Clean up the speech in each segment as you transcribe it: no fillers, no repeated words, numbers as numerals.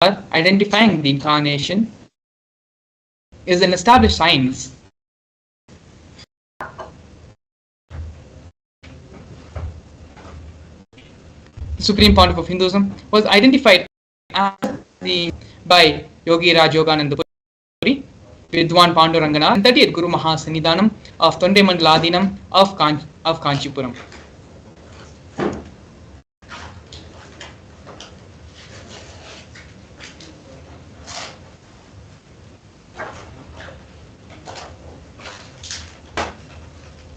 identifying the incarnation is an established science. The Supreme Pontiff of Hinduism was identified as by Yogi Raj Yogananda Puri, Vidwan Panduranganath, and 30th Guru Mahasanidanam of Tondemandaladinam of Kanchipuram.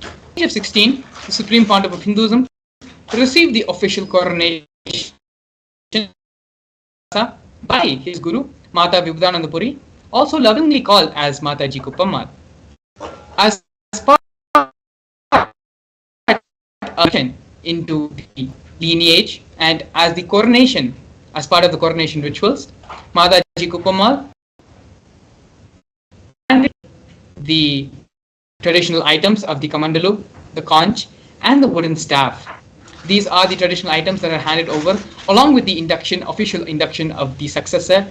At the age of 16, the Supreme Pontiff of Hinduism received the official coronation by his Guru, Mata Vibhudananda Puri, also lovingly called as Mataji Kuppammal. As part of into the lineage and as part of the coronation rituals, Mataji Kuppammal and the traditional items of the kamandalu, the conch, and the wooden staff. These are the traditional items that are handed over along with the official induction of the successor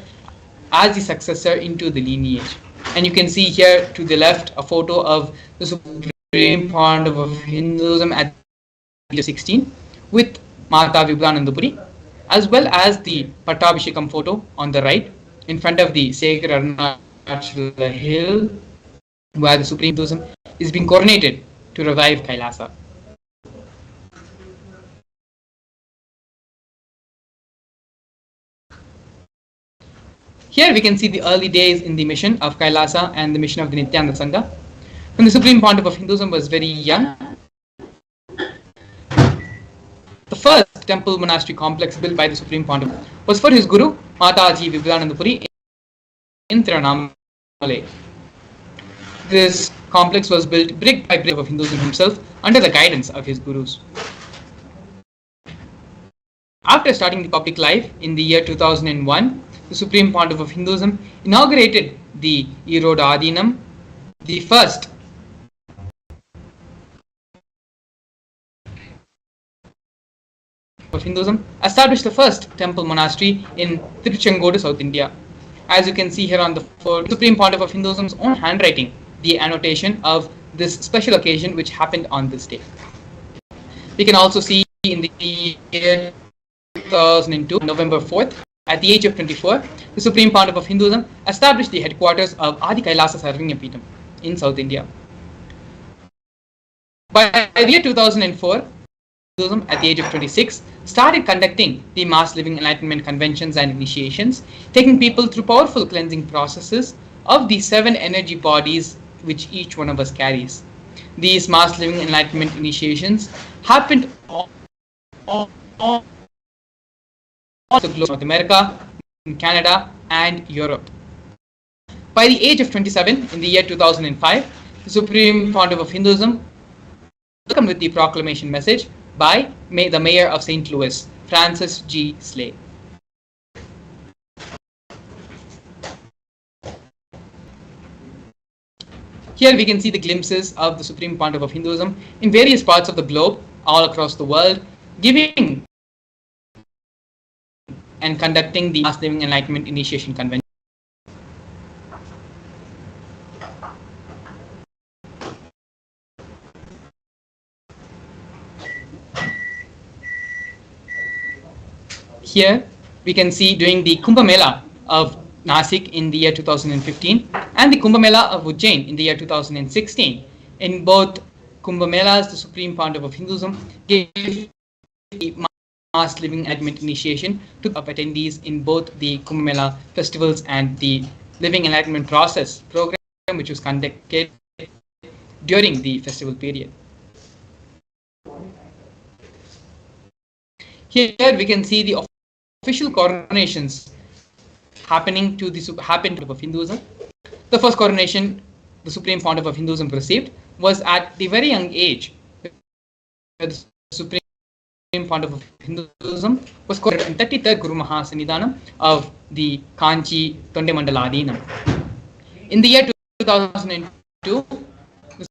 as the successor into the lineage. And you can see here to the left a photo of the Supreme Pontiff of Hinduism at the age of 16 with Mata Vibhudananda Puri, as well as the Pattabhishekam photo on the right in front of the sacred Arunachala hill where the Supreme Hinduism is being coronated to revive Kailasa. Here we can see the early days in the mission of Kailasa and the mission of the Nithyananda Sangha. When the Supreme Pontiff of Hinduism was very young, the first temple monastery complex built by the Supreme Pontiff was for his Guru, Mataji Vibhudananda Puri in Tirunamale. This complex was built brick by brick of Hinduism himself under the guidance of his Gurus. After starting the public life in the year 2001, the Supreme Pontiff of Hinduism inaugurated the Erode Adinam, the first of Hinduism, established the first temple monastery in Tiruchengodu, South India. As you can see here on the photo, Supreme Pontiff of Hinduism's own handwriting, the annotation of this special occasion which happened on this day. We can also see in the year 2002, November 4th, at the age of 24, the Supreme Pontiff of Hinduism established the headquarters of Adi Kailasa Sarvanya Peetham in South India. By the year 2004, Hinduism at the age of 26 started conducting the mass living enlightenment conventions and initiations, taking people through powerful cleansing processes of the 7 energy bodies which each one of us carries. These mass living enlightenment initiations happened all North America, in Canada, and Europe. By the age of 27, in the year 2005, the Supreme Pontiff of Hinduism welcomed with the proclamation message by the Mayor of St. Louis, Francis G. Slay. Here we can see the glimpses of the Supreme Pontiff of Hinduism in various parts of the globe, all across the world, giving and conducting the Mass Living Enlightenment Initiation Convention. Here we can see during the Kumbh Mela of Nasik in the year 2015 and the Kumbh Mela of Ujjain in the year 2016. In both Kumbh Melas, the Supreme Pontiff of Hinduism gave the Mass Living Enlightenment Initiation to attendees in both the Kumbh Mela festivals and the Living Enlightenment Process program, which was conducted during the festival period. Here we can see the official coronations happening to the Pontiff of Hinduism. The first coronation the Supreme Pontiff of Hinduism received was at the very young age. The Supreme Pontiff of Hinduism was coronated in 33rd Guru Mahasanidanam of the Kanchi Tondemandaladinam. In the year 2002, the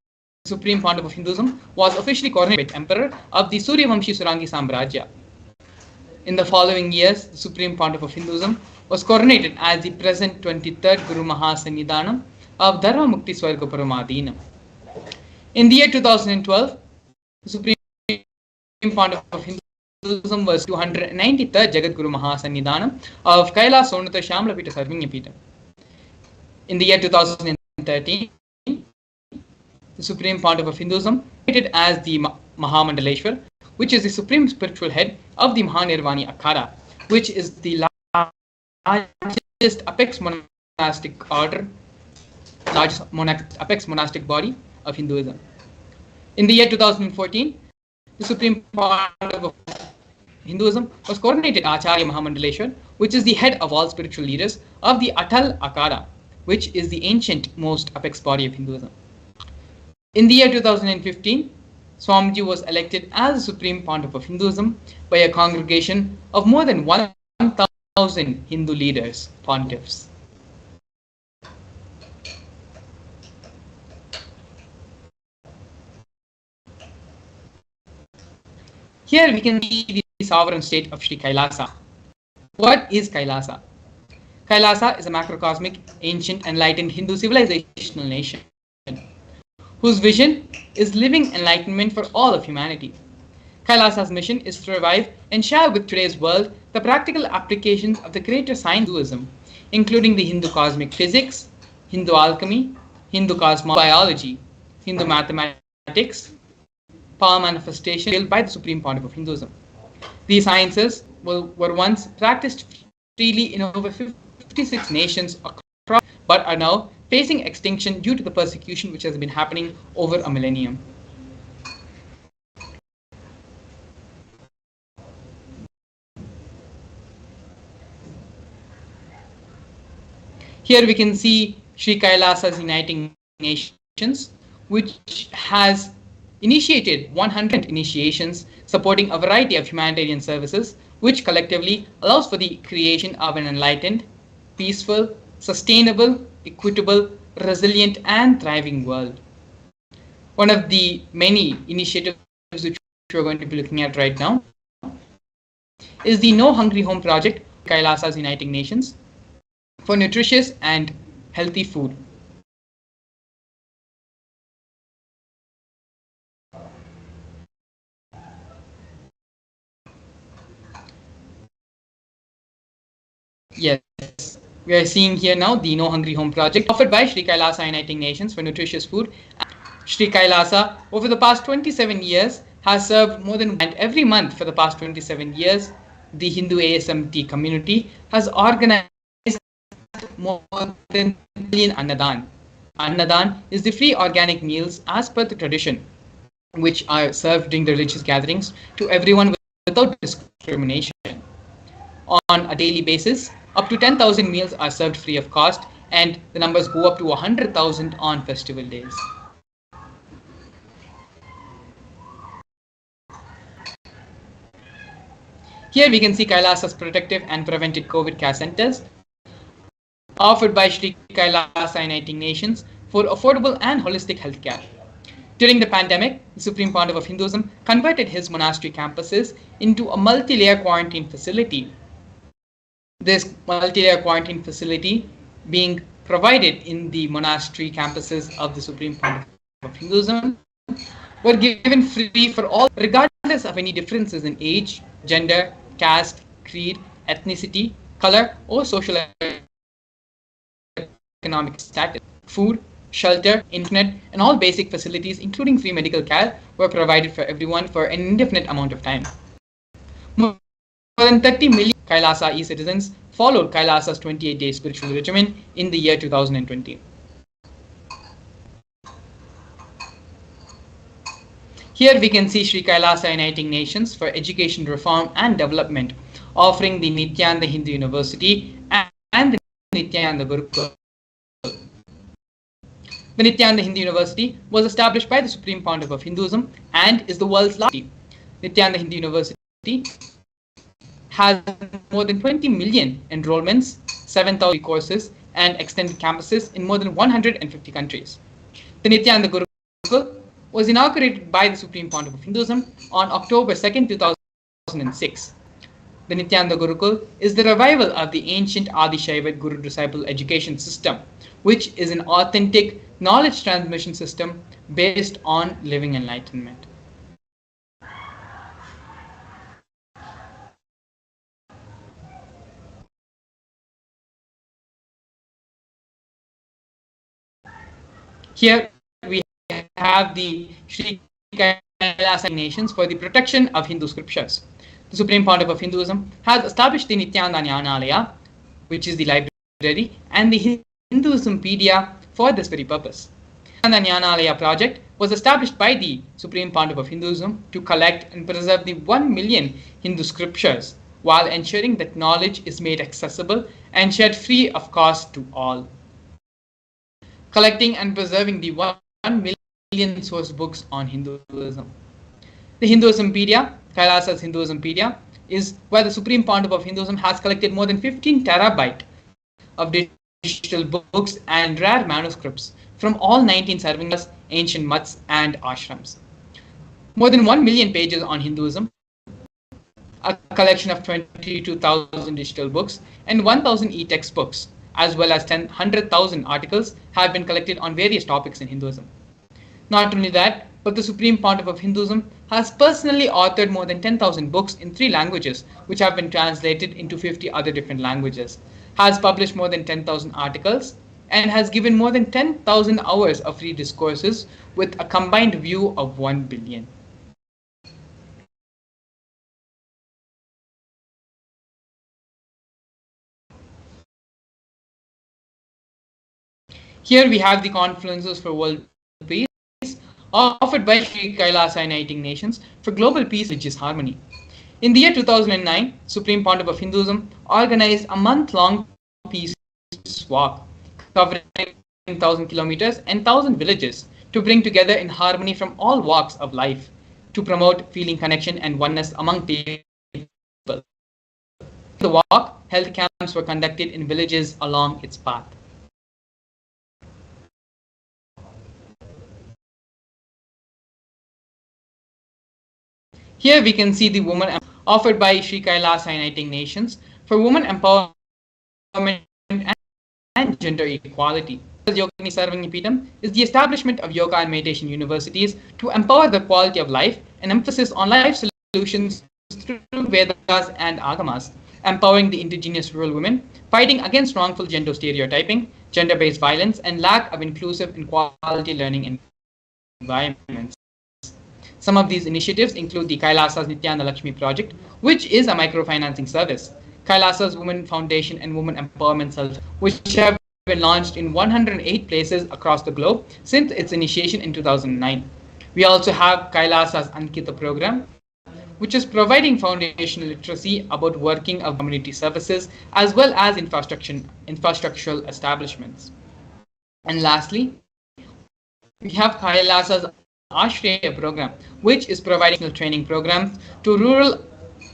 Supreme Pontiff of Hinduism was officially coronated Emperor of the Suryavamshi Surangi Samrajya. In the following years, the Supreme Pontiff of Hinduism was coronated as the present 23rd Guru Mahasannidhanam of Dharma Mukti Swarga Paramadhinam. In the year 2012, the Supreme Pontiff of Hinduism was 293rd Jagat Guru Mahasannidhanam of Kailas Sonata Shamla Pita Sarvinya Pita. In the year 2013, the Supreme Pontiff of Hinduism created as the Mahamandaleshwar, which is the supreme spiritual head of the Mahanirvani Akhada, which is the largest apex monastic order, largest apex monastic body of Hinduism. In the year 2014, the Supreme Pontiff of Hinduism was coronated Acharya Mahamandaleshwar, which is the head of all spiritual leaders of the Atal Akhada, which is the ancient most apex body of Hinduism. In the year 2015, Swamiji was elected as the Supreme Pontiff of Hinduism by a congregation of more than 1,000 Hindu leaders, pontiffs. Here we can see the sovereign state of Sri Kailasa. What is Kailasa? Kailasa is a macrocosmic, ancient, enlightened Hindu civilizational nation whose vision is living enlightenment for all of humanity. Kailasa's mission is to revive and share with today's world the practical applications of the greater science of Hinduism, including the Hindu cosmic physics, Hindu alchemy, Hindu cosmobiology, Hindu mathematics, power manifestation by the Supreme Pontiff of Hinduism. These sciences were once practiced freely in over 56 nations across, but are now facing extinction due to the persecution which has been happening over a millennium. Here we can see Sri Kailasa's Uniting Nations, which has initiated 100 initiations supporting a variety of humanitarian services, which collectively allows for the creation of an enlightened, peaceful, sustainable, equitable, resilient, and thriving world. One of the many initiatives which we're going to be looking at right now is the No Hungry Home project, Kailasa's Uniting Nations, for nutritious and healthy food. Yes, we are seeing here now the No Hungry Home project offered by Sri Kailasa Uniting Nations for nutritious food. Sri Kailasa, over the past 27 years, has served more than, and every month for the past 27 years, the Hindu ASMT community has organized more than a million Annadan. Annadan is the free organic meals as per the tradition, which are served during the religious gatherings to everyone without discrimination. On a daily basis, up to 10,000 meals are served free of cost, and the numbers go up to 100,000 on festival days. Here we can see Kailasa's protective and preventive COVID care centers offered by Sri Kailasa Uniting Nations for affordable and holistic healthcare. During the pandemic, the Supreme Pontiff of Hinduism converted his monastery campuses into a multi-layer quarantine facility. This multi-layer quarantine facility being provided in the monastery campuses of the Supreme Pontiff of Hinduism were given free for all, regardless of any differences in age, gender, caste, creed, ethnicity, color, or social economic status. Food, shelter, internet, and all basic facilities, including free medical care, were provided for everyone for an indefinite amount of time. More than 30 million Kailasa e-citizens followed Kailasa's 28-day spiritual regimen in the year 2020. Here we can see Sri Kailasa Uniting Nations for Education Reform and Development, offering the Nithyananda Hindu University and the Nithyananda Gurukul. The Nithyananda Hindu University was established by the Supreme Pontiff of Hinduism and is the world's largest. Nithyananda Hindu University has more than 20 million enrollments, 7,000 courses, and extended campuses in more than 150 countries. The Nithyananda Gurukul was inaugurated by the Supreme Pontiff of Hinduism on October 2nd, 2006. the Nithyananda Gurukul, is the revival of the ancient Adi-Shaiva Guru-disciple education system, which is an authentic knowledge transmission system based on living enlightenment. Here we have the Sri Kailasa nations for the protection of Hindu scriptures. The Supreme Pontiff of Hinduism has established the Nithyananda Jnanalaya, which is the library, and the Hinduismpedia for this very purpose. The Nithyananda Jnanalaya project was established by the Supreme Pontiff of Hinduism to collect and preserve the 1 million Hindu scriptures while ensuring that knowledge is made accessible and shared free of cost to all. Collecting and preserving the 1 million source books on Hinduism. The Hinduismpedia, Kailasa's Hinduismpedia, is where the Supreme Pontiff of Hinduism has collected more than 15 terabyte of digital books and rare manuscripts from all 19 Sarvangas, ancient mutts and ashrams. More than 1 million pages on Hinduism, a collection of 22,000 digital books and 1,000 e-textbooks, as well as 100,000 articles have been collected on various topics in Hinduism. Not only that, but the Supreme Pontiff of Hinduism has personally authored more than 10,000 books in 3 languages, which have been translated into 50 other different languages, has published more than 10,000 articles, and has given more than 10,000 hours of free discourses with a combined view of 1 billion. Here we have the conferences for world peace offered by Sri Kailasa Uniting Nations for global peace and religious harmony. In the year 2009, Supreme Pontiff of Hinduism organized a month-long peace walk covering 1,000 kilometers and 1,000 villages to bring together in harmony from all walks of life to promote feeling connection and oneness among people. The walk, health camps were conducted in villages along its path. Here we can see the woman offered by Sri Kailasa Uniting Nations for women empowerment and gender equality. Yogini Sarvangipidam is the establishment of yoga and meditation universities to empower the quality of life and emphasis on life solutions through Vedas and Agamas, empowering the indigenous rural women, fighting against wrongful gender stereotyping, gender-based violence, and lack of inclusive and quality learning environments. Some of these initiatives include the Kailasa's Nithyananda Lakshmi project, which is a microfinancing service, Kailasa's Women Foundation and Women Empowerment Cell, which have been launched in 108 places across the globe since its initiation in 2009. We also have Kailasa's Ankita program, which is providing foundational literacy about working of community services as well as infrastructural establishments. And lastly, we have Kailasa's Ashraya program, which is providing training programs to rural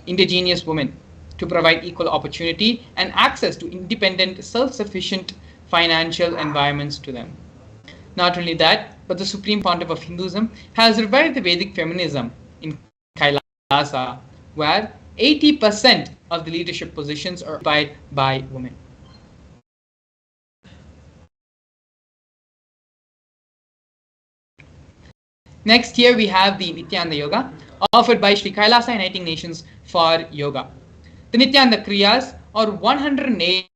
indigenous women to provide equal opportunity and access to independent, self-sufficient financial environments to them. Not only that, but the Supreme Pontiff of Hinduism has revived the Vedic feminism in Kailasa, where 80% of the leadership positions are occupied by women. Next, here we have the Nithyananda Yoga, offered by Sri Kailasa Uniting Nations for Yoga. The Nithyananda Kriyas are 108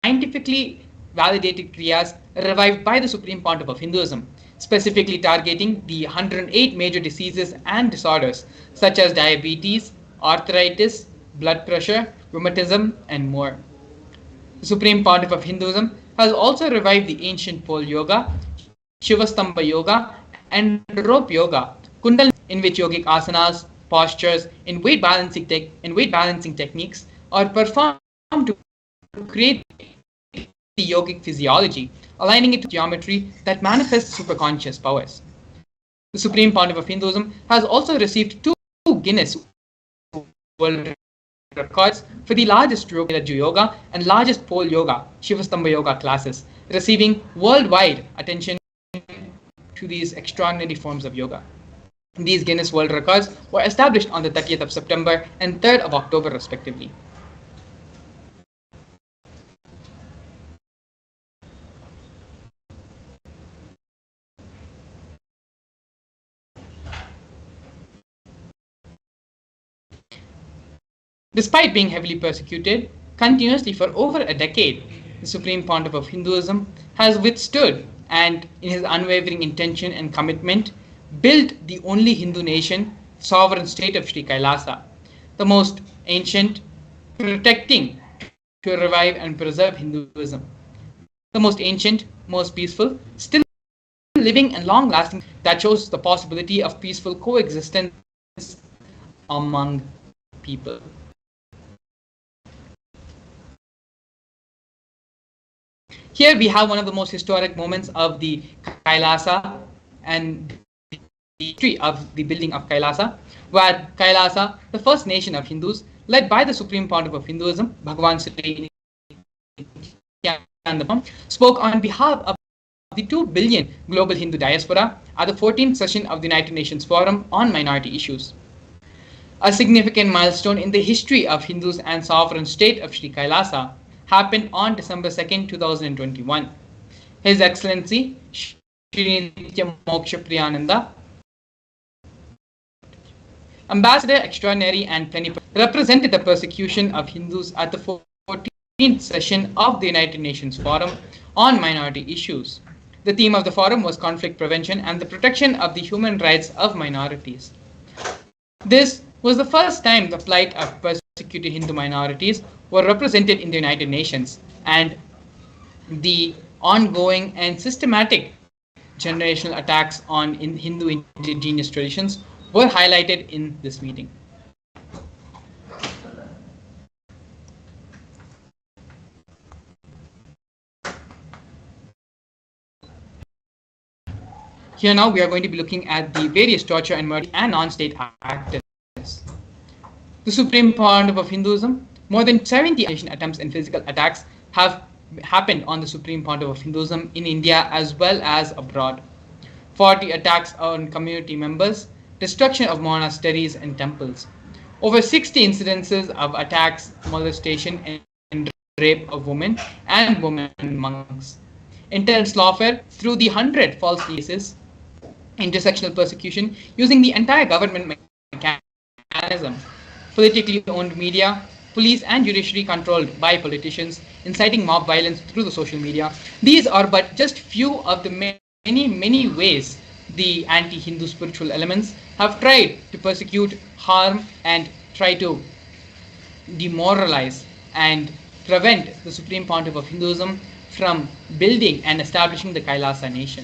scientifically validated Kriyas revived by the Supreme Pontiff of Hinduism, specifically targeting the 108 major diseases and disorders such as diabetes, arthritis, blood pressure, rheumatism, and more. The Supreme Pontiff of Hinduism has also revived the ancient pole yoga, Shivastamba yoga, and rope yoga, Kundalini, in which yogic asanas, postures, and weight balancing techniques are performed to create the yogic physiology, aligning it to geometry that manifests superconscious powers. The Supreme Pontiff of Hinduism has also received 2 Guinness World Records for the largest rope yoga and largest pole yoga, Shivastamba yoga classes, receiving worldwide attention to these extraordinary forms of yoga. These Guinness World Records were established on the 30th of September and 3rd of October, respectively. Despite being heavily persecuted continuously for over a decade, the Supreme Pontiff of Hinduism has withstood and, in his unwavering intention and commitment, built the only Hindu nation, sovereign state of Sri Kailasa, the most ancient, protecting to revive and preserve Hinduism, the most ancient, most peaceful, still living and long lasting, that shows the possibility of peaceful coexistence among people. Here we have one of the most historic moments of the Kailasa and the history of the building of Kailasa, where Kailasa, the first nation of Hindus, led by the Supreme Pontiff of Hinduism, Bhagavan Sri Nithyananda, spoke on behalf of the 2 billion global Hindu diaspora at the 14th session of the United Nations Forum on Minority Issues. A significant milestone in the history of Hindus and sovereign state of Sri Kailasa happened on December 2nd, 2021. His Excellency Shri Nithyananda, Ambassador Extraordinary and Plenipotentiary, represented the persecution of Hindus at the 14th session of the United Nations Forum on Minority Issues. The theme of the forum was conflict prevention and the protection of the human rights of minorities. This was the first time the plight of persecuted Hindu minorities were represented in the United Nations, and the ongoing and systematic generational attacks on Hindu indigenous traditions were highlighted in this meeting. Here now we are going to be looking at the various torture and murder and non-state actors. The Supreme Pontiff of Hinduism, more than 70 attempts and physical attacks have happened on the Supreme Pontiff of Hinduism in India as well as abroad. 40 attacks on community members, destruction of monasteries and temples. Over 60 incidences of attacks, molestation and rape of women and women monks. Intense lawfare through the 100 false cases, intersectional persecution using the entire government mechanism, politically owned media, police and judiciary controlled by politicians, inciting mob violence through the social media. These are but just few of the many ways the anti-Hindu spiritual elements have tried to persecute, harm, and try to demoralize and prevent the Supreme Pontiff of Hinduism from building and establishing the Kailasa nation.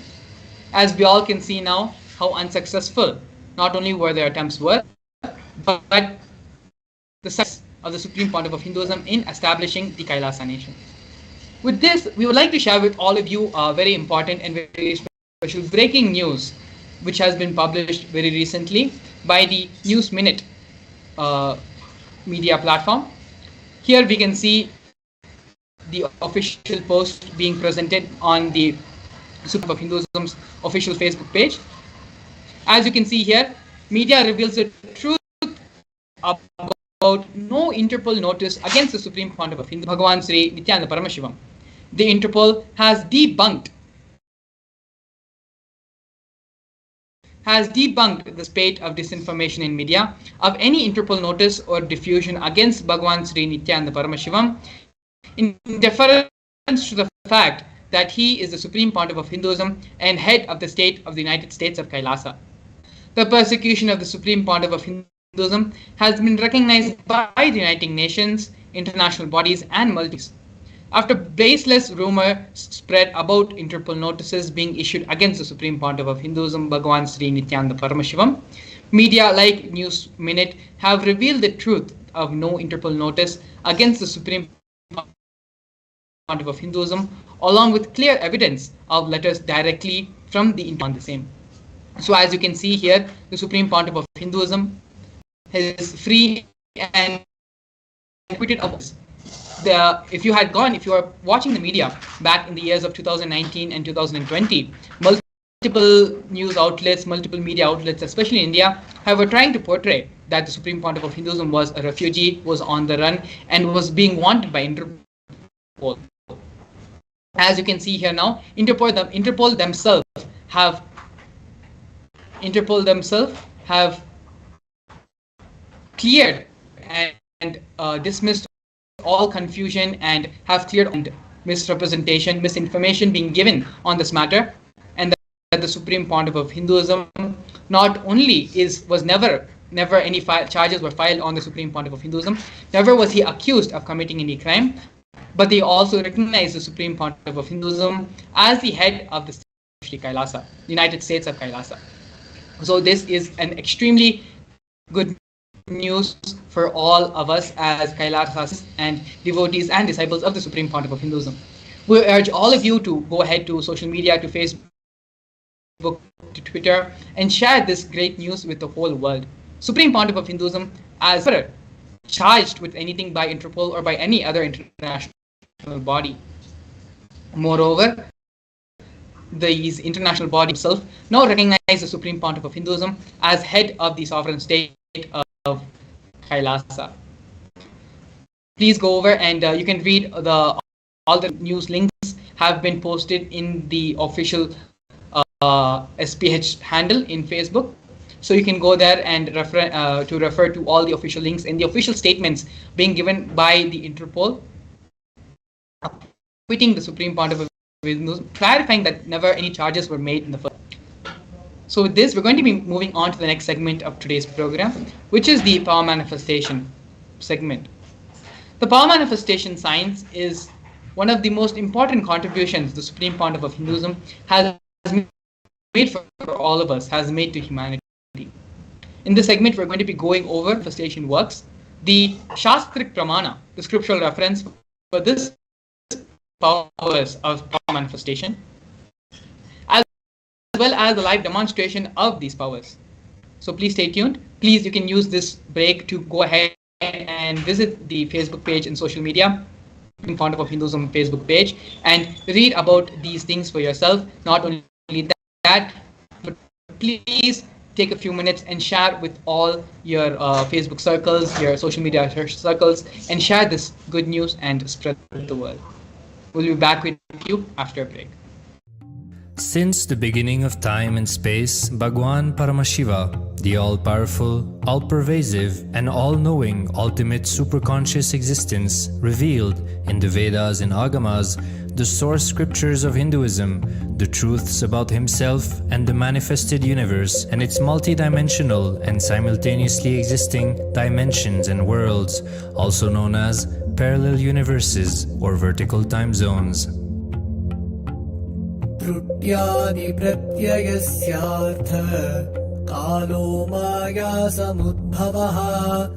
As we all can see now, how unsuccessful not only were their attempts were, but the success of the Supreme Pontiff of Hinduism in establishing the Kailasa nation. With this, we would like to share with all of you very important and very special breaking news, which has been published very recently by the News Minute media platform. Here we can see the official post being presented on the Supreme Pontiff of Hinduism's official Facebook page. As you can see here, media reveals the truth about no Interpol notice against the Supreme Pontiff of Hinduism, Bhagavan Sri Nithyananda Paramashivam. The Interpol has debunked the spate of disinformation in media of any Interpol notice or diffusion against Bhagavan Sri Nithyananda Paramashivam in deference to the fact that he is the Supreme Pontiff of Hinduism and head of the state of the United States of Kailasa. The persecution of the Supreme Pontiff of Hinduism has been recognized by the United Nations, international bodies, and multis. After baseless rumor spread about Interpol notices being issued against the Supreme Pontiff of Hinduism, Bhagavan Sri Nithyananda Paramashivam, media like News Minute have revealed the truth of no Interpol notice against the Supreme Pontiff of Hinduism, along with clear evidence of letters directly from the Interpol on the same. So as you can see here, the Supreme Pontiff of Hinduism is free and acquitted of this. If you were watching the media back in the years of 2019 and 2020, multiple news outlets, multiple media outlets, especially in India, were trying to portray that the Supreme Pontiff of Hinduism was a refugee, was on the run, and was being wanted by Interpol. As you can see here now, Interpol themselves have cleared and dismissed all confusion and have cleared misrepresentation, misinformation being given on this matter, and that the Supreme Pontiff of Hinduism not only was never any charges were filed on the Supreme Pontiff of Hinduism, never was he accused of committing any crime, but they also recognize the Supreme Pontiff of Hinduism as the head of the Sri Kailasa, United States of Kailasa. So this is an extremely good news for all of us as Kailasas and devotees and disciples of the Supreme Pontiff of Hinduism. We urge all of you to go ahead to social media, to Facebook, to Twitter, and share this great news with the whole world. Supreme Pontiff of Hinduism, as never charged with anything by Interpol or by any other international body. Moreover, these international bodies themselves now recognize the Supreme Pontiff of Hinduism as head of the sovereign state of Kailasa. Please go over and you can read all the news links have been posted in the official SPH handle in Facebook. So you can go there and refer to all the official links and the official statements being given by the Interpol, quitting the Supreme Pontiff of Hinduism, clarifying that never any charges were made in the first. So with this, we're going to be moving on to the next segment of today's program, which is the power manifestation segment. The power manifestation science is one of the most important contributions the Supreme Pontiff of Hinduism has made for all of us, has made to humanity. In this segment, we're going to be going over manifestation works, the Shastric Pramana, the scriptural reference for this powers of power manifestation, as well as the live demonstration of these powers. So please stay tuned. Please, you can use this break to go ahead and visit the Facebook page and social media, in front of Hinduism Facebook page, and read about these things for yourself. Not only that, but please take a few minutes and share with all your Facebook circles, your social media circles, and share this good news and spread the word. We'll be back with you after a break. Since the beginning of time and space, Bhagwan Paramashiva, the all-powerful, all-pervasive, and all-knowing ultimate superconscious existence, revealed in the Vedas and Agamas, the source scriptures of Hinduism, the truths about himself and the manifested universe and its multidimensional and simultaneously existing dimensions and worlds, also known as parallel universes or vertical time zones. Trutyadi pratyayasya kalo maya samudbhavaha.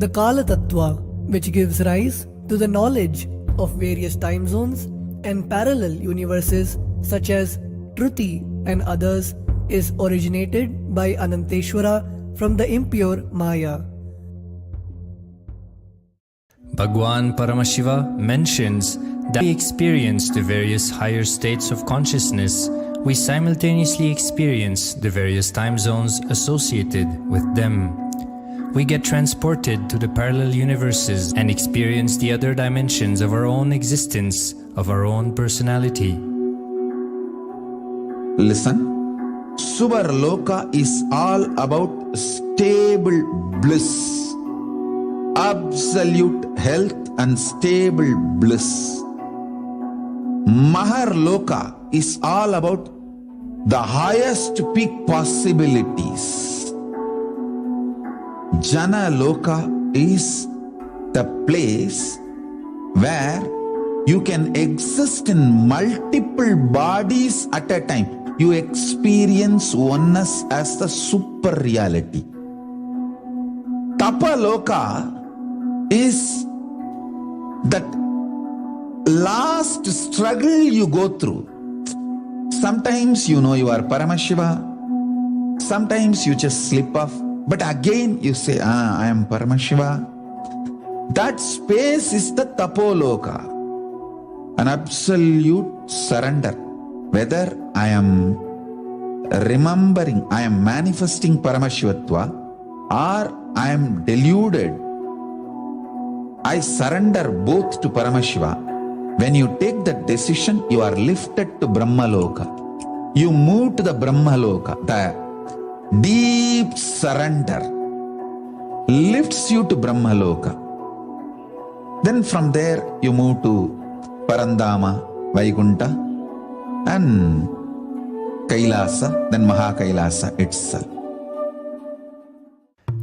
The Kala Tattva, which gives rise to the knowledge of various time zones and parallel universes such as Truti and others, is originated by Ananteshwara from the impure Maya. Bhagwan Paramashiva mentions that we experience the various higher states of consciousness, we simultaneously experience the various time zones associated with them. We get transported to the parallel universes and experience the other dimensions of our own existence, of our own personality. Listen, Subarloka is all about stable bliss, absolute health and stable bliss. Maharloka is all about the highest peak possibilities. Jana Loka is the place where you can exist in multiple bodies at a time. You experience oneness as the super reality. Tapaloka is that last struggle you go through. Sometimes you know you are Paramashiva, sometimes you just slip off, but again you say, I am Paramashiva. That space is the Tapoloka, an absolute surrender. Whether I am remembering, I am manifesting Paramashivatva, or I am deluded, I surrender both to Paramashiva. When you take that decision, you are lifted to Brahmaloka. You move to the Brahmaloka. The deep surrender lifts you to Brahmaloka. Then from there you move to Parandama, Vaikunta, and Kailasa, then Mahakailasa itself.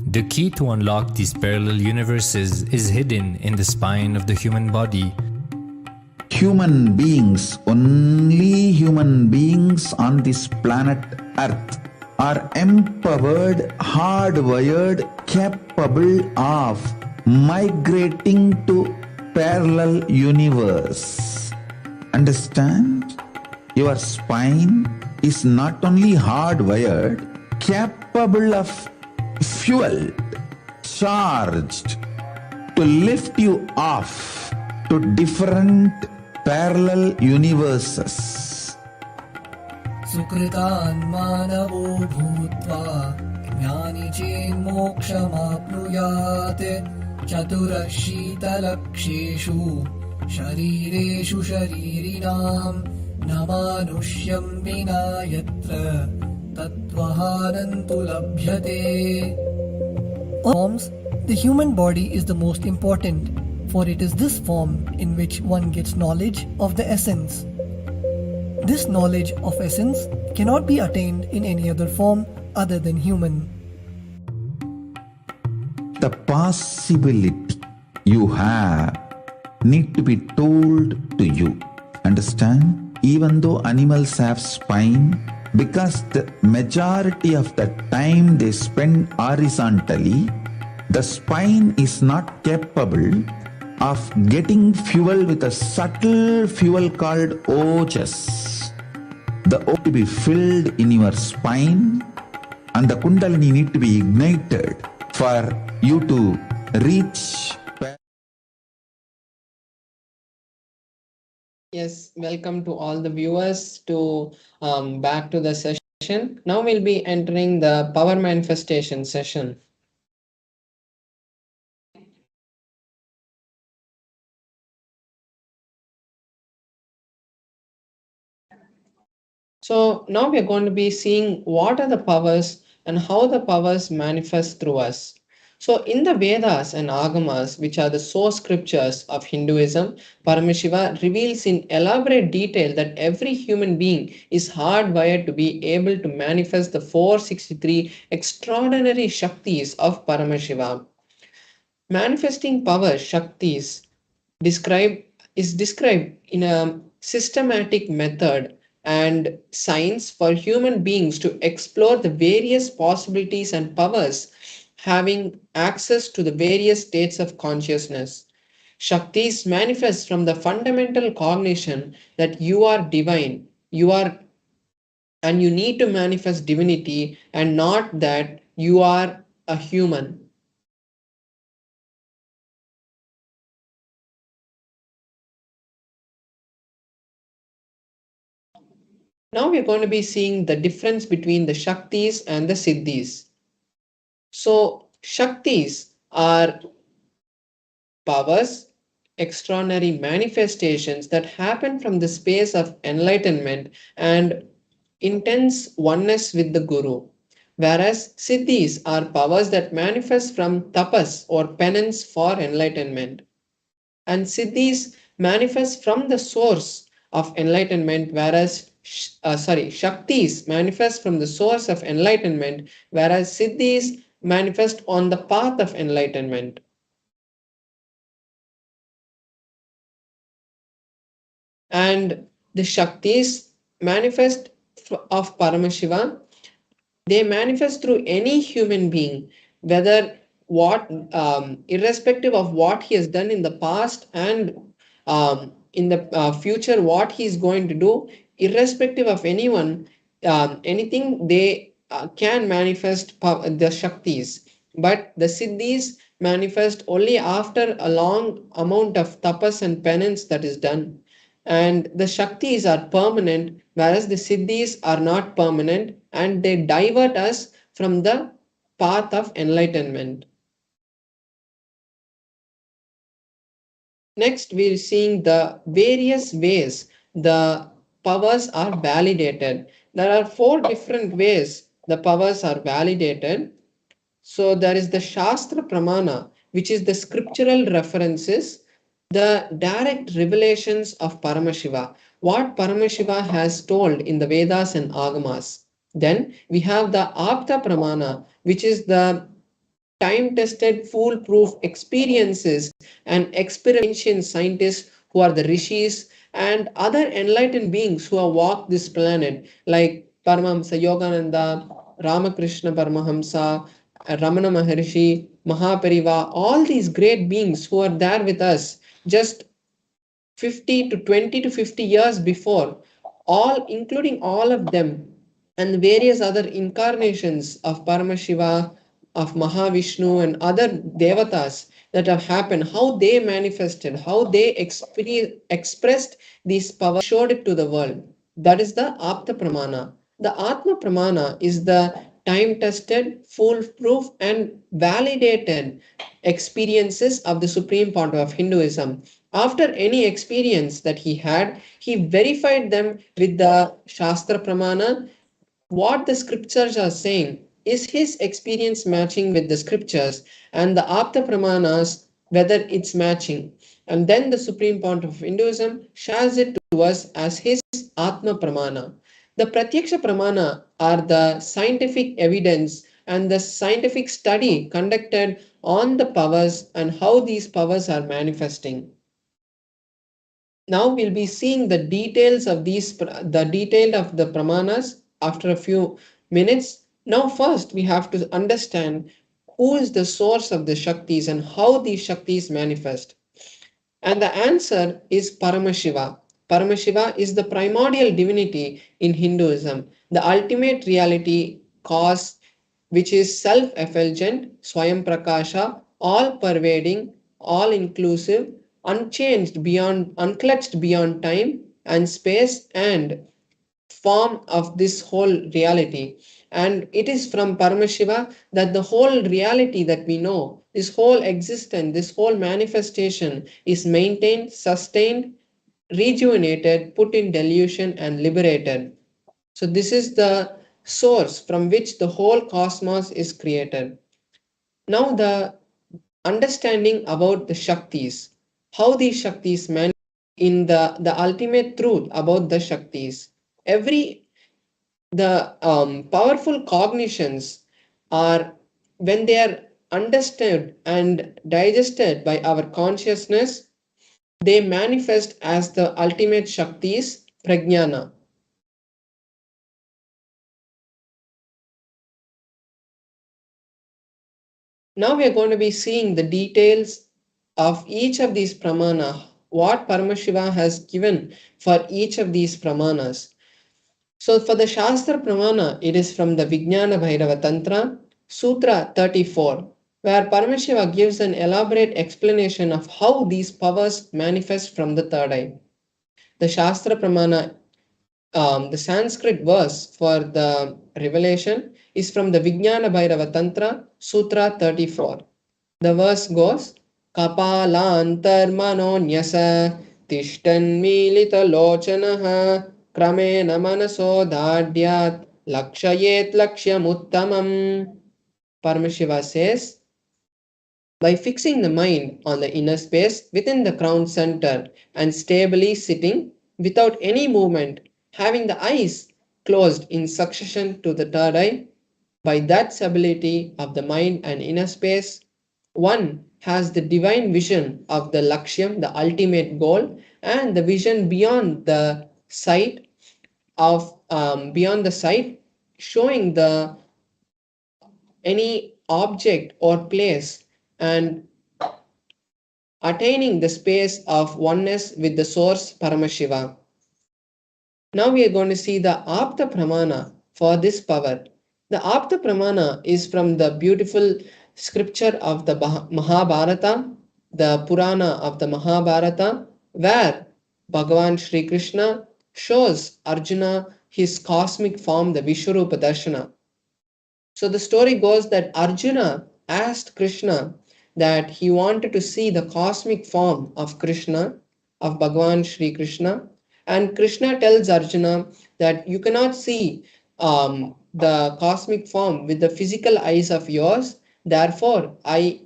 The key to unlock these parallel universes is hidden in the spine of the human body. Human beings, only human beings on this planet Earth are empowered, hardwired, capable of migrating to parallel universe. Understand? Your spine is not only hardwired, capable of fueled, charged to lift you off to different parallel universes. Sukritan manavo bhutva jnani chen mokshamapruyat chaturashita-laksheshu sharireshu sharirinam namanusyam vina yatra tattvahanantu labhyate. Forms, the human body is the most important, for it is this form in which one gets knowledge of the essence. This knowledge of essence cannot be attained in any other form other than human. The possibility you have need to be told to you. Understand? Even though animals have spine, because the majority of the time they spend horizontally, the spine is not capable of getting fuel with a subtle fuel called ojas. The O to be filled in your spine, and the Kundalini need to be ignited for you to reach. Yes, welcome to all the viewers to back to the session. Now we'll be entering the power manifestation session. So now we're going to be seeing what are the powers and how the powers manifest through us. So in the Vedas and Agamas, which are the source scriptures of Hinduism, Paramashiva reveals in elaborate detail that every human being is hardwired to be able to manifest the 463 extraordinary Shaktis of Paramashiva. Manifesting power Shaktis is described in a systematic method and science for human beings to explore the various possibilities and powers having access to the various states of consciousness. Shaktis manifest from the fundamental cognition that you are divine, you are, and you need to manifest divinity and not that you are a human. Now we're going to be seeing the difference between the Shaktis and the Siddhis. So, Shaktis are powers, extraordinary manifestations that happen from the space of enlightenment and intense oneness with the Guru. Whereas Siddhis are powers that manifest from tapas or penance for enlightenment. And Siddhis manifest from the source of enlightenment, whereas Shaktis manifest from the source of enlightenment, whereas Siddhis manifest on the path of enlightenment. And the Shaktis manifest of Paramashiva, they manifest through any human being, whether irrespective of what he has done in the past and in the future, what he is going to do, irrespective of anyone, anything they can manifest the Shaktis. But the Siddhis manifest only after a long amount of tapas and penance that is done. And the Shaktis are permanent, whereas the siddhis are not permanent and they divert us from the path of enlightenment. Next, we're seeing the various ways the powers are validated. There are 4 different ways the powers are validated. So there is the Shastra Pramana, which is the scriptural references, the direct revelations of Paramashiva, what Paramashiva has told in the Vedas and Agamas. Then we have the Apta Pramana, which is the time tested, foolproof experiences and experimentation scientists who are the rishis and other enlightened beings who have walked this planet, like Paramahamsa Yogananda, Ramakrishna Paramahamsa, Ramana Maharishi, Mahapariva, all these great beings who are there with us just 50 to 20 to 50 years before, all including all of them and various other incarnations of Paramashiva, of Mahavishnu and other devatas that have happened, how they manifested, how they expressed these powers, showed it to the world. That is the Apta Pramana. The Atma Pramana is the time tested, foolproof, and validated experiences of the supreme point of Hinduism. After any experience that he had, he verified them with the Shastra Pramana. What the scriptures are saying, is his experience matching with the scriptures, and the Apta Pramanas, whether it's matching. And then the supreme point of Hinduism shares it to us as his Atma Pramana. The Pratyaksha Pramana are the scientific evidence and the scientific study conducted on the powers and how these powers are manifesting. Now we'll be seeing the details of the detail of the pramanas after a few minutes. Now first we have to understand who is the source of the Shaktis and how these Shaktis manifest. And the answer is Paramashiva. Paramashiva is the primordial divinity in Hinduism, the ultimate reality cause which is self-effulgent, Swayam Prakasha, all-pervading, all-inclusive, unchanged beyond, unclutched beyond time and space and form of this whole reality. And it is from Paramashiva that the whole reality that we know, this whole existence, this whole manifestation is maintained, sustained, rejuvenated, put in delusion, and liberated. So, this is the source from which the whole cosmos is created. Now, the understanding about the Shaktis, how these Shaktis manifest in the ultimate truth about the Shaktis. The powerful cognitions are, when they are understood and digested by our consciousness, they manifest as the ultimate Shaktis, Prajnana. Now we are going to be seeing the details of each of these pramana, what Paramashiva has given for each of these pramanas. So for the Shastra Pramana, it is from the Vijnana Bhairava Tantra, Sutra 34, where Paramashiva gives an elaborate explanation of how these powers manifest from the third eye. The Shastra Pramana, the Sanskrit verse for the revelation is from the Vijnana Bhairava Tantra, Sutra 34. The verse goes, Kapalantar manonyasa tishtan milita lochanaha kramena manaso dhadyat lakshayet lakshyamuttamam. Paramashiva says, by fixing the mind on the inner space within the crown center and stably sitting without any movement, having the eyes closed in succession to the third eye, by that stability of the mind and inner space, one has the divine vision of the Lakshyam, the ultimate goal, and the vision beyond the sight showing the any object or place and attaining the space of oneness with the source Paramashiva. Now we are going to see the Apta Pramana for this power. The Apta Pramana is from the beautiful scripture of the Mahabharata, the Purana of the Mahabharata, where Bhagavan Sri Krishna shows Arjuna his cosmic form, the Vishwarupa Darshana. So the story goes that Arjuna asked Krishna that he wanted to see the cosmic form of Krishna, of Bhagavan Sri Krishna. And Krishna tells Arjuna that you cannot see the cosmic form with the physical eyes of yours. Therefore, I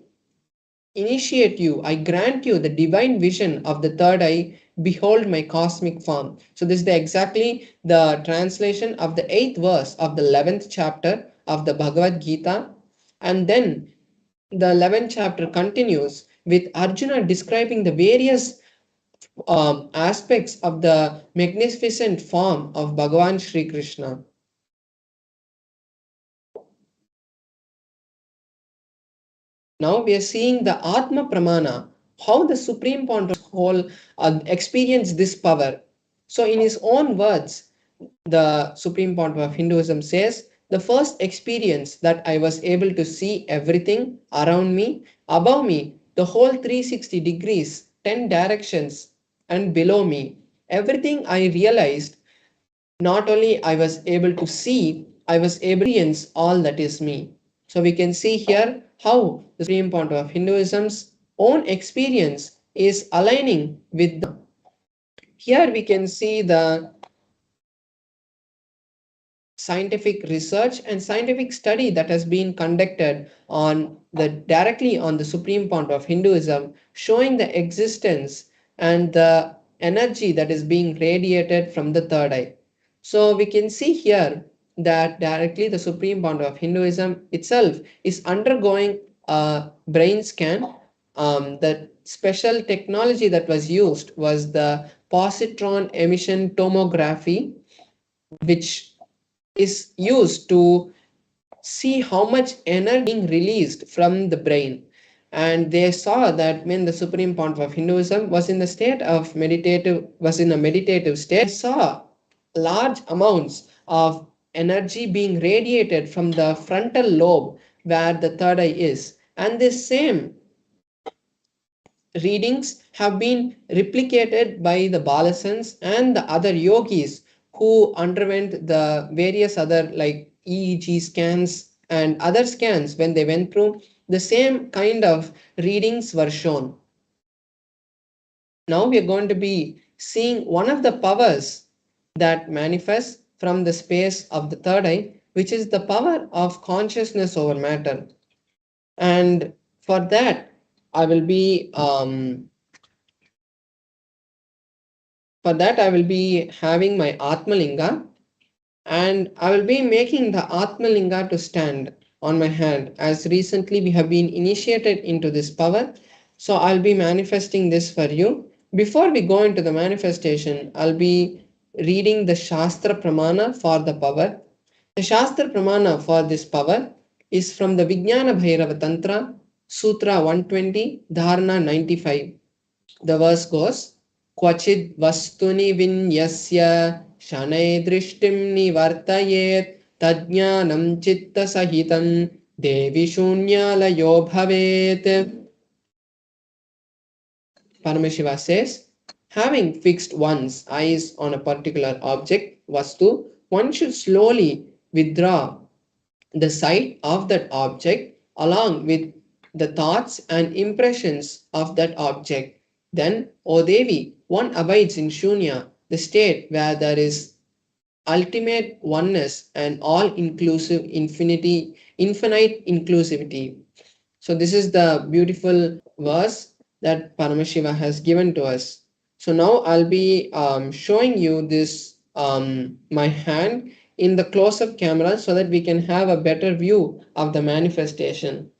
initiate you, I grant you the divine vision of the third eye. Behold my cosmic form. So this is exactly the translation of the 8th verse of the 11th chapter of the Bhagavad Gita. And then the 11th chapter continues with Arjuna describing the various aspects of the magnificent form of Bhagavan Sri Krishna. Now we are seeing the Atma Pramana, how the Supreme Pontiff whole experienced this power. So in his own words, the Supreme Pontiff of Hinduism says, the first experience that I was able to see everything around me, above me, the whole 360 degrees, 10 directions, and below me, everything I realized, not only I was able to see, I was able to experience all that is me. So we can see here how the Supreme Pontiff of Hinduism's own experience is aligning with the. Here we can see the scientific research and scientific study that has been conducted on the directly on the Supreme Pontiff of Hinduism, showing the existence and the energy that is being radiated from the third eye. So we can see here that directly the Supreme Pontiff of Hinduism itself is undergoing a brain scan. The special technology that was used was the positron emission tomography, which is used to see how much energy being released from the brain. And they saw that when the Supreme Pontiff of Hinduism was in the state of meditative, was in a meditative state, they saw large amounts of energy being radiated from the frontal lobe where the third eye is. And this same readings have been replicated by the Balasans and the other yogis who underwent the various other like EEG scans and other scans. When they went through, the same kind of readings were shown. Now we are going to be seeing one of the powers that manifests from the space of the third eye, which is the power of consciousness over matter. And for that, I will be having my Atmalinga, and I will be making the Atmalinga to stand on my hand, as recently we have been initiated into this power. So I'll be manifesting this for you. Before we go into the manifestation, I'll be reading the Shastra Pramana for the power. The Shastra Pramana for this power is from the Vijnana Bhairava Tantra, Sutra 120, Dharana 95. The verse goes, Kvachid vastuni vinyasya shanai drishtim nivartayet tajnanam chitta sahitam devi shunyalayo bhavet. Paramashiva says, having fixed one's eyes on a particular object, vastu, one should slowly withdraw the sight of that object along with the thoughts and impressions of that object. Then, O Devi, one abides in Shunya, the state where there is ultimate oneness and all-inclusive infinite inclusivity. So this is the beautiful verse that Paramashiva has given to us. So now I'll be showing you this my hand in the close-up camera so that we can have a better view of the manifestation.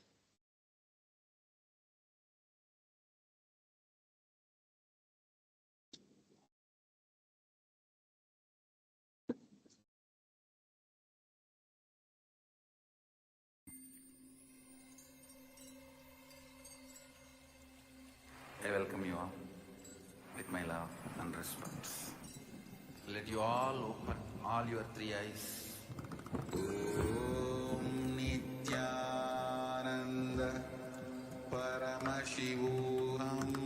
I welcome you all with my love and respect. Let you all open all your three eyes. Om Nithyananda Paramashivam.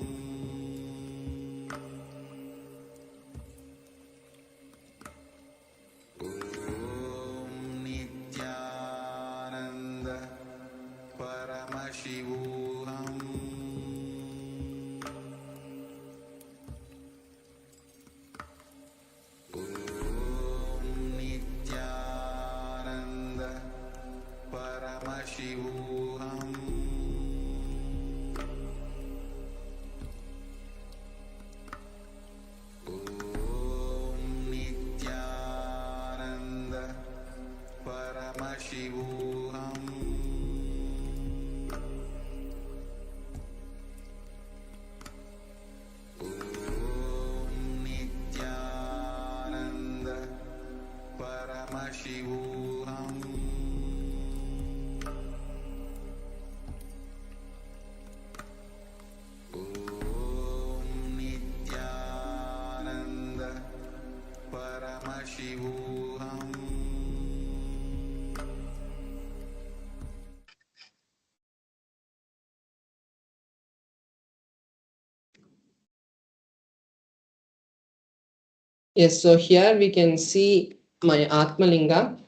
Yes, so here we can see my Atmalinga,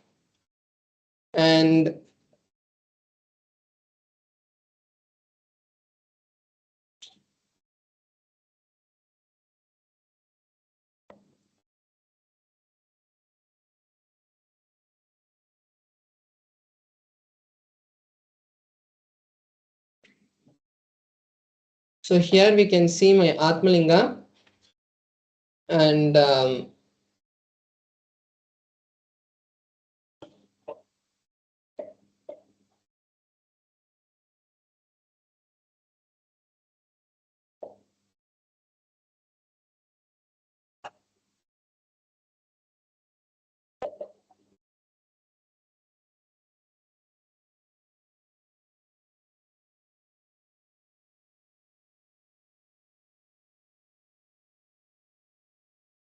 and so here we can see my Atmalinga, and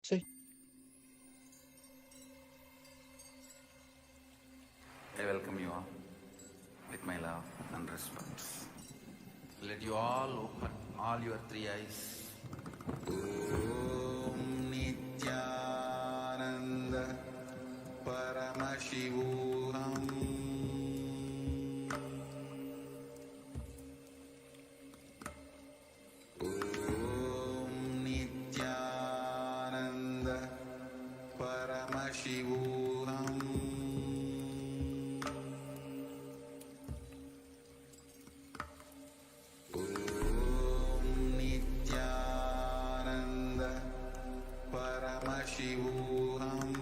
so I welcome you all with my love and respect. Let you all open all your three eyes. Om Nithyananda Paramashivam. Om Nithyananda Paramashivam. Om Nithyananda Paramashivam.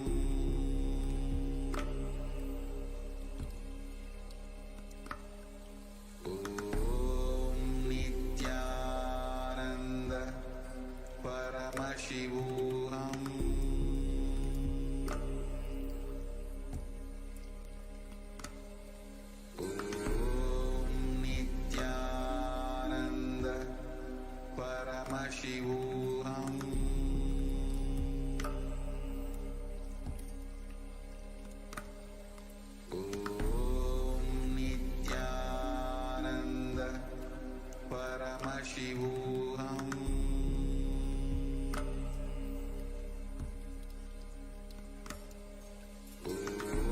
Om Nithyananda Paramashivam. Om Nithyananda Paramashivam. Om Nithyananda Paramashivam.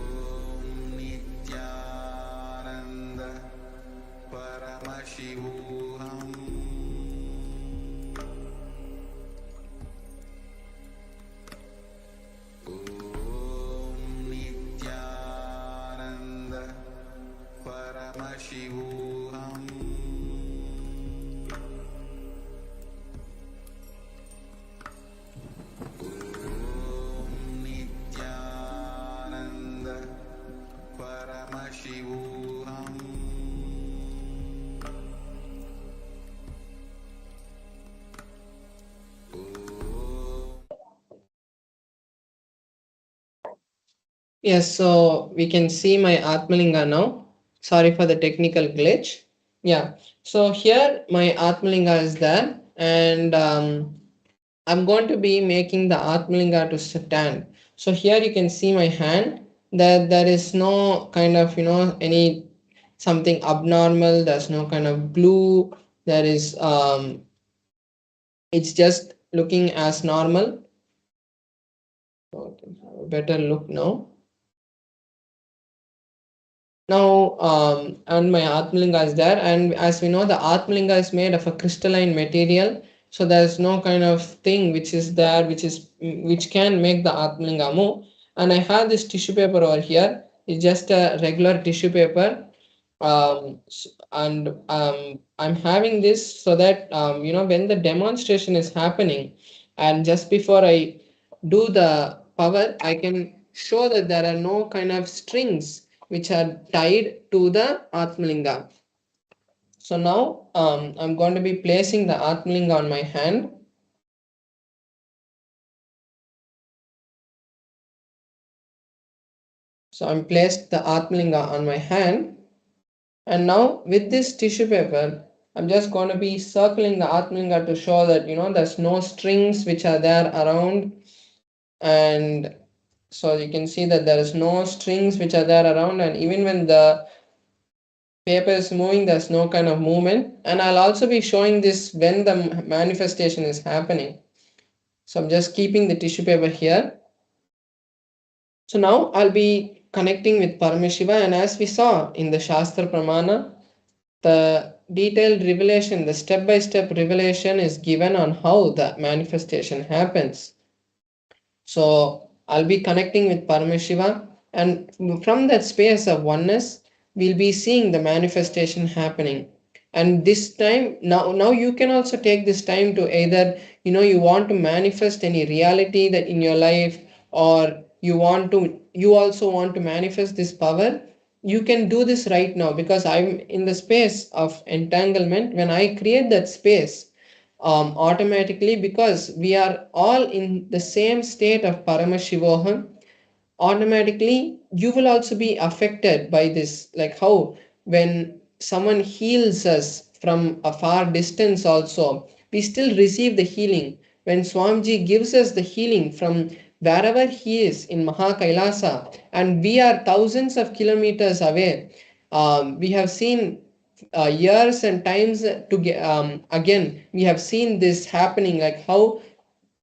Om Nithyananda Paramashivam. Om Nithyananda Paramashivam. Om Nithyananda Paramashivam. yes, so we can see my Atmalinga now. Sorry for the technical glitch. Yeah, so here my Atmalinga is there, and I'm going to be making the Atmalinga to stand. So here you can see my hand, that there is no kind of, any something abnormal, there's no kind of glue, there is, it's just looking as normal. So have a better look now. Now, and my Atmalinga is there, and as we know, the Atmalinga is made of a crystalline material, so there's no kind of thing which is there, which can make the Atmalinga move. And I have this tissue paper over here. It's just a regular tissue paper, and I'm having this so that when the demonstration is happening, and just before I do the power, I can show that there are no kind of strings which are tied to the Atmalinga. So now I'm going to be placing the Atmalinga on my hand. So I'm placed the Atmalinga on my hand, and now with this tissue paper, I'm just going to be circling the Atmalinga to show that there's no strings which are there around, and So you can see that there is no strings which are there around, and even when the paper is moving, there's no kind of movement. And I'll also be showing this when the manifestation is happening. So I'm just keeping the tissue paper here. So now I'll be connecting with Paramashiva, and as we saw in the Shastra Pramana, the detailed revelation, the step-by-step revelation is given on how the manifestation happens. So I'll be connecting with Paramashiva, and from that space of oneness, we'll be seeing the manifestation happening. And this time, now you can also take this time to either, you want to manifest any reality that in your life, or you also want to manifest this power. You can do this right now, because I'm in the space of entanglement. When I create that space, automatically, because we are all in the same state of Paramashivoham, automatically you will also be affected by this. Like how when someone heals us from a far distance, also we still receive the healing. When Swamiji gives us the healing from wherever he is in Mahakailasa, and we are thousands of kilometers away, we have seen years and times to get, again we have seen this happening, like how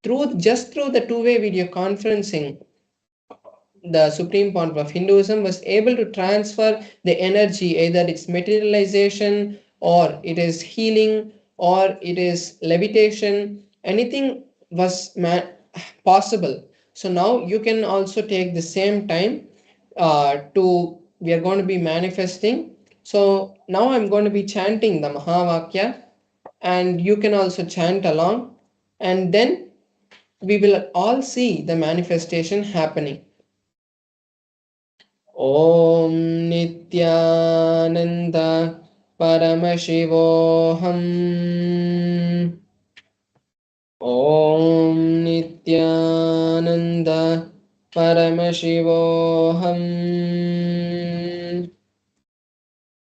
through the two-way video conferencing, the supreme point of Hinduism was able to transfer the energy, either it's materialization, or it is healing, or it is levitation. Anything was possible. So now you can also take the same time to we are going to be manifesting. So now I'm going to be chanting the Mahavakya, and you can also chant along, and then we will all see the manifestation happening. ॐ नित्यानन्द परमशिवोऽहम्। ॐ नित्यानन्द परमशिवोऽहम्।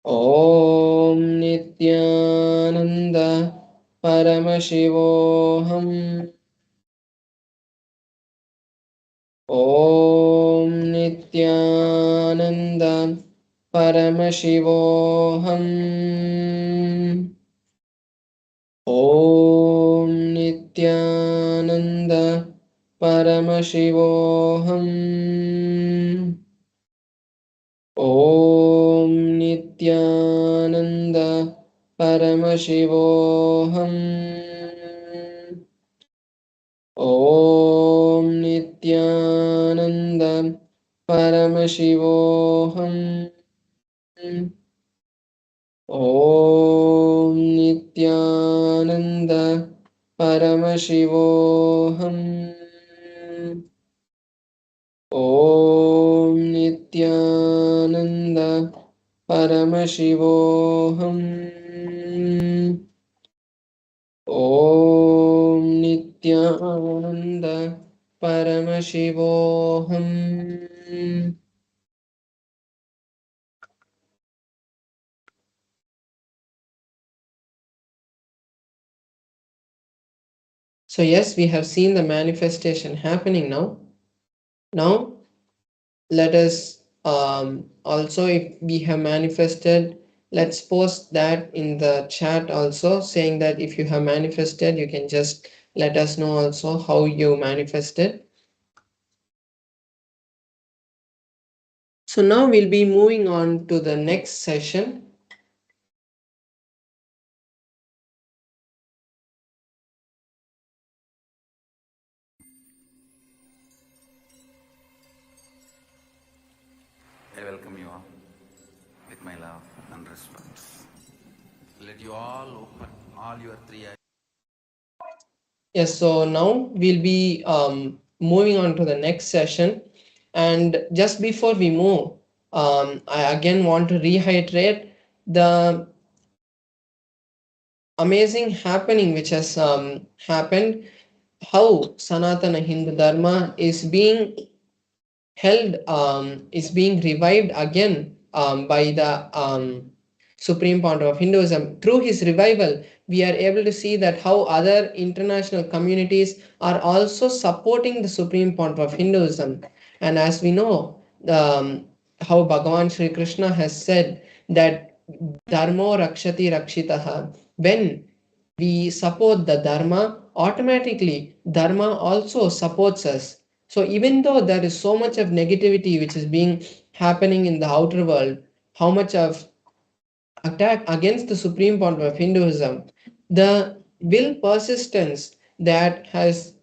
ॐ नित्यानन्द परमशिवोऽहम्। ॐ नित्यानन्द परमशिवोऽहम्। ॐ नित्यानन्द परमशिवोऽहम्। ॐ नित्यानन्द परमशिवोऽहम्। ॐ नित्यानन्द परमशिवोऽहम्। ॐ नित्यानन्द परमशिवोऽहम्। ॐ नित्यानन्द परमशिवोऽहम्। ॐ नित्यानन्द परमशिवोऽहम्। So yes, we have seen the manifestation happening now. Now let us also, if we have manifested, let's post that in the chat also, saying that if you have manifested, you can just let us know also how you manifested. So now we'll be moving on to the next session. I welcome you all with my love and respect. Let you all open all your three eyes. Yes, so now we'll be moving on to the next session. And just before we move, I again want to reiterate the amazing happening which has happened, how Sanatana Hindu Dharma is being held, is being revived again by the supreme founder of Hinduism. Through his revival, we are able to see that how other international communities are also supporting the supreme founder of Hinduism. And as we know, how Bhagavan Sri Krishna has said that dharmo rakshati rakshitaha, when we support the dharma, automatically dharma also supports us. So even though there is so much of negativity which is being happening in the outer world, how much of attack against the supreme point of Hinduism, the will persistence that has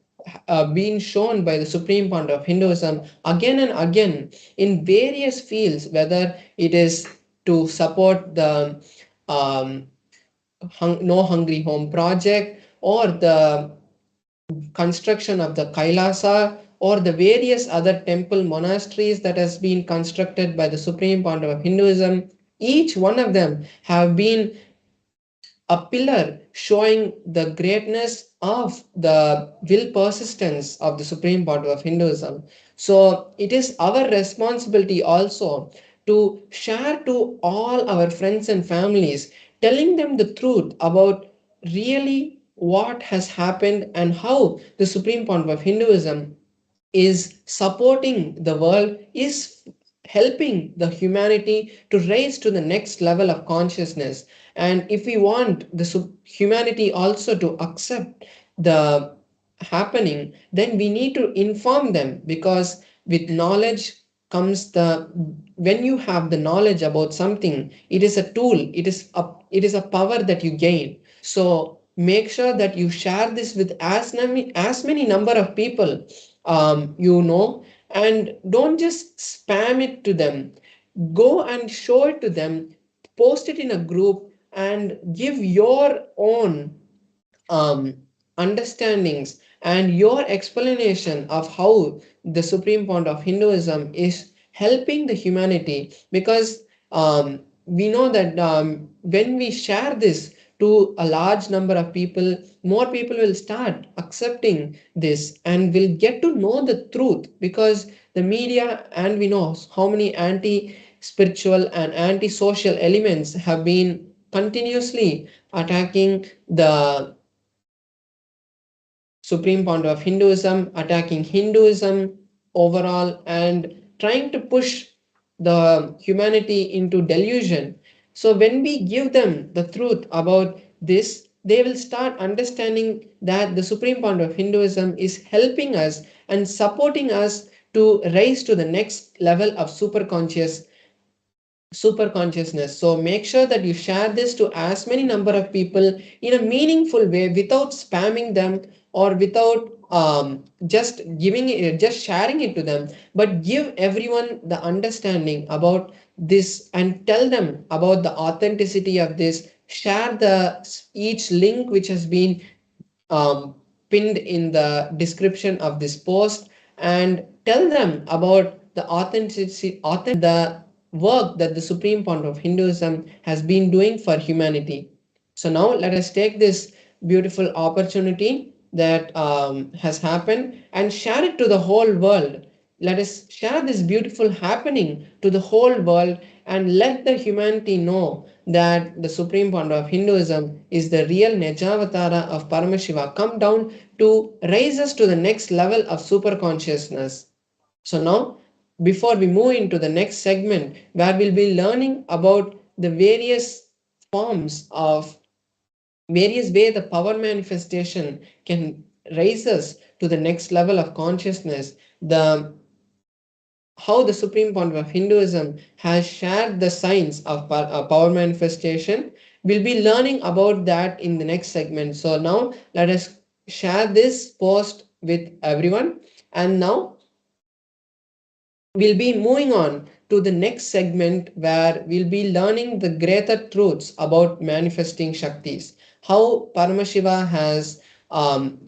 been shown by the supreme point of Hinduism again and again in various fields, whether it is to support the um, No Hungry Home project, or the construction of the Kailasa, or the various other temple monasteries that has been constructed by the supreme founder of Hinduism. Each one of them have been a pillar showing the greatness of the will persistence of the supreme founder of Hinduism. So it is our responsibility also to share to all our friends and families, telling them the truth about really what has happened and how the supreme founder of Hinduism is supporting the world, is helping the humanity to raise to the next level of consciousness. And if we want the humanity also to accept the happening, then we need to inform them, because with knowledge comes the, when you have the knowledge about something, it is a tool, it is a power that you gain. So make sure that you share this with as many number of people and don't just spam it to them. Go and show it to them, post it in a group, and give your own um, understandings and your explanation of how the supreme point of Hinduism is helping the humanity. Because we know that when we share this to a large number of people, more people will start accepting this and will get to know the truth. Because the media, and we know how many anti spiritual and anti social elements have been continuously attacking the supreme founder of Hinduism, attacking Hinduism overall, and trying to push the humanity into delusion. So when we give them the truth about this, they will start understanding that the supreme founder of Hinduism is helping us and supporting us to rise to the next level of super consciousness. So make sure that you share this to as many number of people in a meaningful way, without spamming them, or without just sharing it to them, but give everyone the understanding about this and tell them about the authenticity of this. Share the each link which has been um, pinned in the description of this post, and tell them about the the work that the supreme founder of Hinduism has been doing for humanity. So now let us take this beautiful opportunity that has happened and share it to the whole world. Let us share this beautiful happening to the whole world, and let the humanity know that the supreme founder of Hinduism is the real Nijavatara of Paramashiva, come down to raise us to the next level of super consciousness. So now, before we move into the next segment, where we'll be learning about the forms of various way the power manifestation can raise us to the next level of consciousness, the how the supreme founder of Hinduism has shared the science of power manifestation. We'll be learning about that in the next segment. So now let us share this post with everyone. And now we'll be moving on to the next segment, where we'll be learning the greater truths about manifesting Shaktis, how Paramashiva has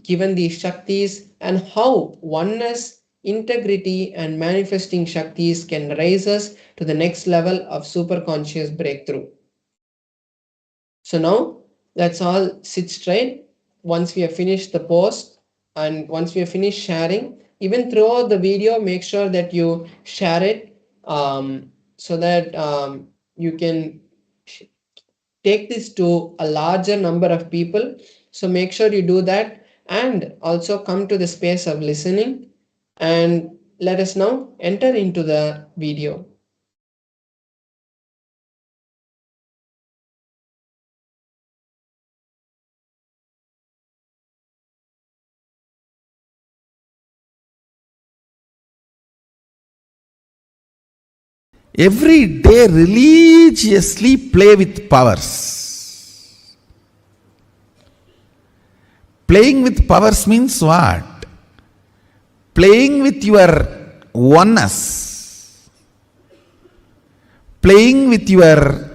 given these Shaktis, and how oneness, integrity, and manifesting Shaktis can raise us to the next level of superconscious breakthrough. So now let's all sit straight. Once we have finished the post, and once we have finished sharing, even throughout the video, make sure that you share it so that you can take this to a larger number of people. So make sure you do that, and also come to the space of listening. And let us now enter into the video. Every day religiously play with powers. Playing with powers means what? Playing with your oneness. Playing with your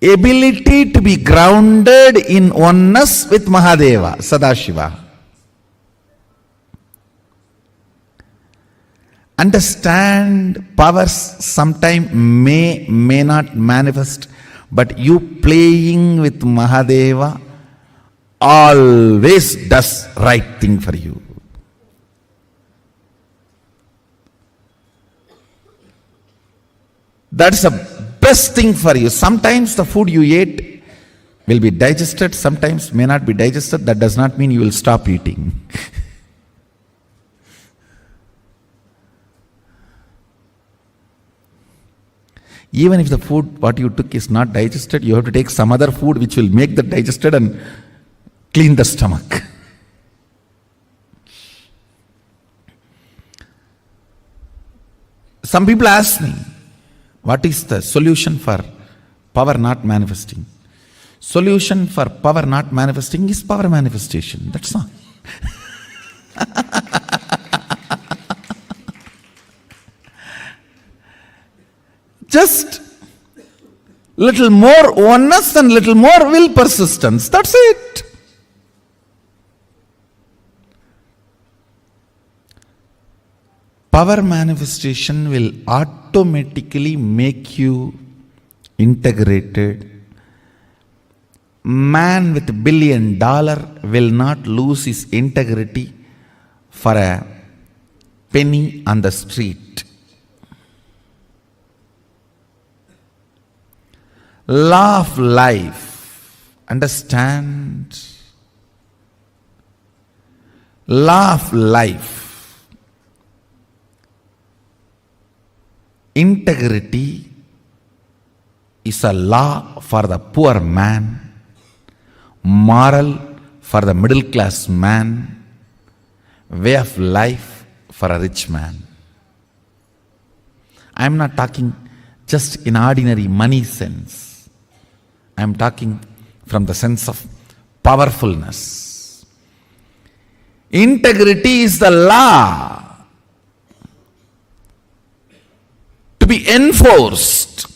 ability to be grounded in oneness with Mahadeva, Sadashiva. Understand, powers sometime may not manifest, but you playing with Mahadeva always does right thing for you. That's the best thing for you. Sometimes the food you ate will be digested, sometimes may not be digested. That does not mean you will stop eating. Even if the food what you took is not digested, you have to take some other food which will make that digested and clean the stomach. Some people ask me, what is the solution for power not manifesting? Solution for power not manifesting is power manifestation. That's all. Just little more oneness and little more will persistence. That's it. Power manifestation will automatically make you integrated. Man with $1 billion will not lose his integrity for a penny on the street. Law of life. Understand? Law of life. Integrity is a law for the poor man, moral for the middle class man, way of life for a rich man. I am not talking just in ordinary money sense. I am talking from the sense of powerfulness. Integrity is the law to be enforced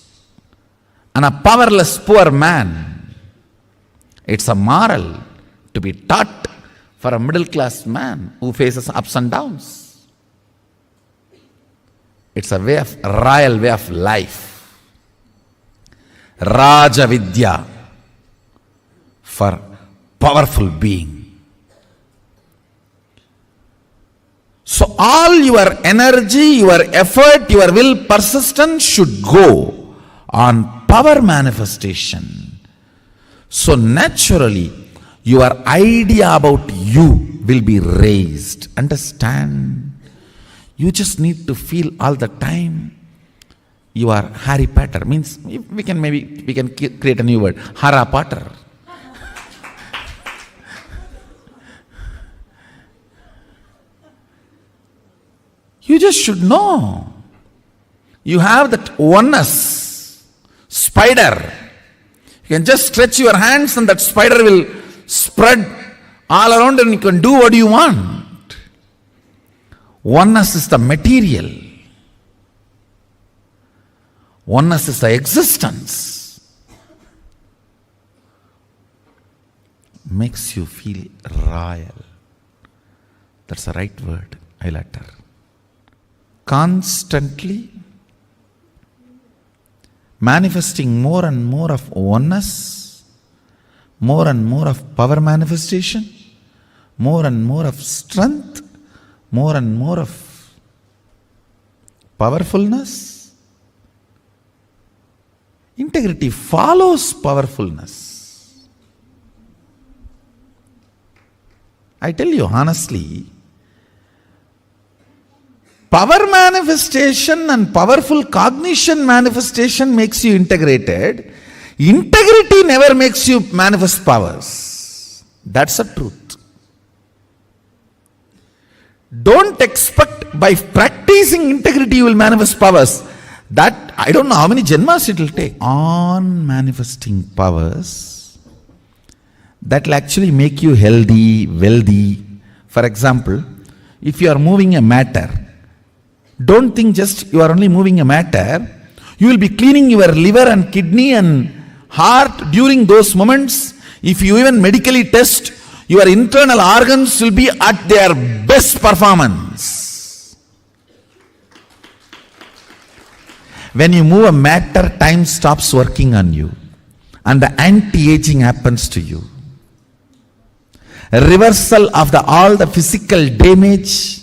on a powerless poor man. It's a moral to be taught for a middle class man who faces ups and downs. It's a royal way of life. Raja Vidya for powerful being. So all your energy, your effort, your will, persistence should go on power manifestation. So naturally, your idea about you will be raised. Understand? You just need to feel all the time you are Harry Potter. Means we can create a new word, Hara Potter. You just should know. You have that oneness. Spider. You can just stretch your hands and that spider will spread all around and you can do what you want. Oneness is the material. Oneness is the existence. Makes you feel royal. That's the right word, highlighter. Constantly manifesting more and more of oneness, more and more of power manifestation, more and more of strength, more and more of powerfulness. Integrity follows powerfulness. I tell you honestly, power manifestation and powerful cognition manifestation makes you integrated. Integrity never makes you manifest powers. That's the truth. Don't expect by practicing integrity you will manifest powers. That, I don't know how many janmas it will take. On manifesting powers, that will actually make you healthy, wealthy. For example, if you are moving a matter, don't think just you are only moving a matter. You will be cleaning your liver and kidney and heart during those moments. If you even medically test, your internal organs will be at their best performance. When you move a matter, time stops working on you and the anti-aging happens to you. A reversal of all the physical damage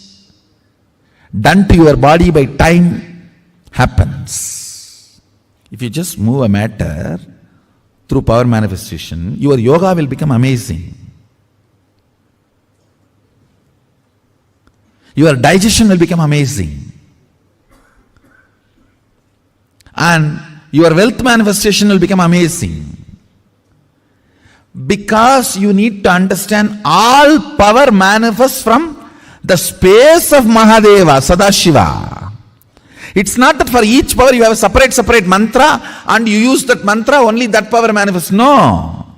done to your body by time happens. If you just move a matter through power manifestation, your yoga will become amazing. Your digestion will become amazing. And your wealth manifestation will become amazing. Because you need to understand all power manifests from the space of Mahadeva, Sadashiva. It's not that for each power you have a separate mantra and you use that mantra, only that power manifests. No.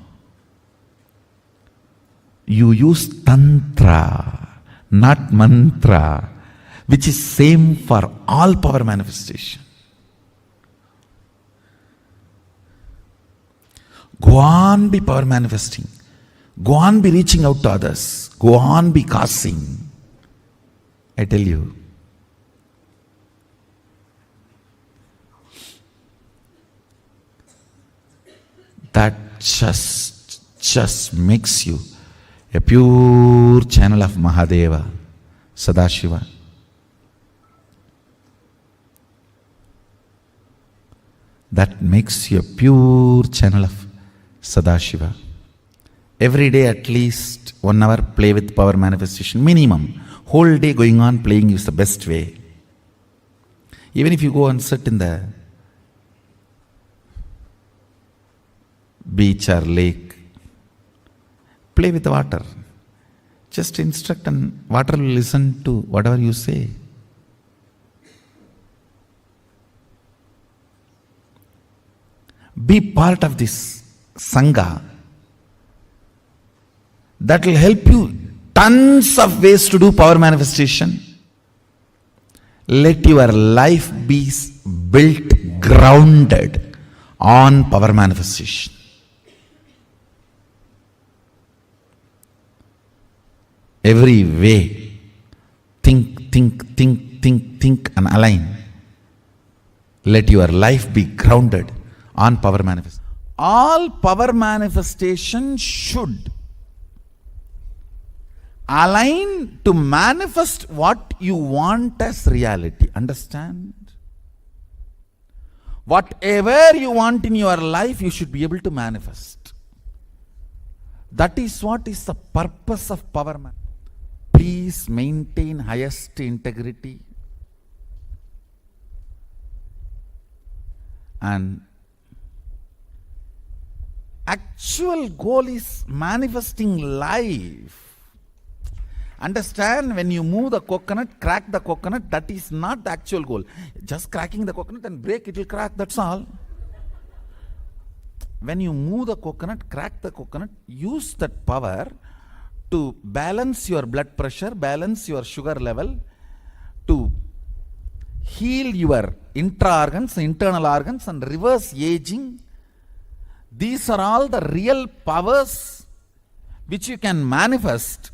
You use tantra, not mantra, which is same for all power manifestation. Go on be power manifesting. Go on be reaching out to others. Go on be causing. I tell you. That just makes you a pure channel of Mahadeva, Sadashiva. That makes you a pure channel of Sadashiva. Every day at least 1 hour play with power manifestation, minimum. Whole day going on playing is the best way. Even if you go and sit in the beach or lake, play with the water. Just instruct and water will listen to whatever you say. Be part of this Sangha. That will help you tons of ways to do power manifestation. Let your life be built, grounded on power manifestation. Every way, think and align. Let your life be grounded on power manifestation. All power manifestation should align to manifest what you want as reality. Understand? Whatever you want in your life, you should be able to manifest. That is what is the purpose of power manifestation. Please maintain highest integrity and actual goal is manifesting life. Understand, when you move the coconut, crack the coconut, that is not the actual goal. Just cracking the coconut and break, it will crack, that's all. When you move the coconut, crack the coconut, use that power to balance your blood pressure, balance your sugar level, to heal your intra-organs, internal organs and reverse aging. These are all the real powers which you can manifest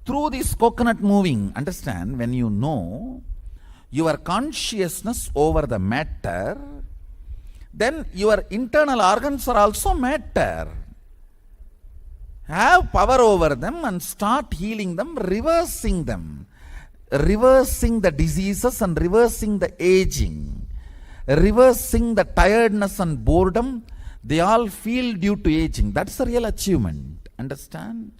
through this coconut moving. Understand, when you know your consciousness over the matter, then your internal organs are also matter. Have power over them and start healing them, reversing them. Reversing the diseases and reversing the aging. reversing the tiredness and boredom they all feel due to aging. That's the real achievement. Understand?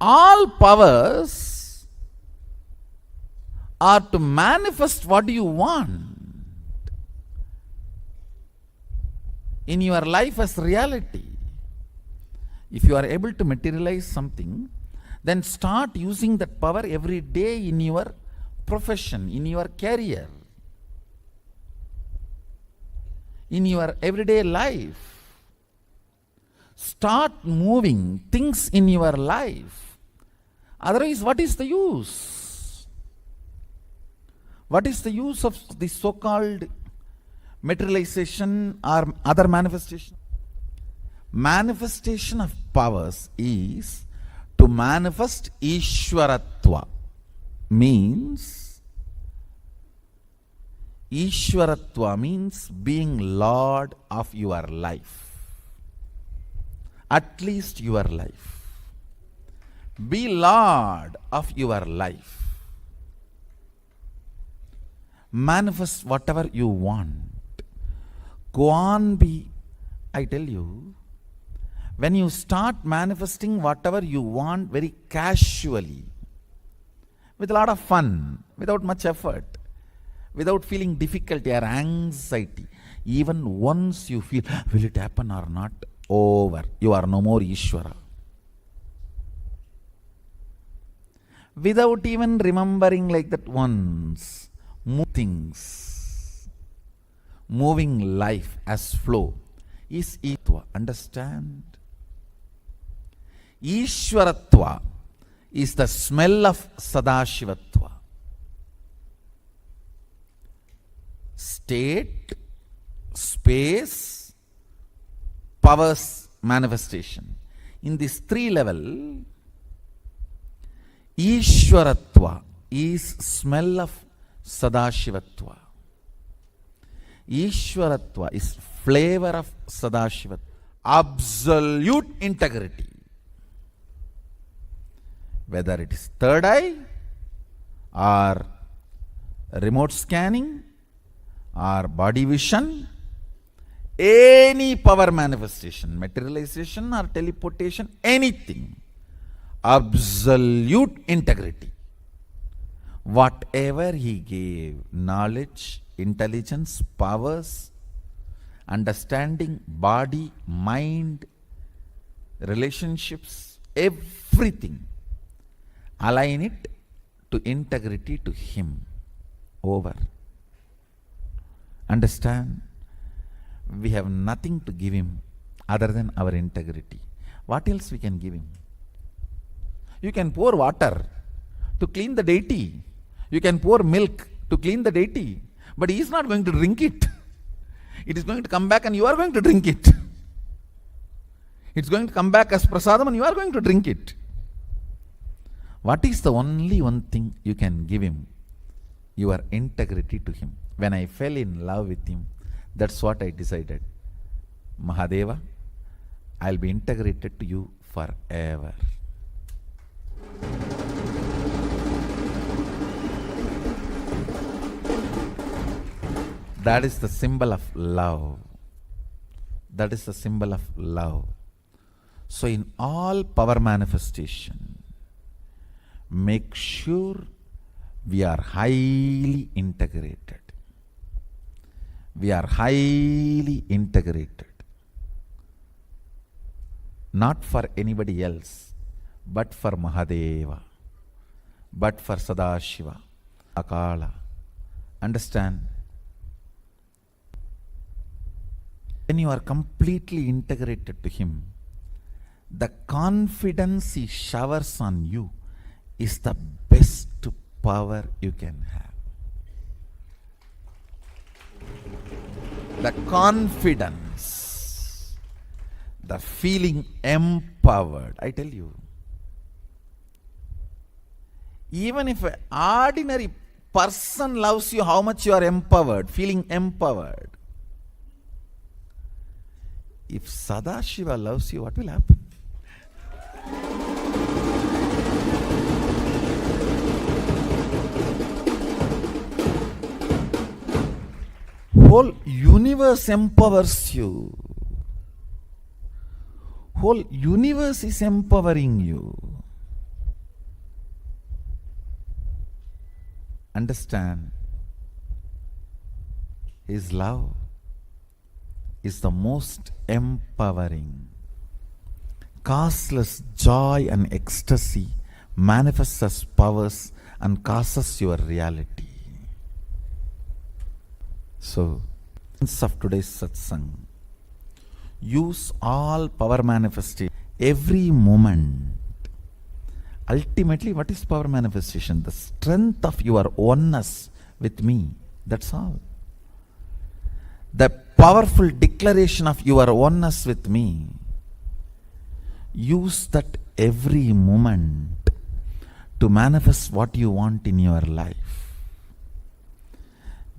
All powers are to manifest what you want in your life as reality. If you are able to materialize something, then start using that power every day in your profession, in your career, in your everyday life. Start moving things in your life. Otherwise, what is the use? What is the use of the so-called materialization or other manifestation? Manifestation of powers is to manifest Ishwaratva. Means Ishwaratva means being Lord of your life. At least your life. Be Lord of your life. Manifest whatever you want. Go on, I tell you, when you start manifesting whatever you want very casually, with a lot of fun, without much effort, without feeling difficulty or anxiety, even once you feel, will it happen or not? Over. You are no more Ishvara. Without even remembering like that once, move things, moving life as flow is Ishvara. Understand? Ishwaratva is the smell of Sadashivatva. State, space, powers manifestation. In this 3 level, Ishwaratva is smell of Sadashivatva. Ishwaratva is flavor of Sadashivatva. Absolute integrity. Whether it is third eye or remote scanning or body vision, any power manifestation, materialization or teleportation, anything, absolute integrity. Whatever he gave, knowledge, intelligence, powers, understanding, body, mind, relationships, everything, align it to integrity to him. Over. Understand? We have nothing to give him other than our integrity. What else we can give him? You can pour water to clean the deity. You can pour milk to clean the deity. But he is not going to drink it. It is going to come back and you are going to drink it. It's going to come back as prasadam and you are going to drink it. What is the only one thing you can give him? Your integrity to him. When I fell in love with him, that's what I decided. Mahadeva, I'll be integrated to you forever. That is the symbol of love. That is the symbol of love. So in all power manifestation, make sure we are highly integrated. We are highly integrated. Not for anybody else, but for Mahadeva, but for Sadashiva, Akala. Understand? When you are completely integrated to him, the confidence he showers on you is the best power you can have. The confidence, the feeling empowered. I tell you, even if an ordinary person loves you, how much you are empowered, feeling empowered. If Sadashiva loves you, what will happen? Whole universe empowers you. Whole universe is empowering you. Understand? His love is the most empowering. Causeless joy and ecstasy manifests as powers and causes your reality. So, of today's satsang, use all power manifestation every moment. Ultimately, what is power manifestation? The strength of your oneness with me. That's all. The powerful declaration of your oneness with me. Use that every moment to manifest what you want in your life.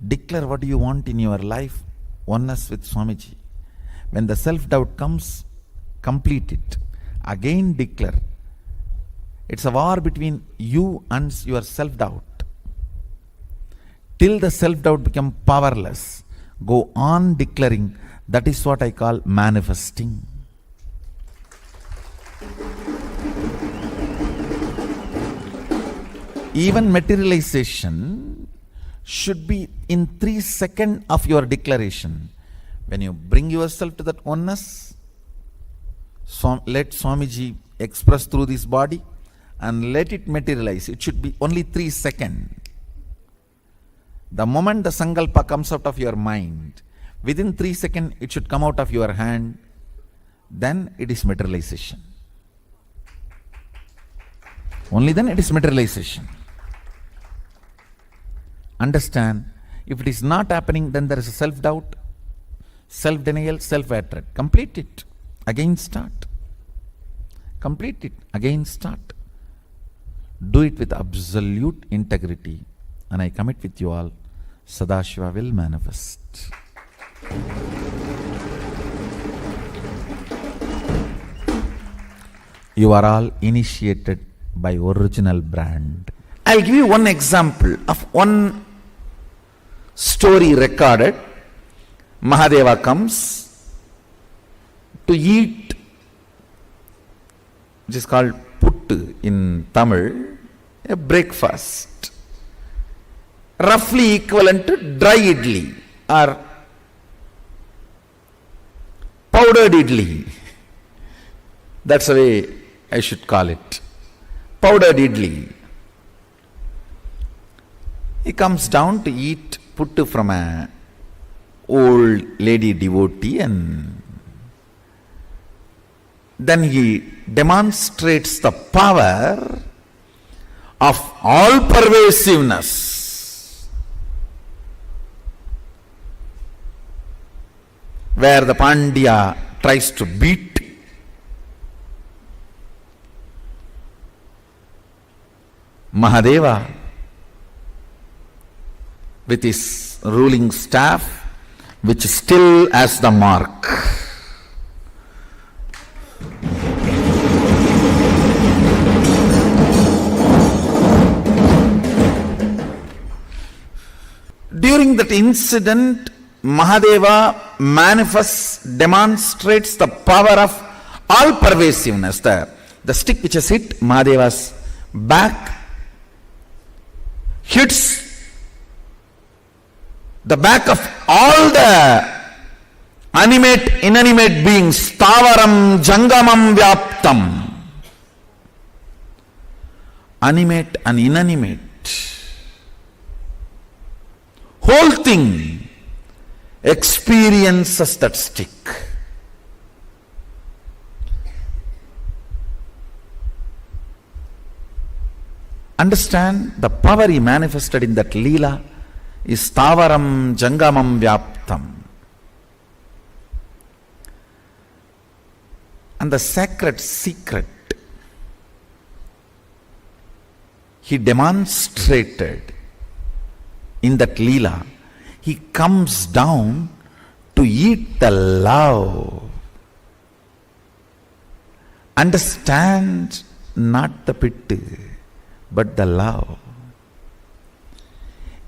Declare what you want in your life, oneness with Swamiji. When the self-doubt comes, complete it. Again declare. It's a war between you and your self-doubt. Till the self-doubt becomes powerless, go on declaring. That is what I call manifesting. Even materialization should be in 3 seconds of your declaration. When you bring yourself to that oneness, let Swamiji express through this body and let it materialize. It should be only 3 seconds. The moment the sankalpa comes out of your mind, within 3 seconds it should come out of your hand. Then it is materialization. Only then it is materialization. Understand, if it is not happening, then there is a self-doubt, self-denial, self-hatred. Complete it. Again start. Complete it. Again start. Do it with absolute integrity. And I commit with you all, Sadashiva will manifest. You are all initiated by original brand. I'll give you one example of one story recorded. Mahadeva comes to eat, which is called puttu in Tamil, a breakfast, roughly equivalent to dry idli or powdered idli. That's the way I should call it. Powdered idli. He comes down to eat puttu from a old lady devotee, and then he demonstrates the power of all pervasiveness, where the Pandya tries to beat, Mahadeva with his ruling staff, which still has the mark. During that incident, Mahadeva manifests, demonstrates the power of all pervasiveness. The stick which has hit Mahadeva's back hits the back of all the animate, inanimate beings. Stavaram jangamam vyaptam. Animate and inanimate. Whole thing experiences that stick. Understand, the power he manifested in that Leela is Stavaram Jangamam Vyaptam. And the sacred secret he demonstrated in that Leela. He comes down to eat the love. Understand, not the pit, but the love.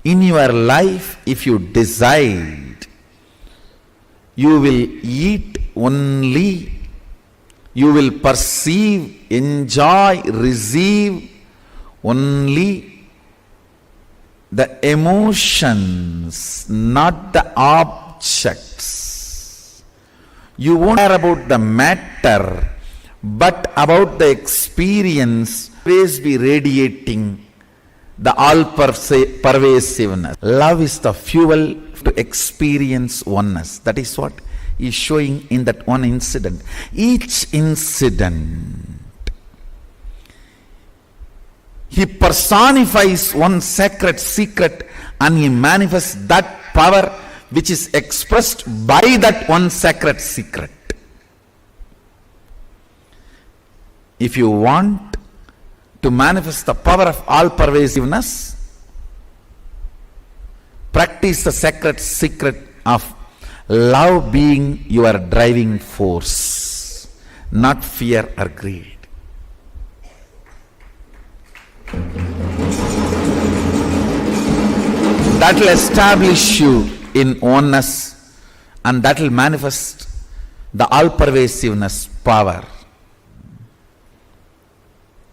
In your life, if you decide You will eat only, you will perceive, enjoy, receive only the emotions, not the objects. You won't care about the matter, but about the experience. Always be radiating the all-pervasiveness. Love is the fuel to experience oneness. That is what he is showing in that one incident. Each incident, he personifies one sacred secret and he manifests that power which is expressed by that one sacred secret. If you want to manifest the power of all-pervasiveness, practice the sacred secret of love being your driving force, not fear or greed. That will establish you in oneness, and that will manifest the all-pervasiveness power.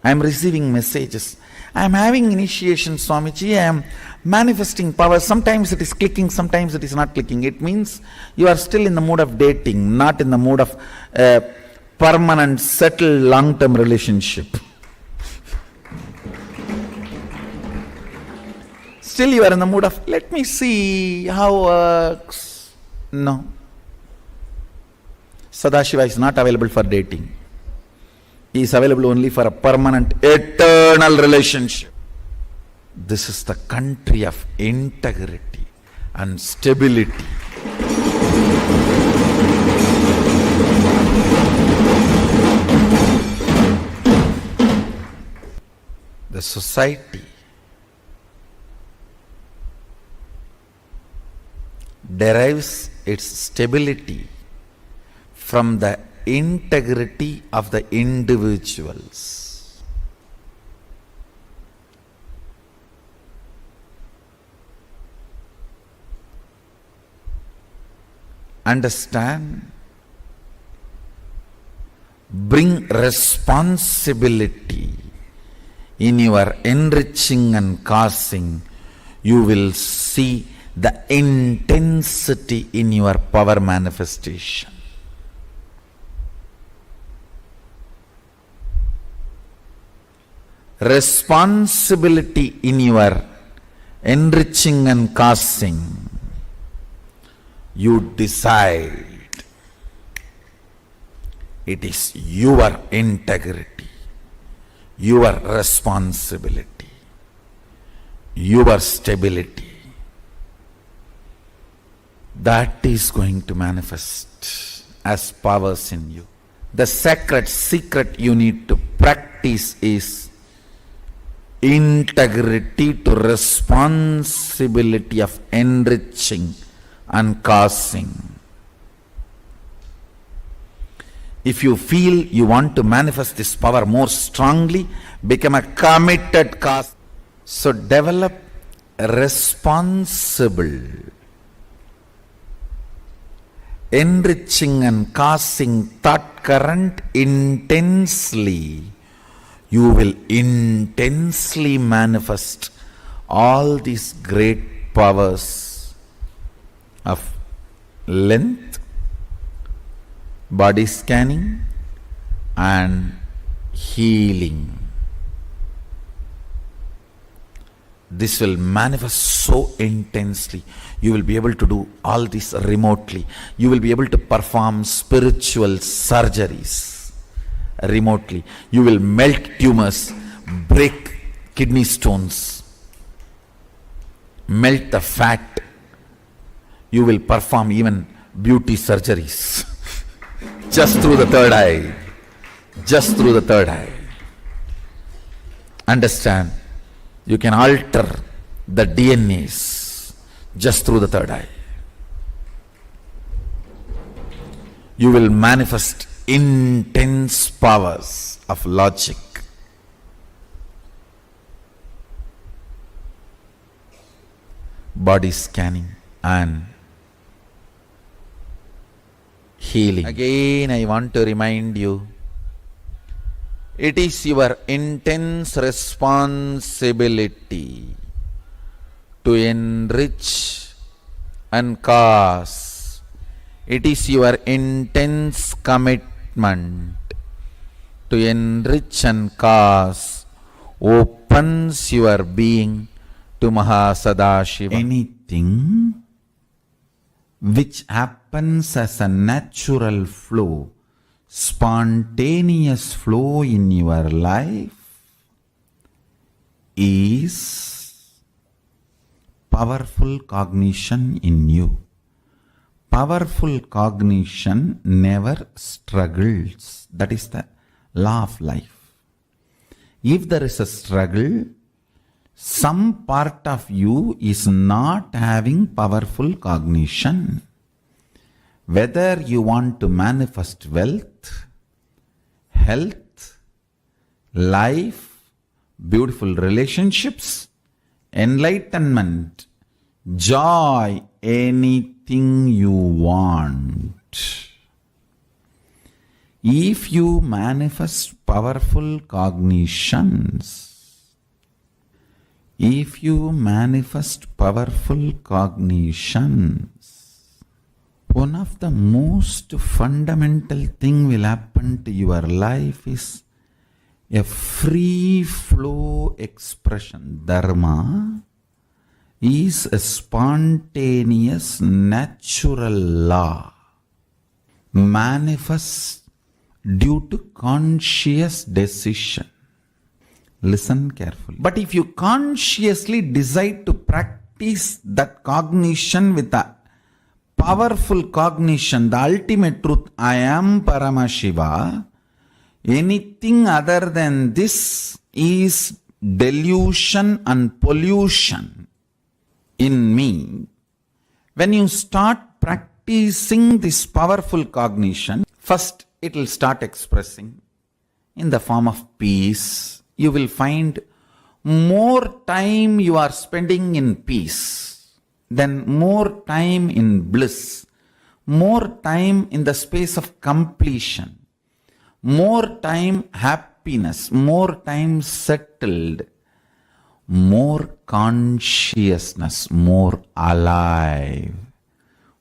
I am receiving messages. I am having initiation, Swamiji. I am manifesting power. Sometimes it is clicking, sometimes it is not clicking. It means you are still in the mood of dating, not in the mood of permanent, settled, long-term relationship. Still you are in the mood of, let me see how works. No. Sadashiva is not available for dating. He is available only for a permanent, eternal relationship. This is the country of integrity and stability. The society derives its stability from the integrity of the individuals. Understand? Bring responsibility in your enriching and causing. You will see the intensity in your power manifestation. Responsibility in your enriching and causing. You decide. It is your integrity, your responsibility, your stability. That is going to manifest as powers in you. The sacred secret you need to practice is integrity to responsibility of enriching and causing. If you feel you want to manifest this power more strongly, become a committed cause. So develop a responsible, enriching and causing thought current intensely. You will intensely manifest all these great powers of length, body scanning and healing. This will manifest so intensely. You will be able to do all this remotely. You will be able to perform spiritual surgeries remotely. You will melt tumors, break kidney stones, melt the fat. You will perform even beauty surgeries just through the third eye. Just through the third eye. Understand? You can alter the DNAs just through the third eye. You will manifest intense powers of logic. Body scanning and healing. Again, I want to remind you, it is your intense responsibility to enrich and cause. It is your intense commitment to enrich and cause opens your being to Mahasadashiva. Anything which happens as a natural flow, spontaneous flow in your life is powerful cognition in you. Powerful cognition never struggles. That is the law of life. If there is a struggle, some part of you is not having powerful cognition. Whether you want to manifest wealth, health, life, beautiful relationships, enlightenment, joy, anything you want. If you manifest powerful cognitions, one of the most fundamental thing will happen to your life is a free flow expression. Dharma is a spontaneous natural law, manifests due to conscious decision. Listen carefully. But if you consciously decide to practice that cognition with a powerful cognition, the ultimate truth, I am Paramashiva, anything other than this is delusion and pollution in me. When you start practicing this powerful cognition, first it will start expressing in the form of peace. You will find more time you are spending in peace, then more time in bliss, more time in the space of completion, more time happiness, more time settled, more consciousness, more alive,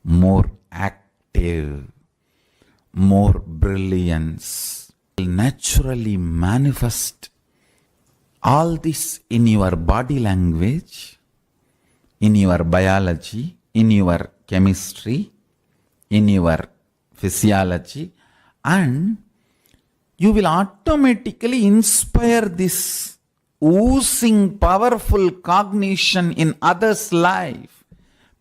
more active, more brilliance. Will naturally manifest all this in your body language, in your biology, in your chemistry, in your physiology, and you will automatically inspire this oozing powerful cognition in others' life,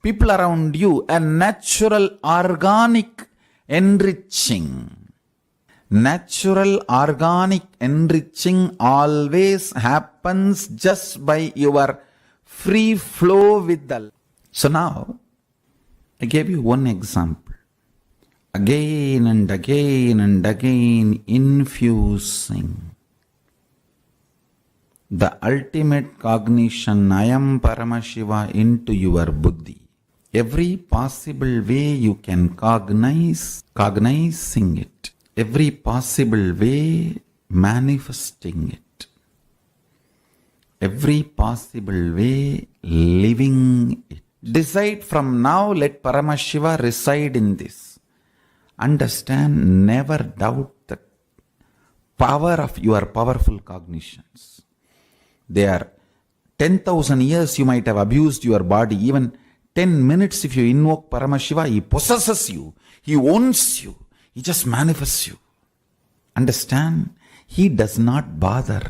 people around you, a natural organic enriching. Natural organic enriching always happens just by your free flow with the. So now, I gave you one example. Again and again and again infusing the ultimate cognition, I am Paramashiva, into your buddhi. Every possible way you can cognizing it. Every possible way manifesting it. Every possible way living it. Decide from now, let Paramashiva reside in this. Understand, never doubt the power of your powerful cognitions. They are 10,000 years you might have abused your body. Even 10 minutes if you invoke Paramashiva, he possesses you. He owns you. He just manifests you. Understand? He does not bother.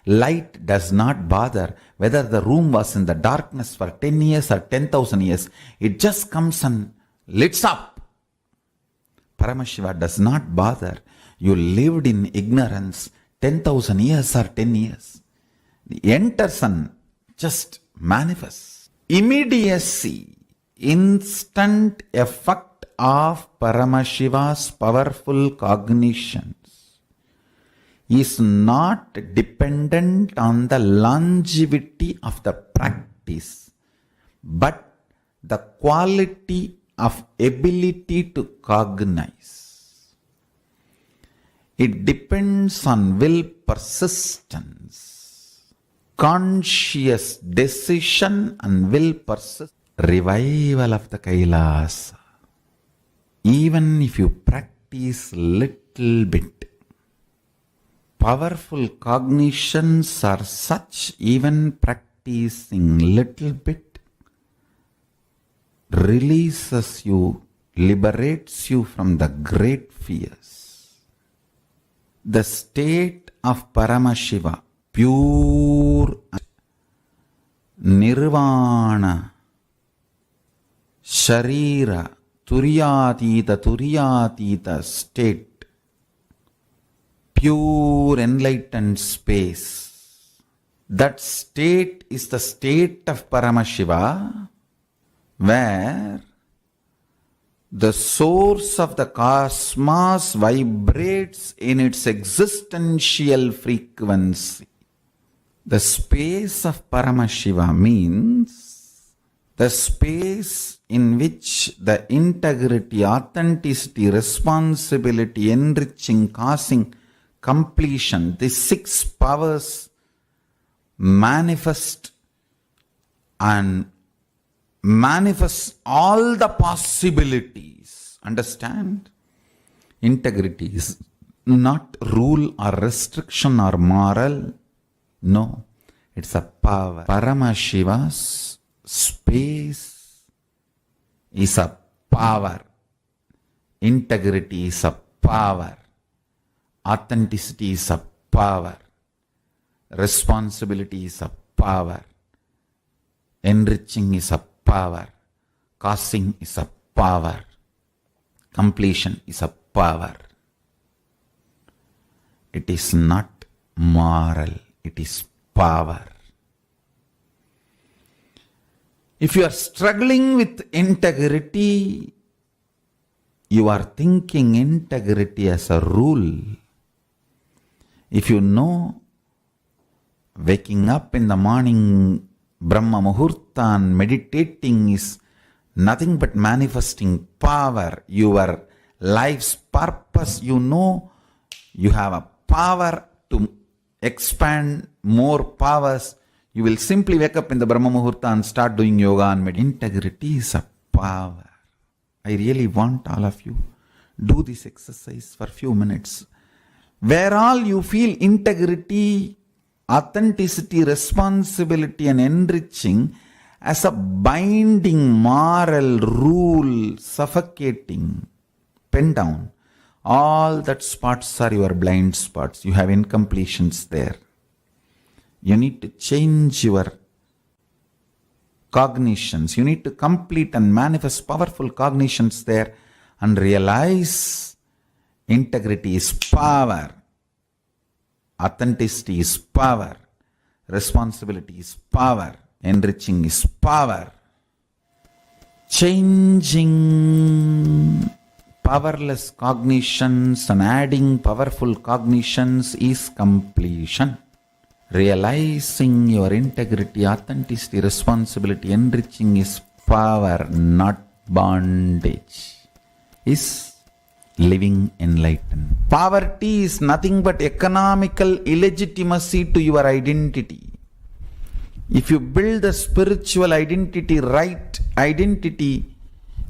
Light does not bother whether the room was in the darkness for 10 years or 10,000 years. It just comes and lights up. Paramashiva does not bother. You lived in ignorance 10,000 years or 10 years. He enters and just manifests. Immediacy, instant effect of Paramashiva's powerful cognitions is not dependent on the longevity of the practice, but the quality of ability to cognize. It depends on will persistence, conscious decision and will persist. Revival of the Kailasa. Even if you practice little bit, powerful cognitions are such, even practicing little bit releases you, liberates you from the great fears. The state of Paramashiva, pure nirvana, sharira, turiyatita state, pure enlightened space. That state is the state of Paramashiva, where the source of the cosmos vibrates in its existential frequency. The space of Paramashiva means the space in which the integrity, authenticity, responsibility, enriching, causing, completion, these 6 powers manifest and manifest all the possibilities. Understand? Integrity is not rule or restriction or moral. No, it's a power. Paramashiva's space is a power. Integrity is a power. Authenticity is a power. Responsibility is a power. Enriching is a power. Causing is a power. Completion is a power. It is not moral. It is power. If you are struggling with integrity, you are thinking integrity as a rule. If you know waking up in the morning, Brahma Muhurta, and meditating is nothing but manifesting power, your life's purpose, you know you have a power to expand more powers, you will simply wake up in the Brahma Muhurta and start doing yoga and meditation. Integrity is a power. I really want all of you do this exercise for a few minutes. Where all you feel integrity, authenticity, responsibility and enriching as a binding moral rule, suffocating, pen down. All that spots are your blind spots. You have incompletions there. You need to change your cognitions. You need to complete and manifest powerful cognitions there and realize integrity is power. Authenticity is power. Responsibility is power. Enriching is power. Changing powerless cognitions and adding powerful cognitions is completion. Realizing your integrity, authenticity, responsibility, enriching is power, not bondage, is living enlightened. Poverty is nothing but economical illegitimacy to your identity. If you build the spiritual identity, right identity,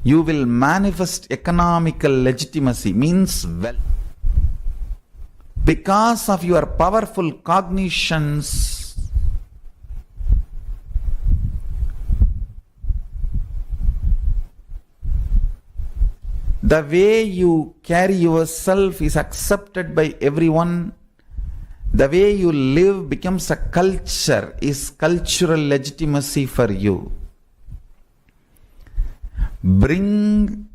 you will manifest economical legitimacy, means wealth. Because of your powerful cognitions, the way you carry yourself is accepted by everyone. The way you live becomes a culture, is cultural legitimacy for you. Bring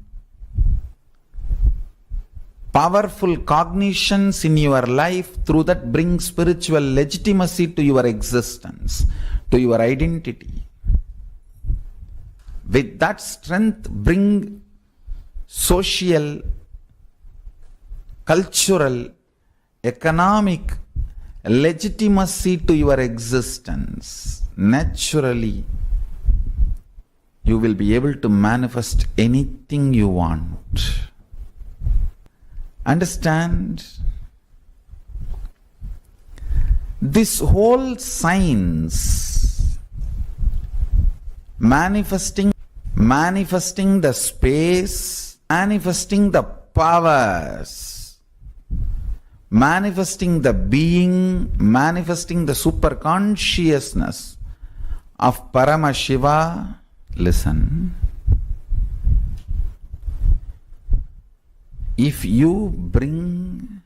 powerful cognitions in your life, through that bring spiritual legitimacy to your existence, to your identity. With that strength, bring social, cultural, economic legitimacy to your existence. Naturally, you will be able to manifest anything you want. Understand? This whole science, manifesting the space, manifesting the powers, manifesting the being, manifesting the superconsciousness of Paramashiva. Listen. If you bring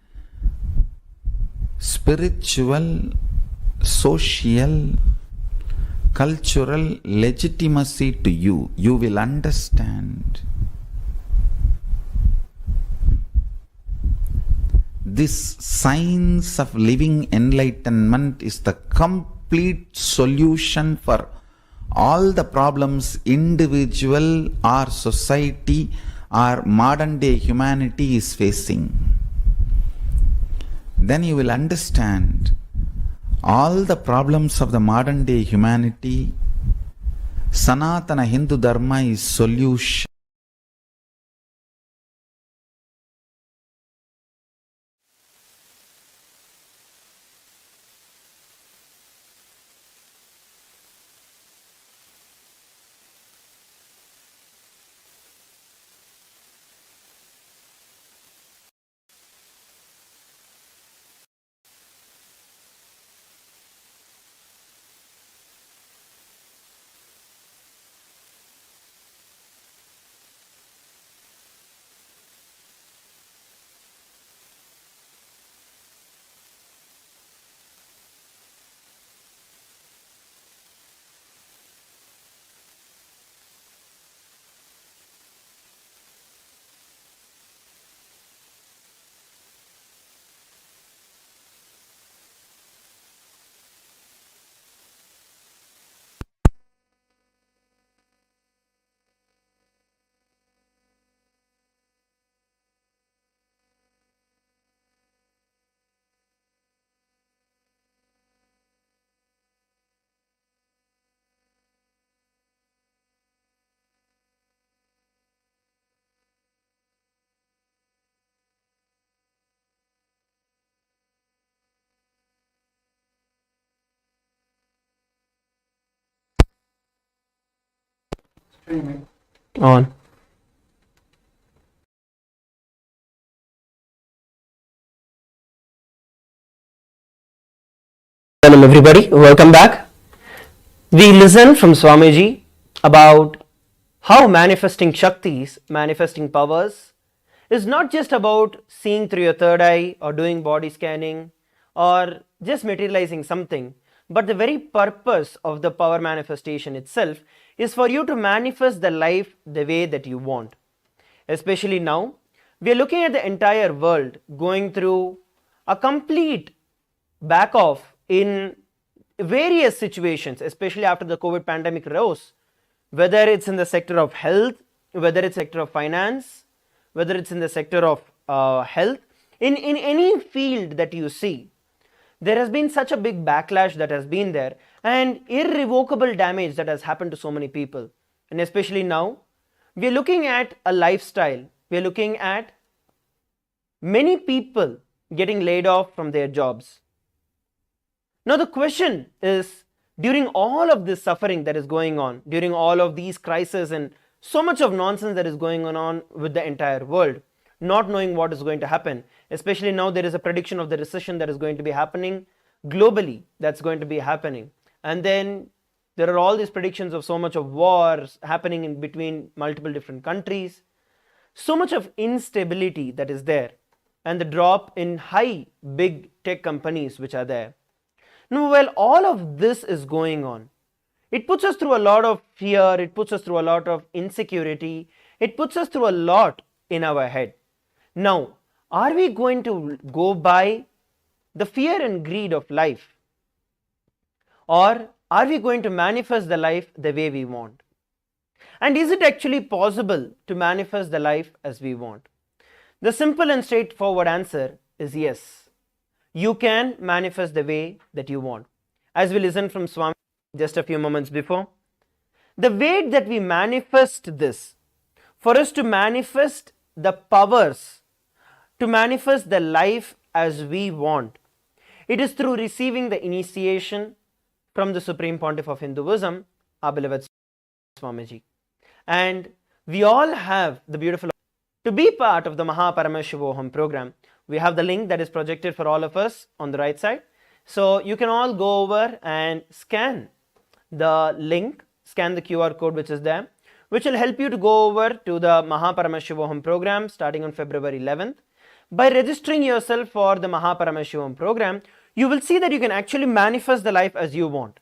spiritual, social, cultural legitimacy to you, you will understand this science of living enlightenment is the complete solution for all the problems individual or society or modern day humanity is facing. Then you will understand all the problems of the modern day humanity, Sanatana Hindu Dharma is solution. On. Hello everybody, welcome back. We listened from Swamiji about how manifesting Shaktis, manifesting powers, is not just about seeing through your third eye or doing body scanning or just materializing something, but the very purpose of the power manifestation itself is for you to manifest the life the way that you want. Especially now, we are looking at the entire world going through a complete back off in various situations, especially after the COVID pandemic rose, whether it's in the sector of health, whether it's sector of finance, whether it's in the sector of health, in any field that you see, there has been such a big backlash that has been there and irrevocable damage that has happened to so many people. And especially now, we are looking at a lifestyle, we are looking at many people getting laid off from their jobs. Now the question is, during all of this suffering that is going on, during all of these crises and so much of nonsense that is going on with the entire world, not knowing what is going to happen, especially now there is a prediction of the recession that is going to be happening globally, that's going to be happening. And then there are all these predictions of so much of wars happening in between multiple different countries, so much of instability that is there, and the drop in high big tech companies which are there. Now, while all of this is going on, it puts us through a lot of fear, it puts us through a lot of insecurity, it puts us through a lot in our head. Now, are we going to go by the fear and greed of life? Or are we going to manifest the life the way we want? And is it actually possible to manifest the life as we want? The simple and straightforward answer is yes. You can manifest the way that you want. As we listened from Swami just a few moments before, The way that we manifest this, for us to manifest the powers, to manifest the life as we want, it is through receiving the initiation from the Supreme Pontiff of Hinduism, our beloved Swamiji. And we all have the beautiful to be part of the Paramashivam program. We have the link that is projected for all of us on the right side. So you can all go over and scan the link, scan the QR code which is there, which will help you to go over to the Paramashivam program starting on February 11th. By registering yourself for the Paramashivam program, you will see that you can actually manifest the life as you want.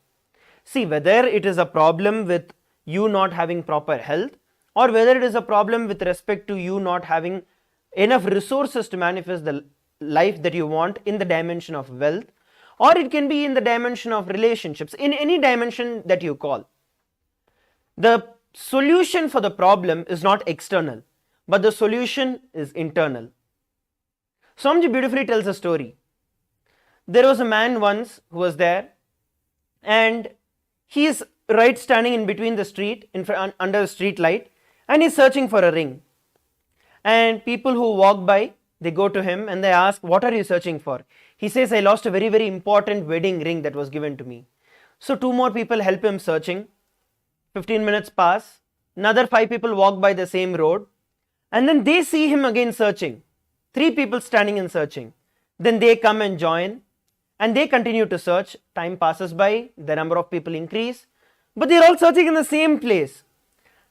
See, whether it is a problem with you not having proper health, or whether it is a problem with respect to you not having enough resources to manifest the life that you want in the dimension of wealth, or it can be in the dimension of relationships, in any dimension that you call. The solution for the problem is not external, but the solution is internal. Swamiji beautifully tells a story. There was a man once who was there, and he is right standing in between the street, under a street light, and he is searching for a ring. And people who walk by, they go to him and they ask, what are you searching for? He says, I lost a very, very important wedding ring that was given to me. So 2 more people help him searching. 15 minutes pass. Another 5 people walk by the same road. And then they see him again searching. 3 people standing and searching. Then they come and join. And they continue to search. Time passes by. The number of people increase. But they are all searching in the same place.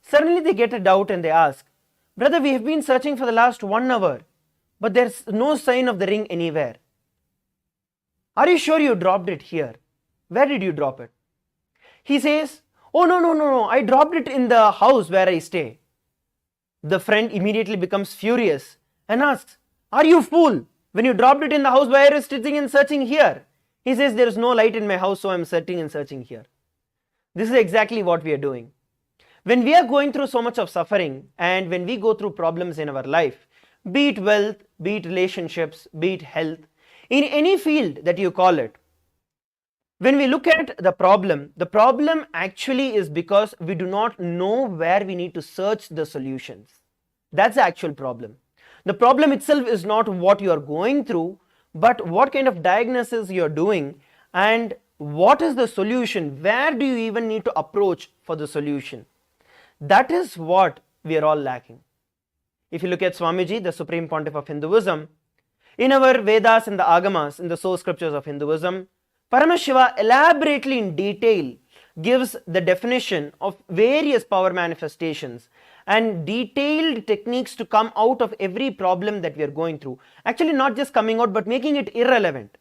Suddenly they get a doubt and they ask, brother, we have been searching for the last 1 hour, but there's no sign of the ring anywhere. Are you sure you dropped it here? Where did you drop it? He says, oh no, I dropped it in the house where I stay. The friend immediately becomes furious and asks, are you fool? When you dropped it in the house, why are you sitting and searching here? He says, there is no light in my house, so I'm sitting and searching here. This is exactly what we are doing. When we are going through so much of suffering, and when we go through problems in our life, be it wealth, be it relationships, be it health, in any field that you call it, when we look at the problem actually is because we do not know where we need to search the solutions. That's the actual problem. The problem itself is not what you are going through, but what kind of diagnosis you are doing and what is the solution, where do you even need to approach for the solution. That is what we are all lacking. If you look at Swamiji, the Supreme Pontiff of Hinduism, in our Vedas and the Agamas, in the source scriptures of Hinduism, Paramashiva elaborately in detail gives the definition of various power manifestations and detailed techniques to come out of every problem that we are going through. Actually not just coming out, but making it irrelevant.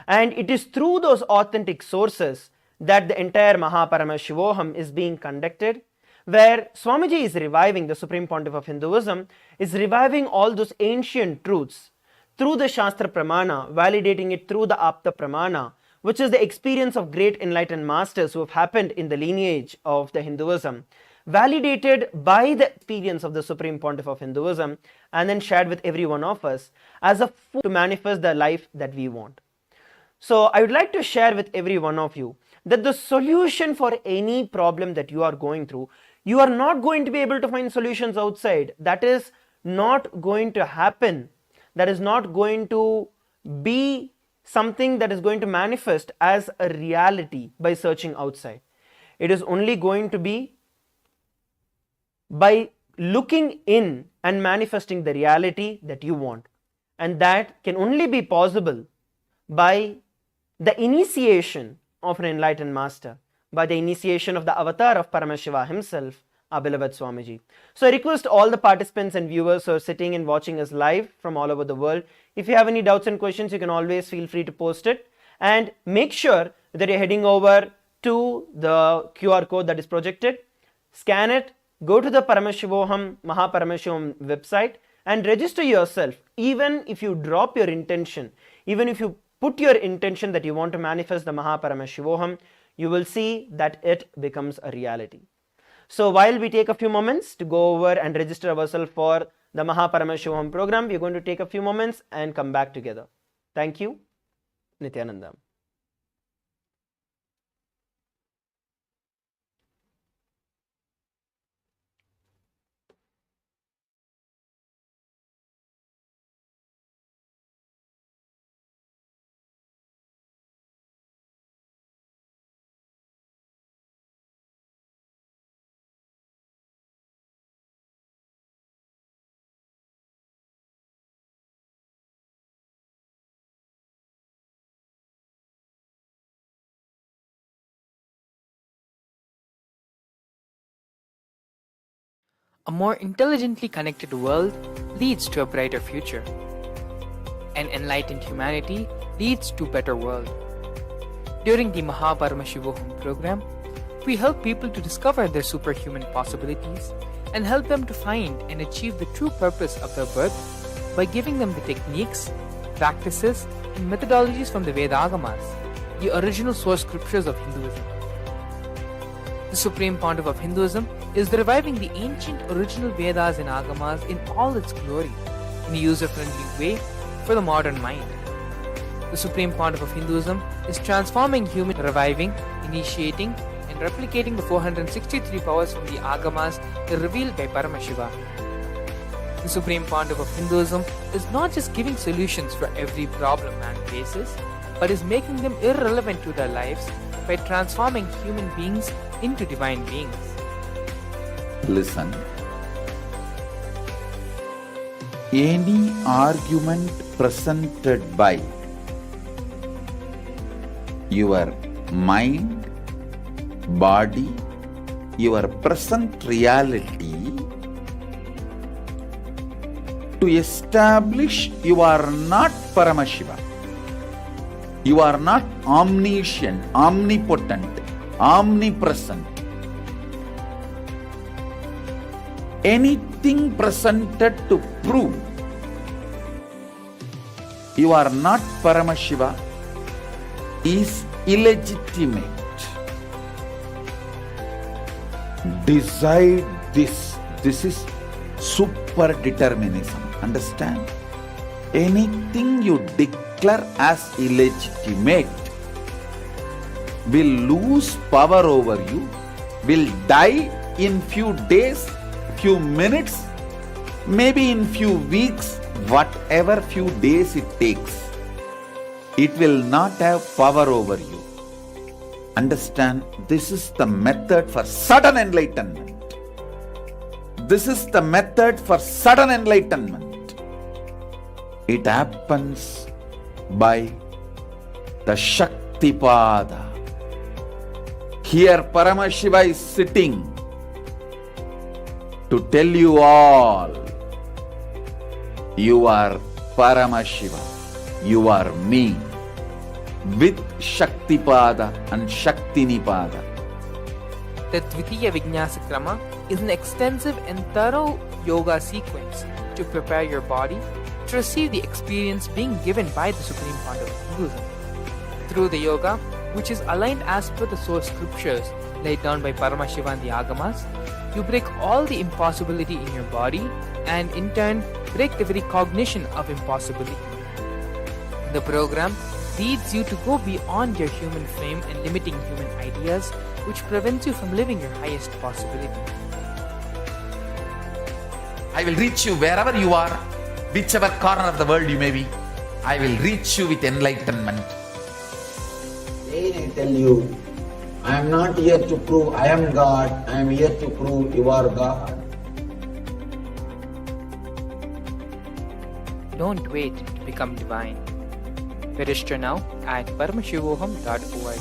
And it is through those authentic sources that the entire Paramashivam is being conducted, where Swamiji is reviving, the Supreme Pontiff of Hinduism, is reviving all those ancient truths through the Shastra Pramana, validating it through the Apta Pramana, which is the experience of great enlightened masters who have happened in the lineage of the Hinduism, validated by the experience of the Supreme Pontiff of Hinduism, and then shared with every one of us as a food to manifest the life that we want. So I would like to share with every one of you that the solution for any problem that you are going through, you are not going to be able to find solutions outside. That is not going to happen. That is not going to be something that is going to manifest as a reality by searching outside. It is only going to be by looking in and manifesting the reality that you want. And that can only be possible by the initiation of an enlightened master, by the initiation of the avatar of Paramashiva himself, our beloved Swamiji. So I request all the participants and viewers who are sitting and watching us live from all over the world, if you have any doubts and questions, you can always feel free to post it, and make sure that you're heading over to the QR code that is projected, scan it, go to the Paramashivam, Paramashivam website and register yourself. Even if you drop your intention, even if you put your intention that you want to manifest the Paramashivam, you will see that it becomes a reality. So while we take a few moments to go over and register ourselves for the Paramashivam program, we are going to take a few moments and come back together. Thank you. Nithyananda. A more intelligently connected world leads to a brighter future. An enlightened humanity leads to a better world. During the Paramashivam program, we help people to discover their superhuman possibilities and help them to find and achieve the true purpose of their birth by giving them the techniques, practices, and methodologies from the Vedagamas, the original source scriptures of Hinduism. The Supreme Pontiff of Hinduism is reviving the ancient original Vedas and Agamas in all its glory, in a user-friendly way for the modern mind. The Supreme Pontiff of Hinduism is transforming human, reviving, initiating, and replicating the 463 powers from the Agamas revealed by Paramashiva. The Supreme Pontiff of Hinduism is not just giving solutions for every problem man faces, but is making them irrelevant to their lives by transforming human beings into divine beings. Listen. Any argument presented by your mind, body, your present reality to establish you are not Paramashiva. You are not omniscient, omnipotent, omnipresent. Anything presented to prove you are not Paramashiva is illegitimate. Decide this. This is super determinism. Understand? Anything you declare as illegitimate will lose power over you, will die in few days, few minutes, maybe in few weeks, whatever few days it takes. It will not have power over you. Understand, this is the method for sudden enlightenment. This is the method for sudden enlightenment. It happens by the Shaktipada. Here Paramashiva is sitting to tell you all, you are Paramashiva, you are me, with Shaktipada and Shaktinipada. The Dvitiya Vijnasa Krama is an extensive and thorough yoga sequence to prepare your body to receive the experience being given by the Supreme Pontiff of Hinduism. Through the yoga, which is aligned as per the source scriptures laid down by Paramashiva and the Agamas, you break all the impossibility in your body and in turn break the very cognition of impossibility. The program leads you to go beyond your human frame and limiting human ideas, which prevents you from living your highest possibility. I will reach you wherever you are, whichever corner of the world you may be. I will reach you with enlightenment. I tell you, I am not here to prove I am God, I am here to prove you are God. Don't wait to become divine. Register now at paramashivoham.org.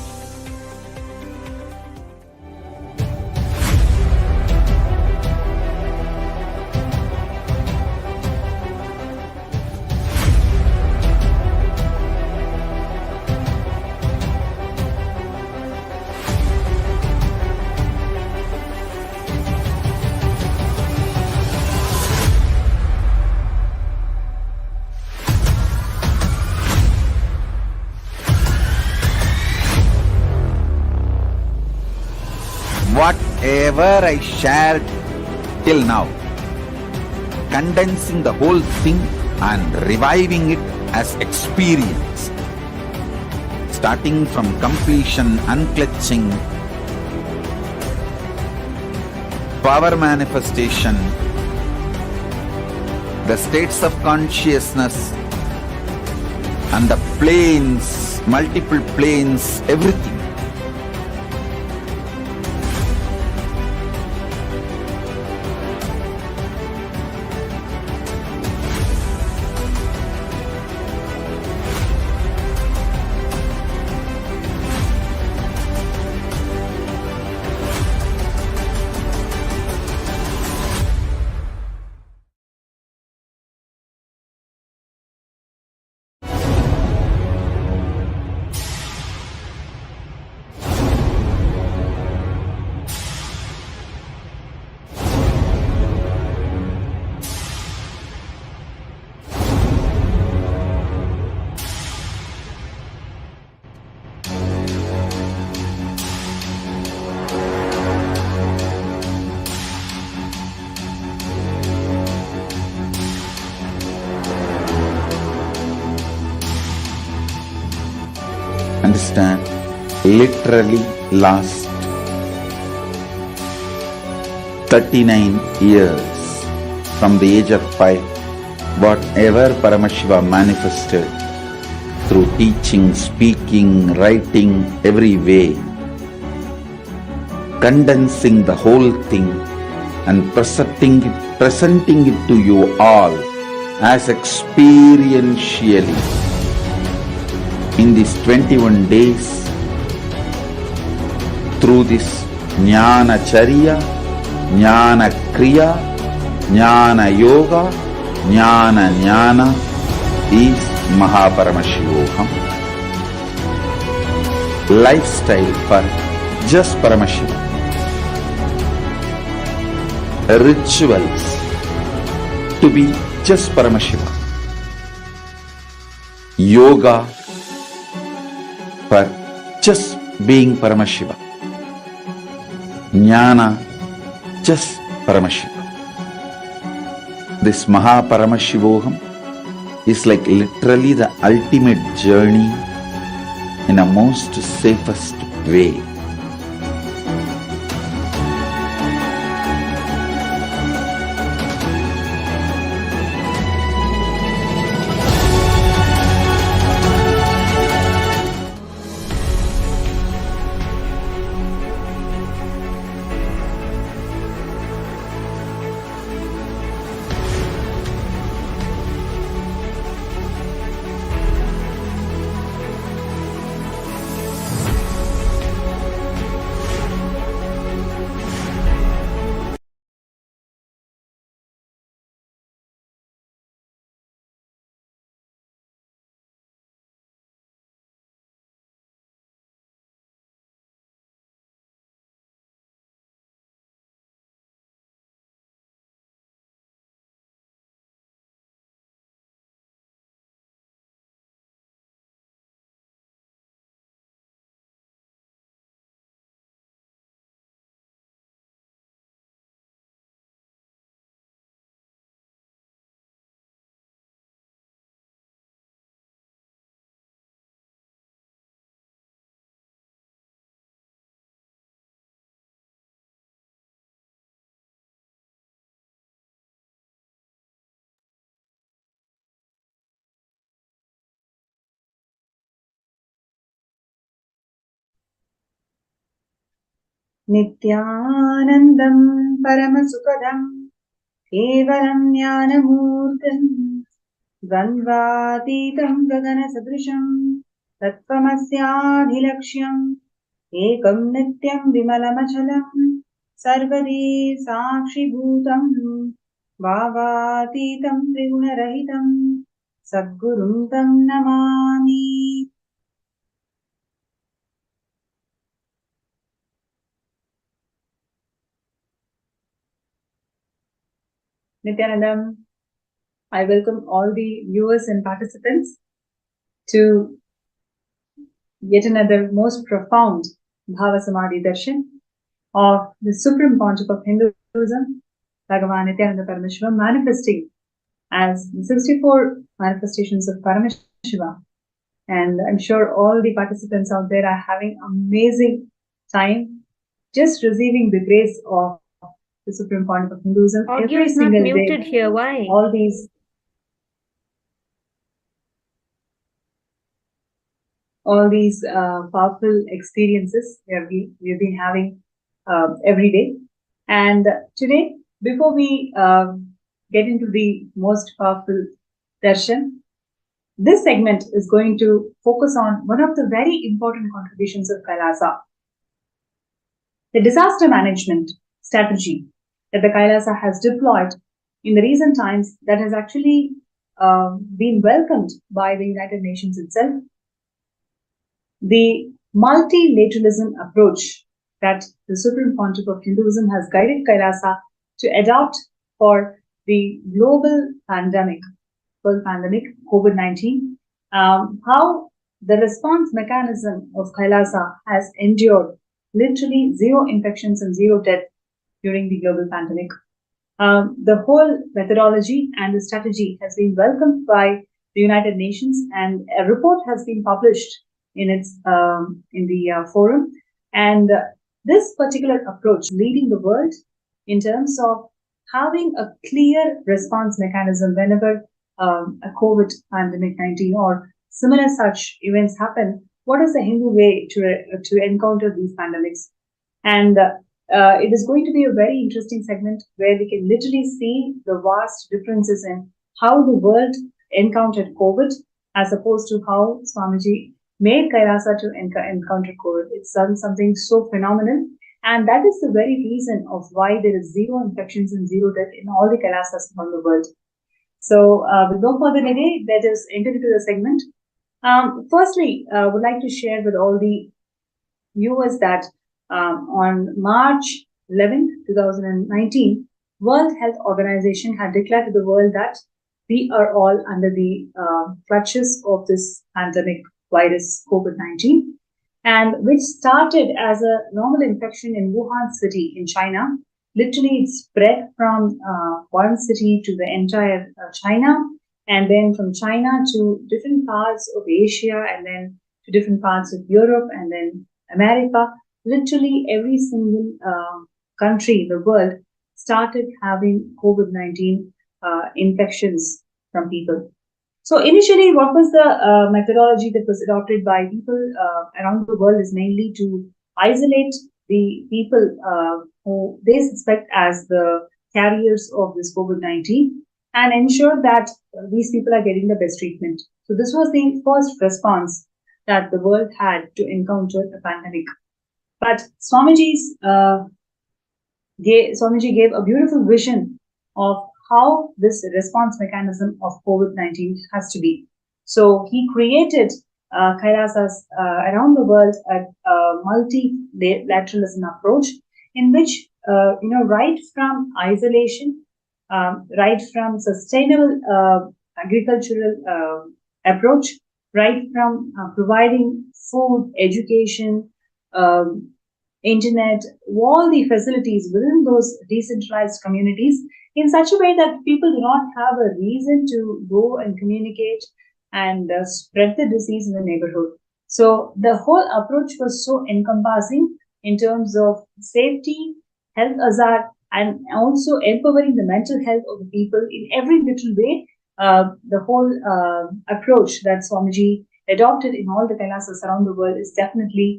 Whatever I shared till now, condensing the whole thing and reviving it as experience, starting from completion, unclutching, power manifestation, the states of consciousness, and the planes, multiple planes, everything. understand, literally last 39 years from the age of 5, whatever Paramashiva manifested through teaching, speaking, writing, every way, condensing the whole thing and presenting it to you all as experientially in these 21 days through this Jnana Charya, Jnana Kriya, Jnana Yoga, Jnana is Mahaparamashivoham. Lifestyle for just Paramashiva. Rituals to be just Paramashiva. Yoga for just being Paramashiva. Jnana just Paramashiva. This Mahaparamashivoham is like literally the ultimate journey in a most safest way. नित्यानन्दं परमसुखदं केवलं ज्ञानमूर्तिं द्वन्द्वातीतं गगनसदृशं तत्त्वमस्याधिलक्ष्यम् एकं नित्यं विमलमचलं सर्वदी साक्षिभूतं भावातीतं त्रिगुणरहितं सद्गुरुं तं Namami. Nithyanandam, I welcome all the viewers and participants to yet another most profound Bhava Samadhi Darshan of the Supreme Concept of Hinduism, Bhagavan Nithyananda Paramashivam, manifesting as the 64 manifestations of Paramashiva. And I'm sure all the participants out there are having amazing time just receiving the grace of the Supreme Concept of Hinduism. Audio every is not single muted day. here. Why? All these powerful experiences we've been having every day. And today, before we get into the most powerful darshan, this segment is going to focus on one of the very important contributions of Kailasa, the disaster management strategy that the Kailasa has deployed in the recent times that has actually been welcomed by the United Nations itself. The multilateralism approach that the Supreme Concept of Hinduism has guided Kailasa to adopt for the global pandemic, world pandemic, COVID-19, how the response mechanism of Kailasa has endured literally zero infections and zero death during the global pandemic. The whole methodology and the strategy has been welcomed by the United Nations, and a report has been published in its in the forum, and this particular approach leading the world in terms of having a clear response mechanism whenever a COVID pandemic 19 or similar such events happen. What is the Hindu way to encounter these pandemics? And it is going to be a very interesting segment where we can literally see the vast differences in how the world encountered COVID as opposed to how Swamiji made Kailasa to encounter COVID. It's done something so phenomenal. And that is the very reason of why there is zero infections and zero death in all the Kailasas around the world. So, with no further delay, let us enter into the segment. Firstly, I would like to share with all the viewers that on March 11th, 2019, World Health Organization had declared to the world that we are all under the clutches of this pandemic virus COVID-19, and which started as a normal infection in Wuhan city in China. Literally, it spread from one city to the entire China, and then from China to different parts of Asia, and then to different parts of Europe, and then America. Literally, every single country in the world started having COVID-19 infections from people. So initially, what was the methodology that was adopted by people around the world is mainly to isolate the people who they suspect as the carriers of this COVID-19 and ensure that these people are getting the best treatment. So this was the first response that the world had to encounter a pandemic. But Swamiji gave a beautiful vision of how this response mechanism of COVID-19 has to be. So he created Kailasas around the world at a multilateralism approach in which, right from isolation, right from sustainable agricultural approach, right from providing food, education, internet, all the facilities within those decentralized communities in such a way that people do not have a reason to go and communicate and spread the disease in the neighborhood. So the whole approach was so encompassing in terms of safety, health hazard, and also empowering the mental health of the people in every little way. The whole approach that Swamiji adopted in all the Kailasas around the world is definitely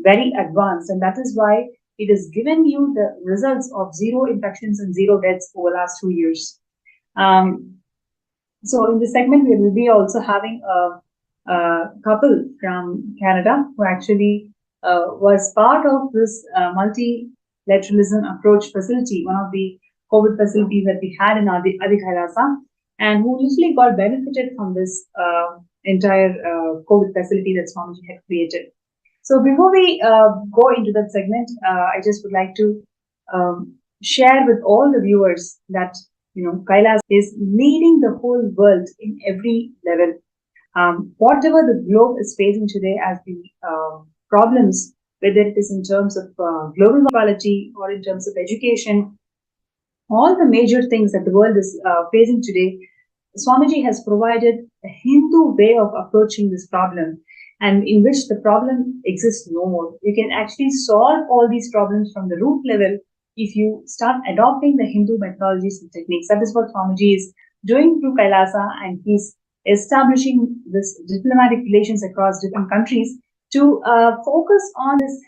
very advanced, and that is why it has given you the results of zero infections and zero deaths over the last 2 years. So in this segment, we will be also having a couple from Canada who actually was part of this multilateralism approach facility, one of the COVID facilities that we had in Adi Kailasa, and who literally got benefited from this entire COVID facility that Swamiji had created. So before we go into that segment, I just would like to share with all the viewers that Kailas is leading the whole world in every level. Whatever the globe is facing today as the problems, whether it is in terms of global equality or in terms of education, all the major things that the world is facing today, Swamiji has provided a Hindu way of approaching this problem, and in which the problem exists no more. You can actually solve all these problems from the root level if you start adopting the Hindu methodologies and techniques. That is what Swamiji is doing through Kailasa, and he's establishing this diplomatic relations across different countries to focus on this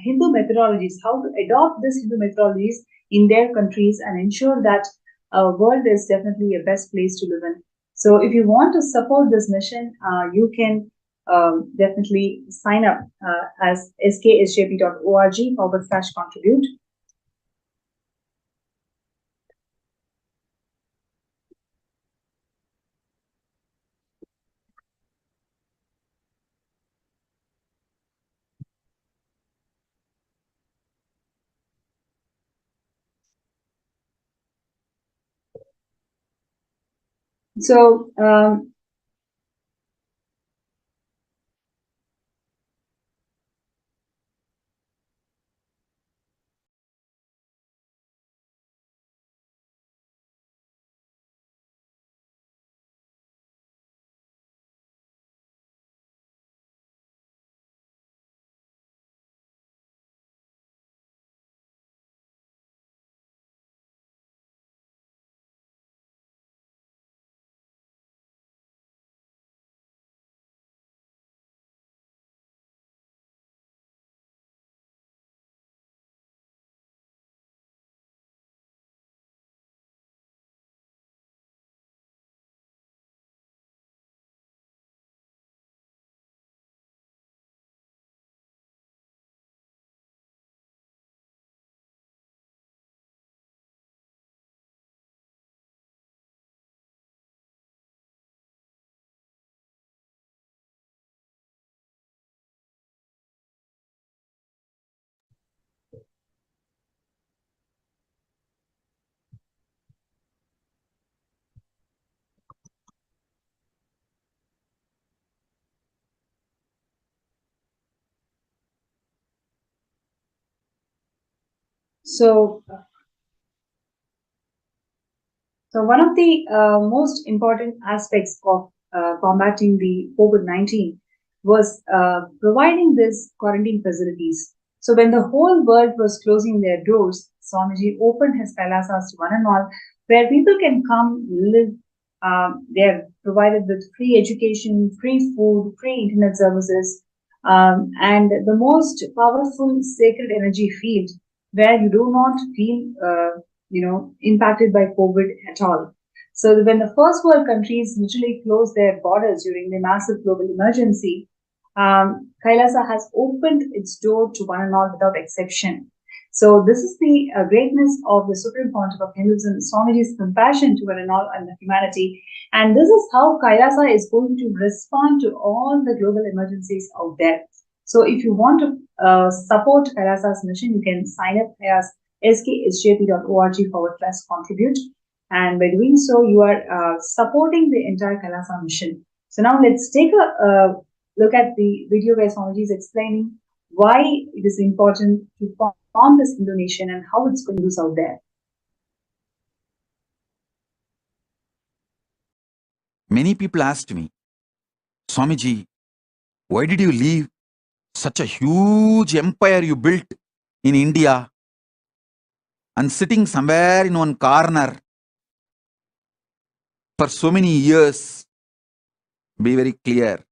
Hindu methodologies, how to adopt this Hindu methodologies in their countries and ensure that our world is definitely a best place to live in. So if you want to support this mission, you can definitely sign up as sksjp.org/contribute. So So, so one of the most important aspects of combating the COVID-19 was providing these quarantine facilities. So when the whole world was closing their doors, Swamiji opened his Kailasas to one and all, where people can come live. They're provided with free education, free food, free internet services, and the most powerful sacred energy field where you do not feel impacted by COVID at all. So when the first world countries literally closed their borders during the massive global emergency, Kailasa has opened its door to one and all without exception. So this is the greatness of the Supreme Pontiff of Hinduism, Swamiji's compassion to one and all and humanity. And this is how Kailasa is going to respond to all the global emergencies out there. So if you want to support Kailasa's mission, you can sign up as sksjp.org/contribute. And by doing so, you are supporting the entire Kailasa mission. So now let's take a look at the video where Swamiji is explaining why it is important to form this Indonesian and how it's going to use out there. Many people asked me, Swamiji, why did you leave such a huge empire you built in India and sitting somewhere in one corner for so many years? Be very clear.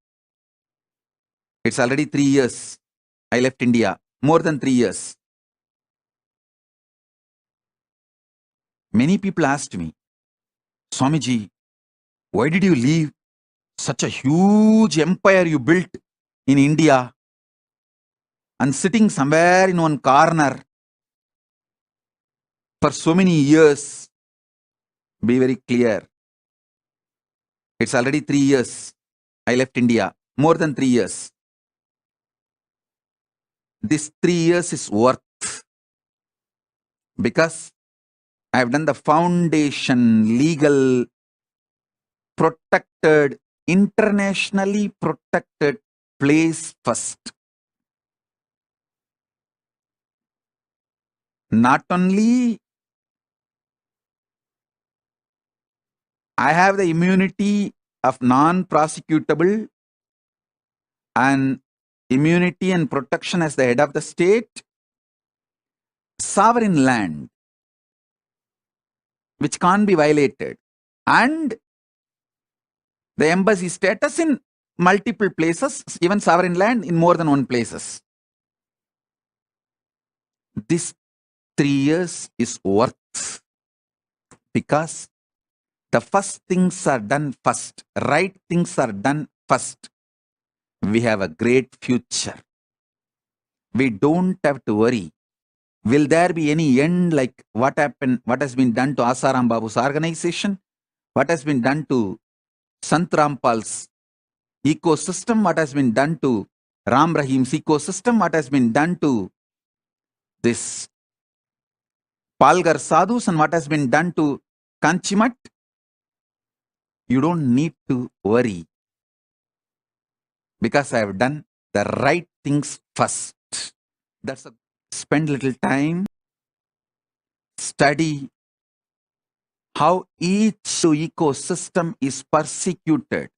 It's already 3 years. I left India. More than 3 years. Many people asked me, Swamiji, why did you leave such a huge empire you built in India and sitting somewhere in one corner for so many years? Be very clear. It's already 3 years. I left India. More than 3 years. This 3 years is worth because I have done the foundation, legal, protected, internationally protected place first. Not only I have the immunity of non-prosecutable and immunity and protection as the head of the state, sovereign land, which can't be violated, and the embassy status in multiple places, even sovereign land in more than one places. This 3 years is worth because the first things are done first, right things are done first. We have a great future. We don't have to worry. Will there be any end like what happened, what has been done to Asaram Babu's organization? What has been done to Sant Rampal's ecosystem? What has been done to Ram Rahim's ecosystem? What has been done to this Palgar Sadhus and what has been done to Kanchimat? You don't need to worry because I have done the right things first. That's a spend little time, study how each ecosystem is persecuted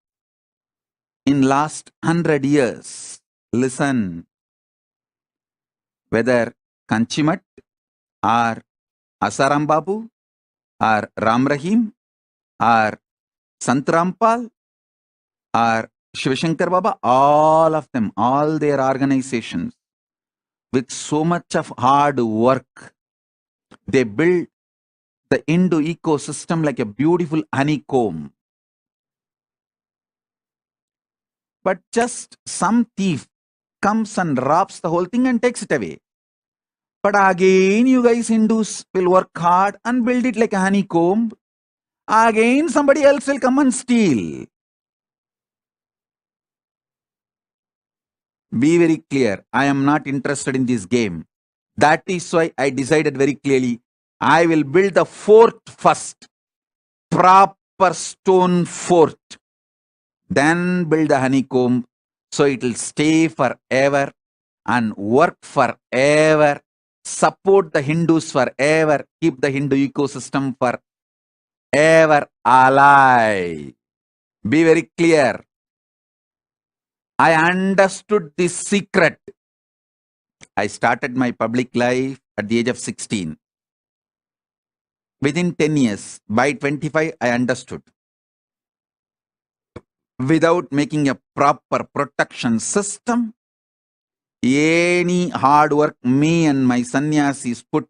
in last 100 years. Listen, whether Kanchimat or Asaram Babu or Ram Rahim or Sant Rampal or Shivashankar Baba, all of them, all their organizations, with so much of hard work, they build the Indo ecosystem like a beautiful honeycomb. But just some thief comes and robs the whole thing and takes it away. But again, you guys Hindus will work hard and build it like a honeycomb. Again, somebody else will come and steal. Be very clear. I am not interested in this game. That is why I decided very clearly, I will build the fort first. Proper stone fort. Then build the honeycomb so it will stay forever and work forever support the Hindus forever, keep the Hindu ecosystem forever alive. Be very clear. I understood this secret. I started my public life at the age of 16. Within 10 years, by 25, I understood. Without making a proper protection system, any hard work me and my sannyasis put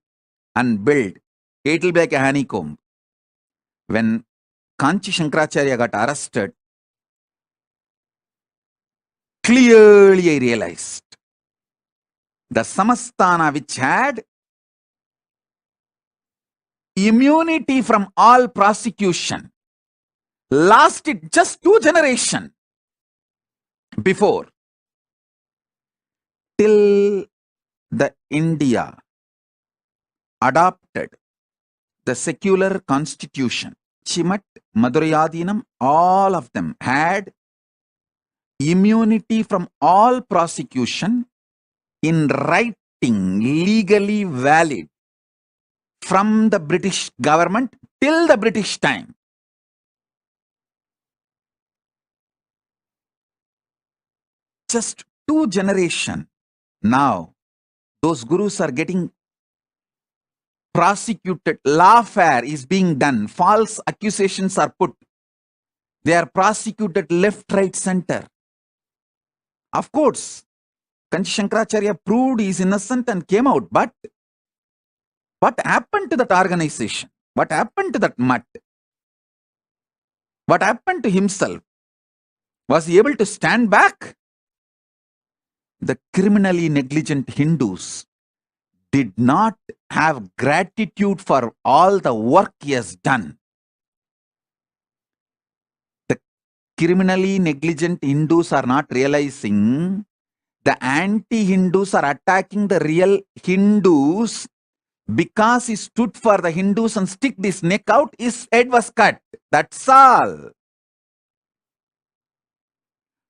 and build, it will be like a honeycomb. When Kanchi Shankaracharya got arrested, clearly I realized the Samasthana, which had immunity from all prosecution, lasted just 2 generations before, till the India adopted the secular constitution. Chimat, Madurayadinam, all of them had immunity from all prosecution in writing, legally valid, from the British government till the British time. Just 2 generations. Now, those gurus are getting prosecuted. Lawfare is being done. False accusations are put. They are prosecuted left, right, center. Of course, Kanchi Shankaracharya proved he is innocent and came out. But what happened to that organization? What happened to that mutt? What happened to himself? Was he able to stand back? The criminally negligent Hindus did not have gratitude for all the work he has done. The criminally negligent Hindus are not realizing the anti-Hindus are attacking the real Hindus because he stood for the Hindus and stick his neck out, his head was cut. That's all.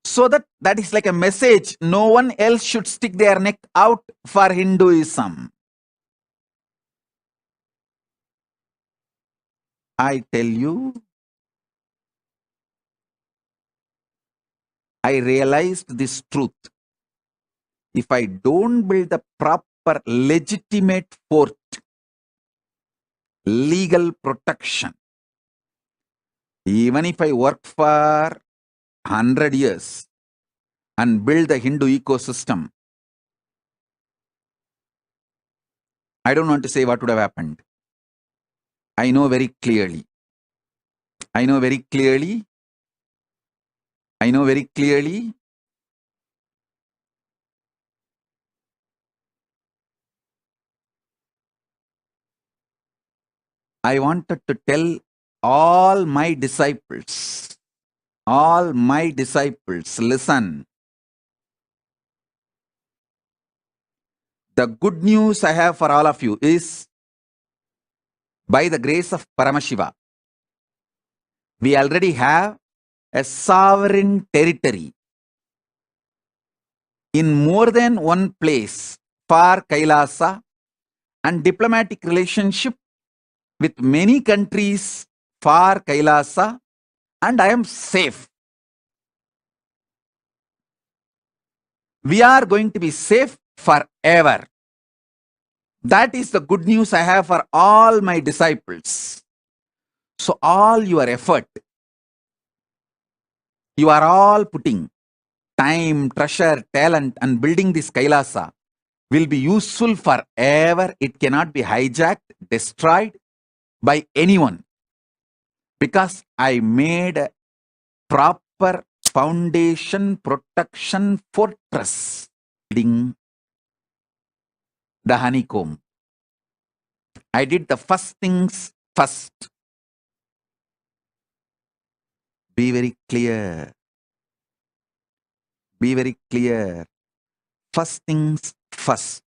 So that is like a message. No one else should stick their neck out for Hinduism. I tell you, I realized this truth. If I don't build the proper legitimate fort, legal protection, even if I work for 100 years and build the Hindu ecosystem, I don't want to say what would have happened. I know very clearly. I know very clearly. I know very clearly. I wanted to tell all my disciples, listen. The good news I have for all of you is, by the grace of Paramashiva, we already have a sovereign territory in more than one place for Kailasa and diplomatic relationship with many countries for Kailasa, and I am safe. We are going to be safe forever. That is the good news I have for all my disciples. So all your effort, you are all putting time, treasure, talent and building this Kailasa will be useful forever. It cannot be hijacked, destroyed by anyone, because I made a proper foundation protection fortress, building the honeycomb. I did the first things first. Be very clear. Be very clear. First things first.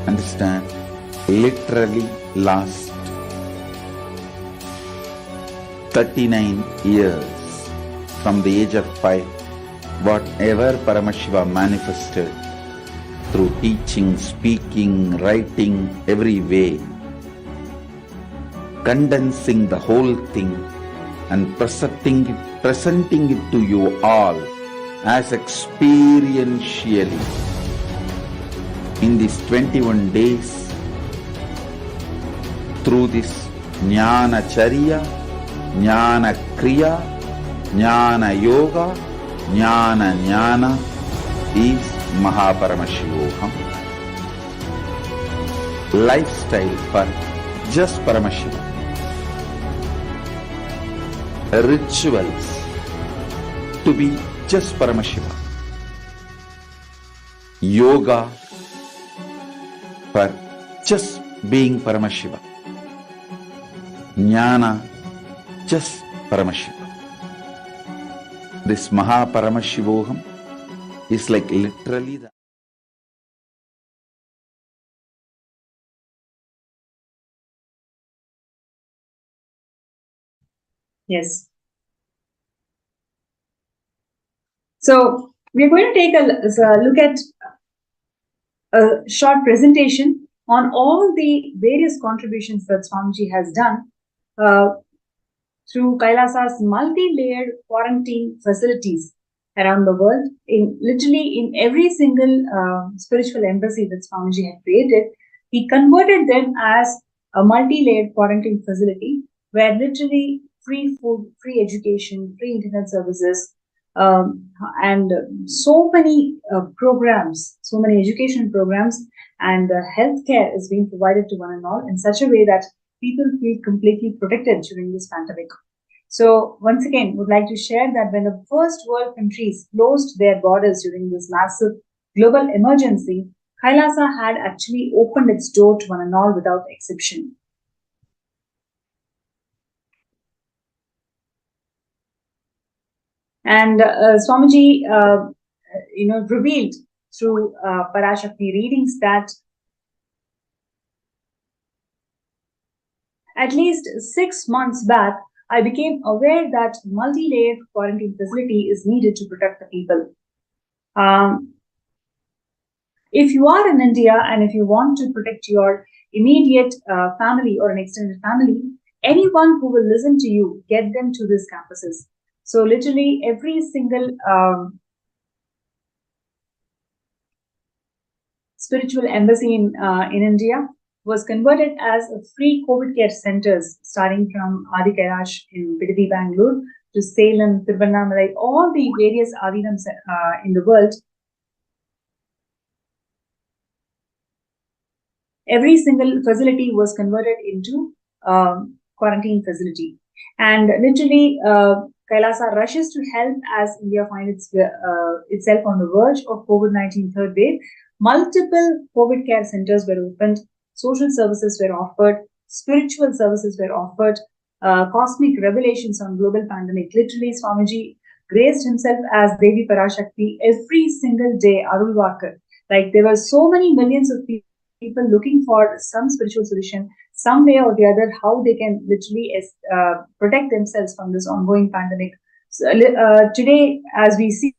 Understand? Literally last 39 years from the age of 5, whatever Paramashiva manifested through teaching, speaking, writing, every way, condensing the whole thing and presenting it to you all as experientially in these 21 days through this Jnana Charya, Jnana Kriya, Jnana Yoga, Jnana is Mahaparamashivoham. Lifestyle for just Paramashiva. Rituals to be just Paramashiva. Yoga for just being Paramashiva. Jnana just Paramashiva. This Mahaparamashivoham is like literally the Yes. So we're going to take a look at a short presentation on all the various contributions that Swamiji has done through Kailasa's multi-layered quarantine facilities around the world. Literally in every single spiritual embassy that Swamiji had created, he converted them as a multi-layered quarantine facility where literally free food, free education, free internet services, and so many programs, so many education programs, and healthcare is being provided to one and all in such a way that people feel completely protected during this pandemic. So once again, would like to share that when the first world countries closed their borders during this massive global emergency, Kailasa had actually opened its door to one and all without exception. And Swamiji, revealed through Parashakti readings that at least 6 months back, I became aware that multi-layered quarantine facility is needed to protect the people. If you are in India and if you want to protect your immediate family or an extended family, anyone who will listen to you, get them to these campuses. So literally every single spiritual embassy in India was converted as free COVID care centers, starting from Adi Kailash in Bidadi, Bangalore, to Salem, Tiruvannamalai, all the various Adinams in the world. Every single facility was converted into quarantine facility. And literally, Kailasa rushes to help as India finds itself on the verge of COVID-19 third wave. Multiple COVID care centers were opened, social services were offered, spiritual services were offered, cosmic revelations on global pandemic. Literally, Swamiji graced himself as Devi Parashakti every single day, Arulvakar. Like there were so many millions of people looking for some spiritual solution, some way or the other, how they can literally protect themselves from this ongoing pandemic. So, today, as we see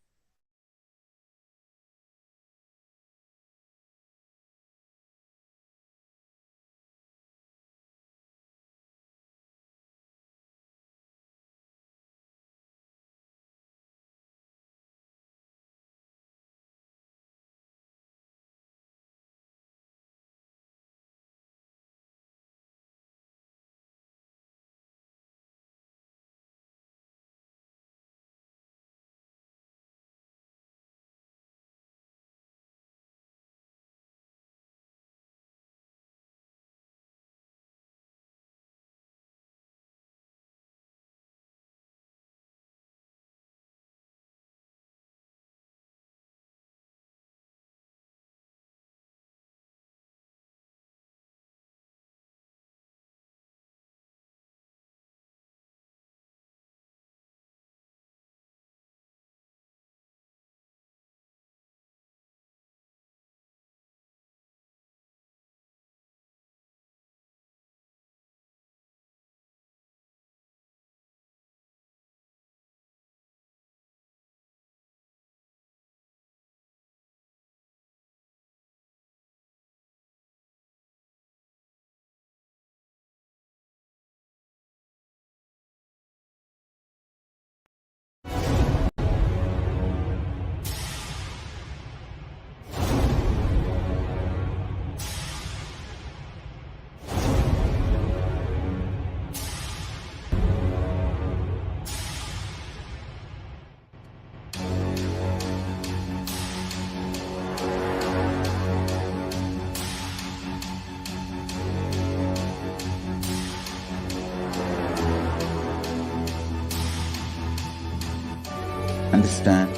Understand?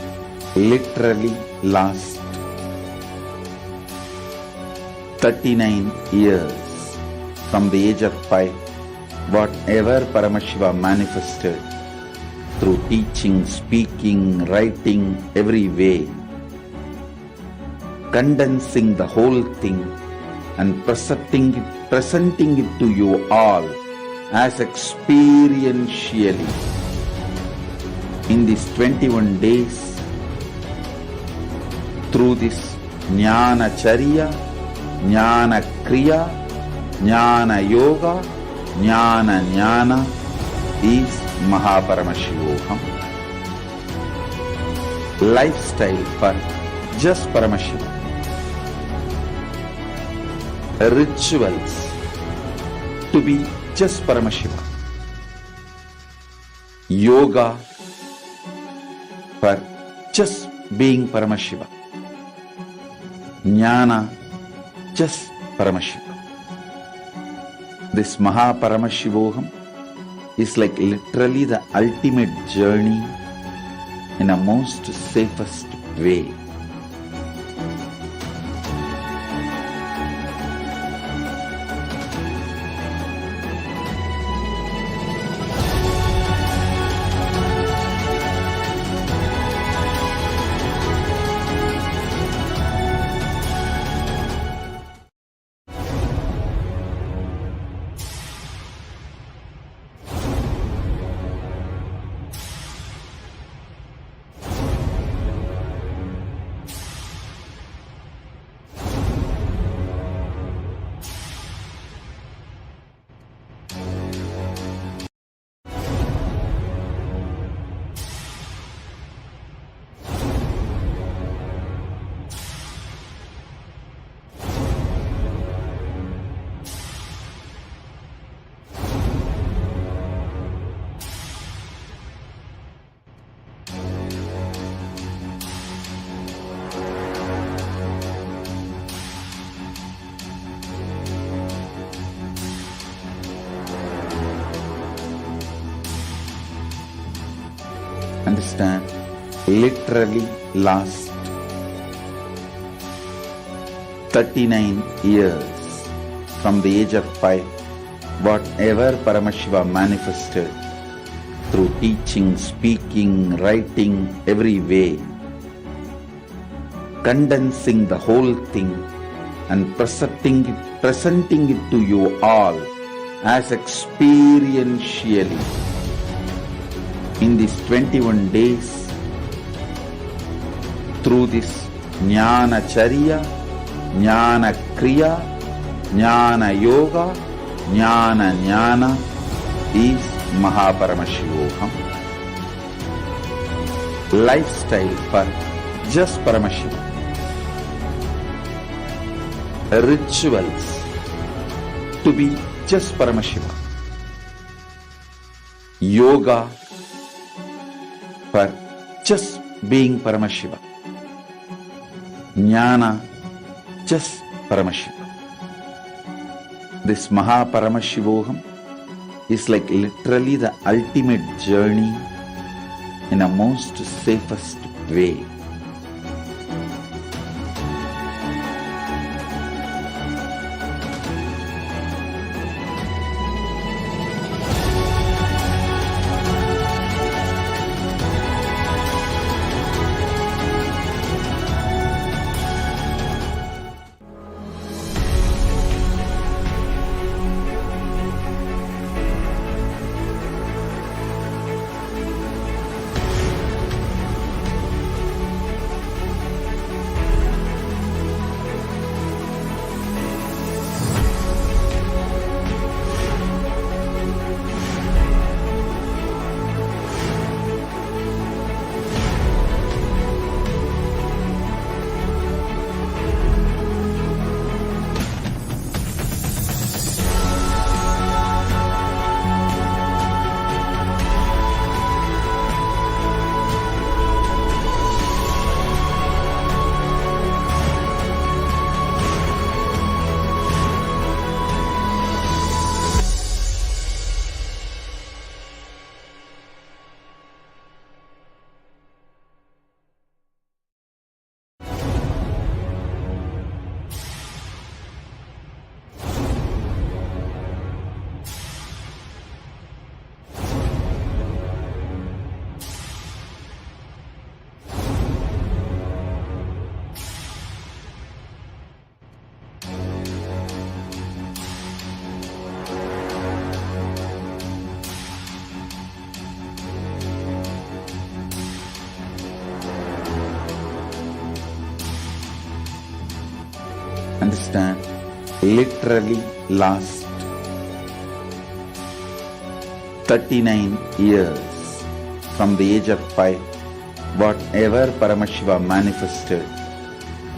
Literally last 39 years from the age of 5, whatever Paramashiva manifested through teaching, speaking, writing, every way, condensing the whole thing and presenting it to you all as experientially in these 21 days through this Jnana Charya, Jnana Kriya, Jnana Yoga, Jnana Jnana is Mahaparamashivoham. Lifestyle for just Paramashiva. Rituals to be just Paramashiva. Yoga for just being Paramashiva. Jnana just Paramashiva. This Mahaparamashivoham is like literally the ultimate journey in a most safest way. Understand? Literally last 39 years from the age of 5, whatever Paramashiva manifested through teaching, speaking, writing, every way, condensing the whole thing and presenting it to you all as experientially in these 21 days through this Jnana Charya, Jnana Kriya, Jnana Yoga, Jnana Jnana is Mahaparamashivoham. Lifestyle for just Paramashiva. Rituals to be just Paramashiva. Yoga for just being Paramashiva. Jnana just Paramashiva. This Mahaparamashivoham is like literally the ultimate journey in a most safest way. Understand? Literally last 39 years from the age of 5, whatever Paramashiva manifested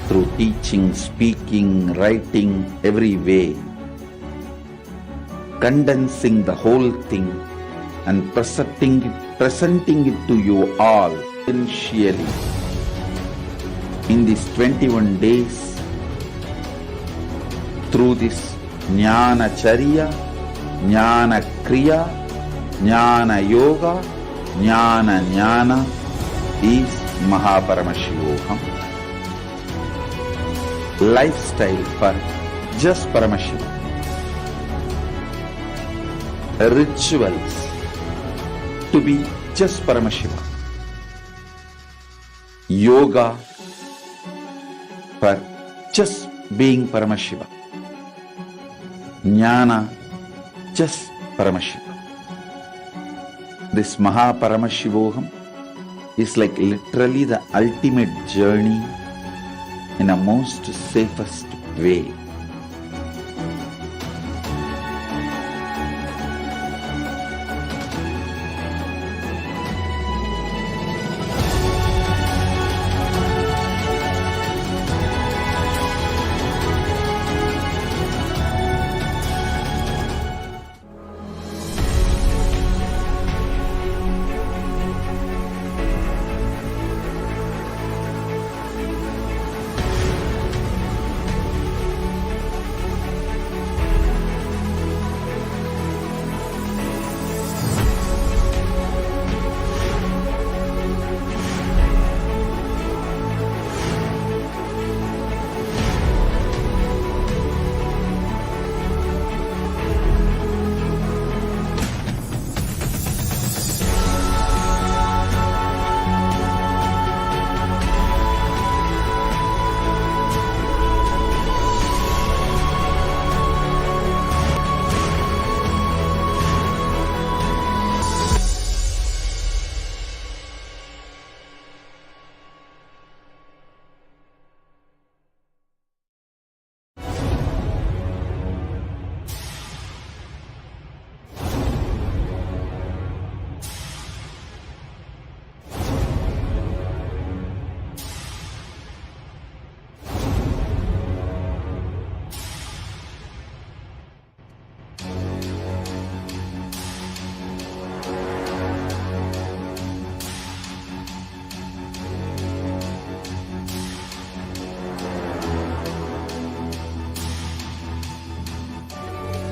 through teaching, speaking, writing, every way, condensing the whole thing and presenting it to you all essentially in these 21 days through this Jnana Charya, Jnana Kriya, Jnana Yoga, Jnana Jnana is Mahaparamashivoham. Lifestyle for just Paramashiva. Rituals to be just Paramashiva. Yoga for just being Paramashiva. Jnana just Paramashiva. This Mahaparamashivoham is like literally the ultimate journey in a most safest way.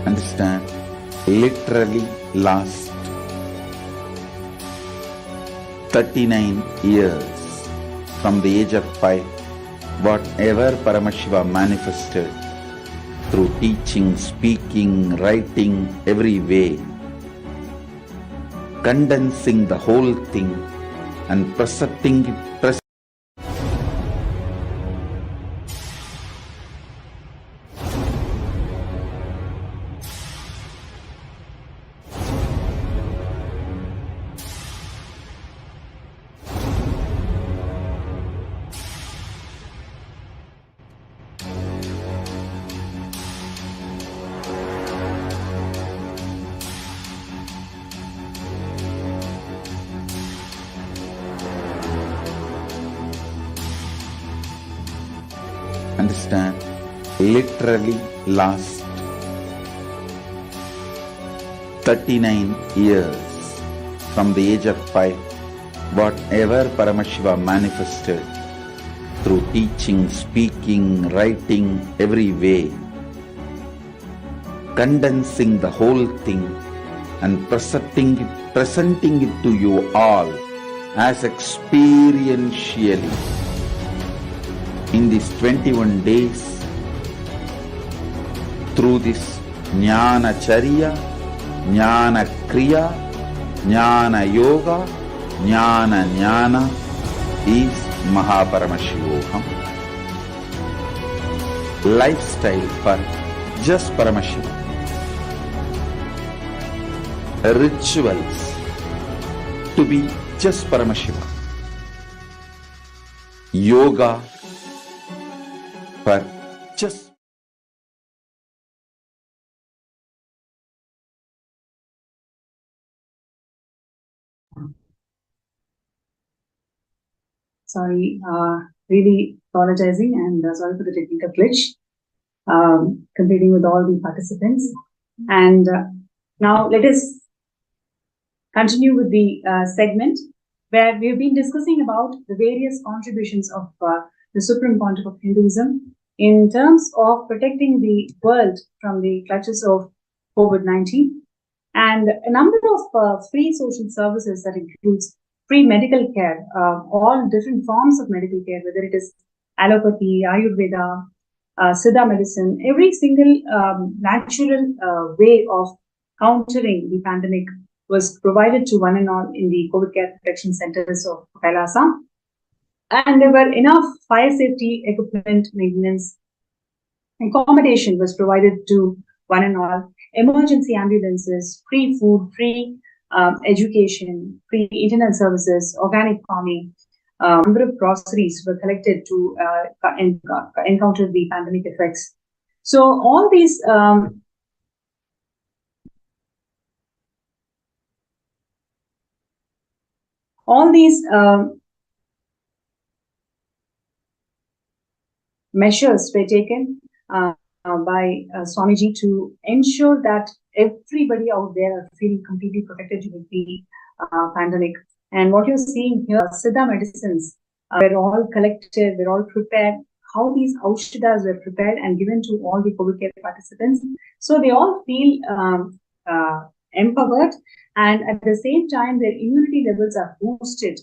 Understand? Literally last 39 years from the age of 5, whatever Paramashiva manifested through teaching, speaking, writing, every way, condensing the whole thing and presenting it understand? Literally last 39 years from the age of 5, whatever Paramashiva manifested through teaching, speaking, writing, every way, condensing the whole thing and presenting it to you all as experientially in these 21 days through this Jnana Charya, Jnana Kriya, Jnana Yoga, Jnana Jnana is Mahaparamashivoham. Lifestyle for just Paramashiva. Rituals to be just Paramashiva. Yoga for just Sorry, really apologizing and sorry for the technical glitch. Completing with all the participants. And now let us continue with the segment where we have been discussing about the various contributions of the Supreme Pontiff of Hinduism in terms of protecting the world from the clutches of COVID-19, and a number of free social services that includes free medical care, all different forms of medical care, whether it is allopathy, Ayurveda, Siddha medicine, every single natural way of countering the pandemic was provided to one and all in the COVID care protection centers of Kailasa. And there were enough fire safety equipment, maintenance, accommodation was provided to one and all, emergency ambulances, free food, free education, free internet services, organic farming. Number of groceries were collected to encounter the pandemic effects. So all these measures were taken by Swamiji to ensure that everybody out there are feeling completely protected during the pandemic. And what you're seeing here, Siddha medicines were all collected, were all prepared, how these Aushadas were prepared and given to all the COVID care participants. So they all feel empowered, and at the same time, their immunity levels are boosted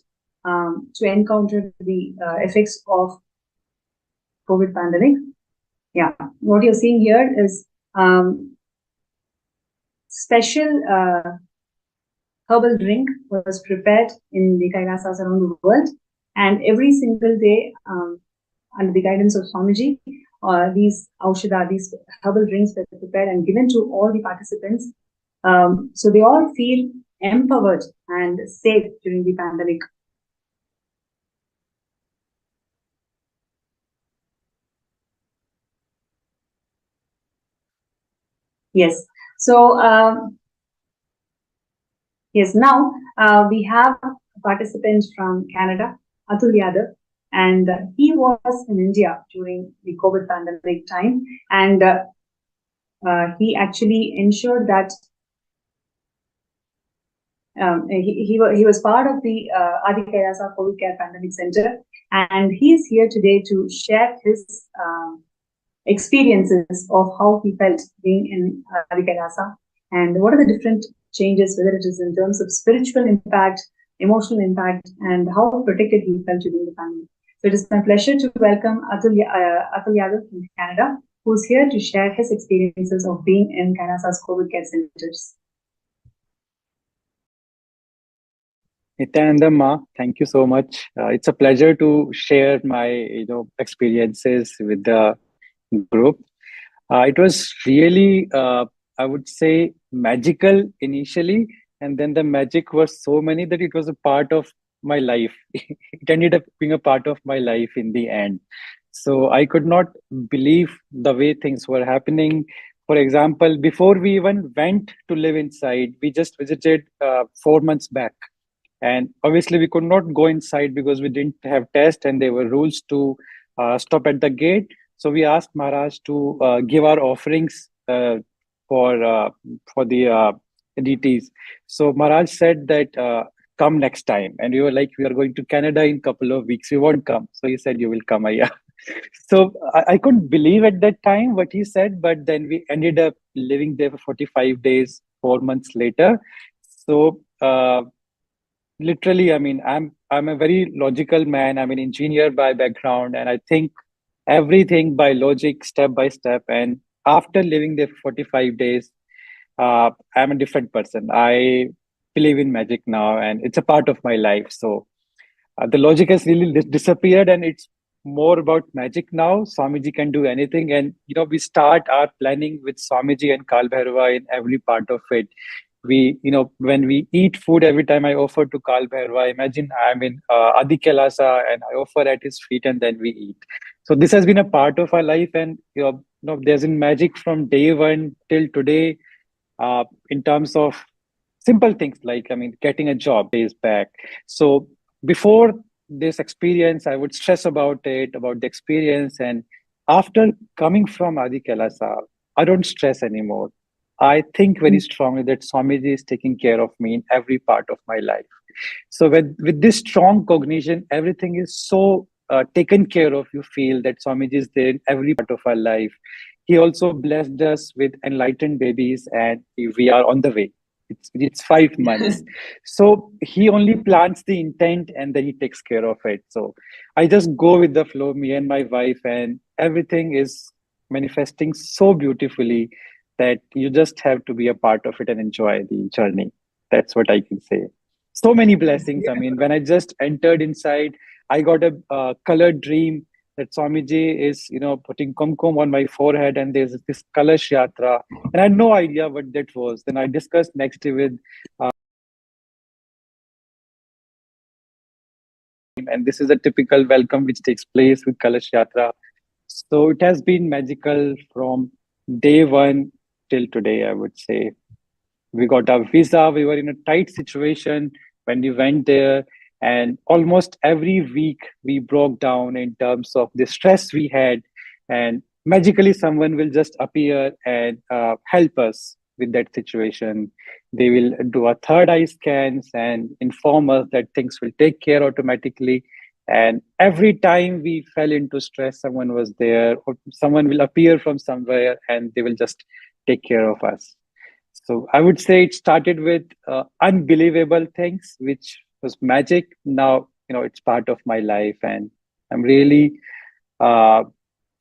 to encounter the effects of COVID pandemic. Yeah, what you're seeing here is special herbal drink was prepared in the Kailasas around the world, and every single day, under the guidance of Swamiji, these Aushada, these herbal drinks were prepared and given to all the participants. So they all feel empowered and safe during the pandemic. Yes. So, yes, now we have a participant from Canada, Atul Yadav, and he was in India during the COVID pandemic time, and he actually ensured that he was part of the Adi Kailasa COVID Care Pandemic Center, and he is here today to share his experiences of how he felt being in Adi Kailasa and what are the different changes, whether it is in terms of spiritual impact, emotional impact, and how protected he felt during the pandemic. So it is my pleasure to welcome Atul Yadav from Canada, who's here to share his experiences of being in Kailasa's COVID care centers. Nithyananda Ma, thank you so much. It's a pleasure to share my experiences with the group. It was really, I would say, magical initially, and then the magic was so many that it was a part of my life. It ended up being a part of my life in the end. So I could not believe the way things were happening. For example, before we even went to live inside, we just visited 4 months back. And obviously we could not go inside because we didn't have test and there were rules to stop at the gate. So we asked Maharaj to give our offerings for the deities. So Maharaj said that come next time. And we were like, we are going to Canada in a couple of weeks. We won't come. So he said, you will come, Ayya. So I couldn't believe at that time what he said, but then we ended up living there for 45 days, 4 months later. So literally, I mean, I'm a very logical man. I'm an engineer by background, and I think everything by logic, step by step. And after living there for 45 days, I'm a different person. I believe in magic now, and it's a part of my life. So the logic has really disappeared, and it's more about magic now. Swamiji can do anything, and we start our planning with Swamiji and Kal Bhairava in every part of it. We, when we eat food, every time I offer to Kal Bhairava, imagine I'm in Adi Kailasa and I offer at his feet and then we eat. So this has been a part of our life, and there's been magic from day one till today in terms of simple things like, getting a job days back. So before this experience, I would stress about it, about the experience. And after coming from Adi Kailasa, I don't stress anymore. I think very strongly that Swamiji is taking care of me in every part of my life. So with this strong cognition, everything is so taken care of. You feel that Swamiji is there in every part of our life. He also blessed us with enlightened babies, and we are on the way. It's 5 months. So he only plants the intent and then he takes care of it. So I just go with the flow, me and my wife, and everything is manifesting so beautifully that you just have to be a part of it and enjoy the journey. That's what I can say. So many blessings. I mean, when I just entered inside, I got a colored dream that Swamiji is, putting kumkum on my forehead, and there's this Kalash Yatra, and I had no idea what that was. Then I discussed next day with, and this is a typical welcome which takes place with Kalash Yatra. So it has been magical from day one till today, I would say. We got our visa. We were in a tight situation when we went there. And almost every week we broke down in terms of the stress we had. And magically, someone will just appear and help us with that situation. They will do a third eye scans and inform us that things will take care automatically. And every time we fell into stress, someone was there, or someone will appear from somewhere and they will just take care of us. So I would say it started with unbelievable things, which was magic. Now, it's part of my life, and I'm really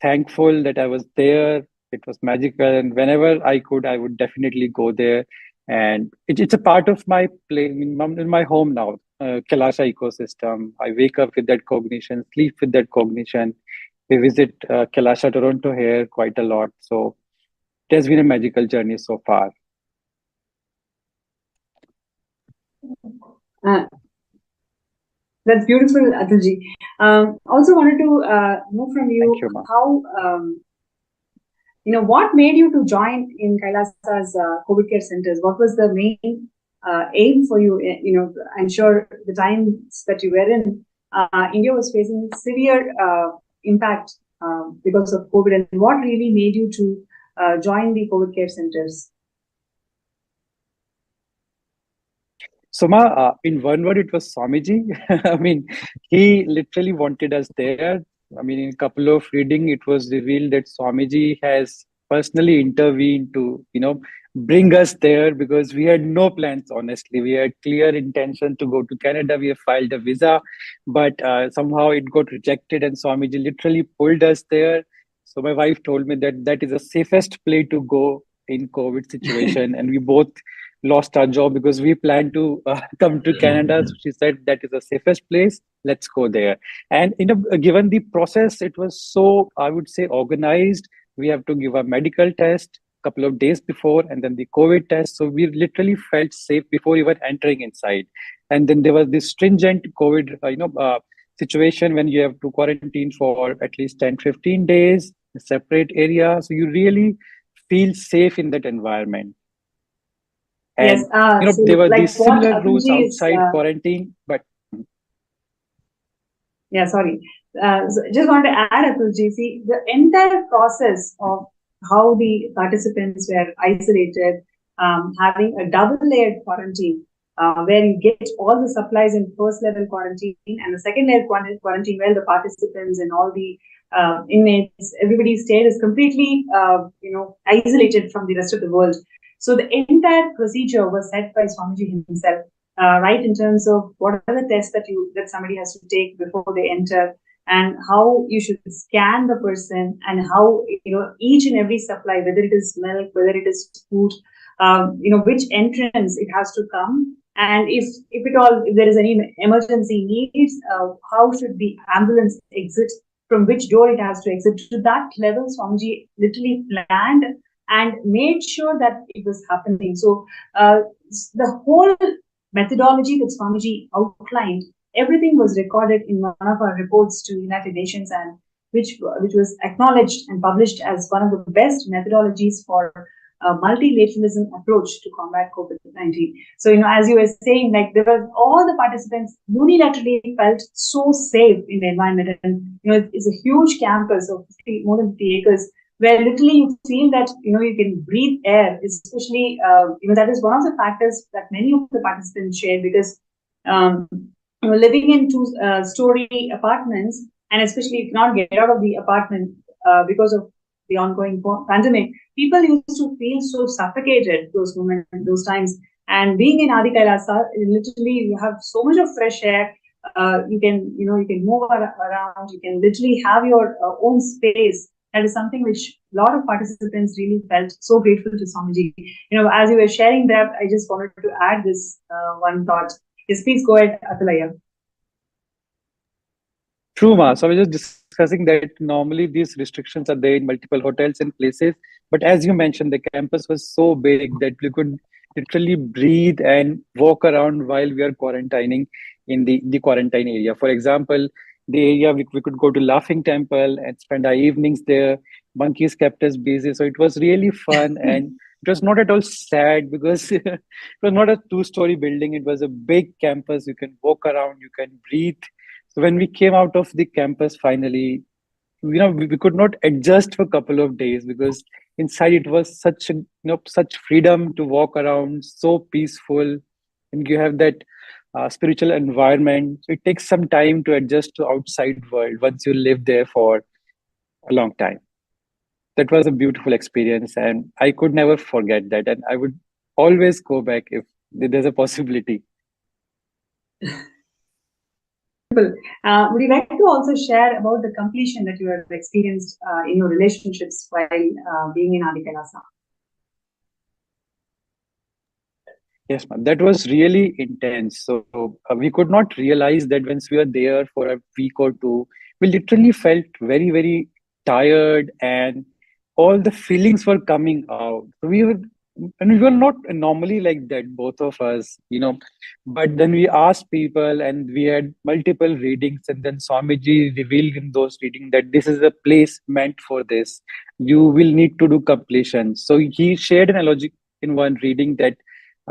thankful that I was there. It was magical, and whenever I could, I would definitely go there. And it's a part of my play in my home now, Kailasha ecosystem. I wake up with that cognition, sleep with that cognition. We visit Kailasha Toronto here quite a lot. So it has been a magical journey so far. That's beautiful, Atulji. Also wanted to know from you, how, what made you to join in Kailasa's COVID care centers? What was the main aim for you? I'm sure the times that you were in, India was facing severe impact because of COVID. And what really made you to join the COVID care centers? So, in one word, it was Swamiji. I mean, he literally wanted us there. I mean, in a couple of reading, it was revealed that Swamiji has personally intervened to, bring us there, because we had no plans, honestly. We had clear intention to go to Canada. We have filed a visa, but somehow it got rejected, and Swamiji literally pulled us there. So my wife told me that that is the safest place to go in COVID situation, and we both lost our job because we planned to come to Canada. So she said that is the safest place. Let's go there. And given the process, it was so, I would say, organized. We have to give a medical test a couple of days before, and then the COVID test. So we literally felt safe before even entering inside. And then there was this stringent COVID, situation when you have to quarantine for at least 10, 15 days, a separate area. So you really feel safe in that environment. And yes, so there were like these similar rules is, outside quarantine, but yeah, sorry. So just want to add, Atulji, see, the entire process of how the participants were isolated, having a double-layered quarantine, where you get all the supplies in first-level quarantine, and the second-layer quarantine where the participants and all the inmates, everybody stayed is completely, isolated from the rest of the world. So the entire procedure was set by Swamiji himself, right, in terms of what are the tests that somebody has to take before they enter, and how you should scan the person, and how each and every supply, whether it is milk, whether it is food, which entrance it has to come, and if there is any emergency needs, how should the ambulance exit, from which door it has to exit. To that level, Swamiji literally planned and made sure that it was happening. So the whole methodology that Swamiji outlined, everything was recorded in one of our reports to United Nations, and which was acknowledged and published as one of the best methodologies for multilateralism approach to combat COVID-19. So, as you were saying, like there was all the participants unilaterally felt so safe in the environment, and it's a huge campus of more than 50 acres, where literally you feel that you can breathe air. Especially, that is one of the factors that many of the participants shared, because um, living in two-story apartments, and especially if you cannot get out of the apartment because of the ongoing pandemic, people used to feel so suffocated those moments, those times. And being in Adi Kailasa, literally you have so much of fresh air. You can move around. You can literally have your own space. That is something which a lot of participants really felt so grateful to Swamiji. As you were sharing that, I just wanted to add this one thought. Yes, please go ahead, Atalaya. True, Ma. So I was just discussing that normally these restrictions are there in multiple hotels and places. But as you mentioned, the campus was so big that we could literally breathe and walk around while we are quarantining in the quarantine area. For example, the area we could go to Laughing Temple and spend our evenings there. Monkeys kept us busy. So it was really fun. And it was not at all sad because it was not a two-story building. It was a big campus. You can walk around, you can breathe. So when we came out of the campus finally, we could not adjust for a couple of days because inside it was such freedom to walk around, so peaceful, and you have that spiritual environment. So it takes some time to adjust to outside world once you live there for a long time. That was a beautiful experience, and I could never forget that. And I would always go back if there's a possibility. Would you like to also share about the completion that you have experienced in your relationships while being in Adi Kailasa? Yes, ma'am. That was really intense. So we could not realize that once we were there for a week or two, we literally felt very, very tired, and all the feelings were coming out. And we were not normally like that, both of us, But then we asked people, and we had multiple readings, and then Swamiji revealed in those readings that this is a place meant for this. You will need to do completion. So he shared an analogy in one reading that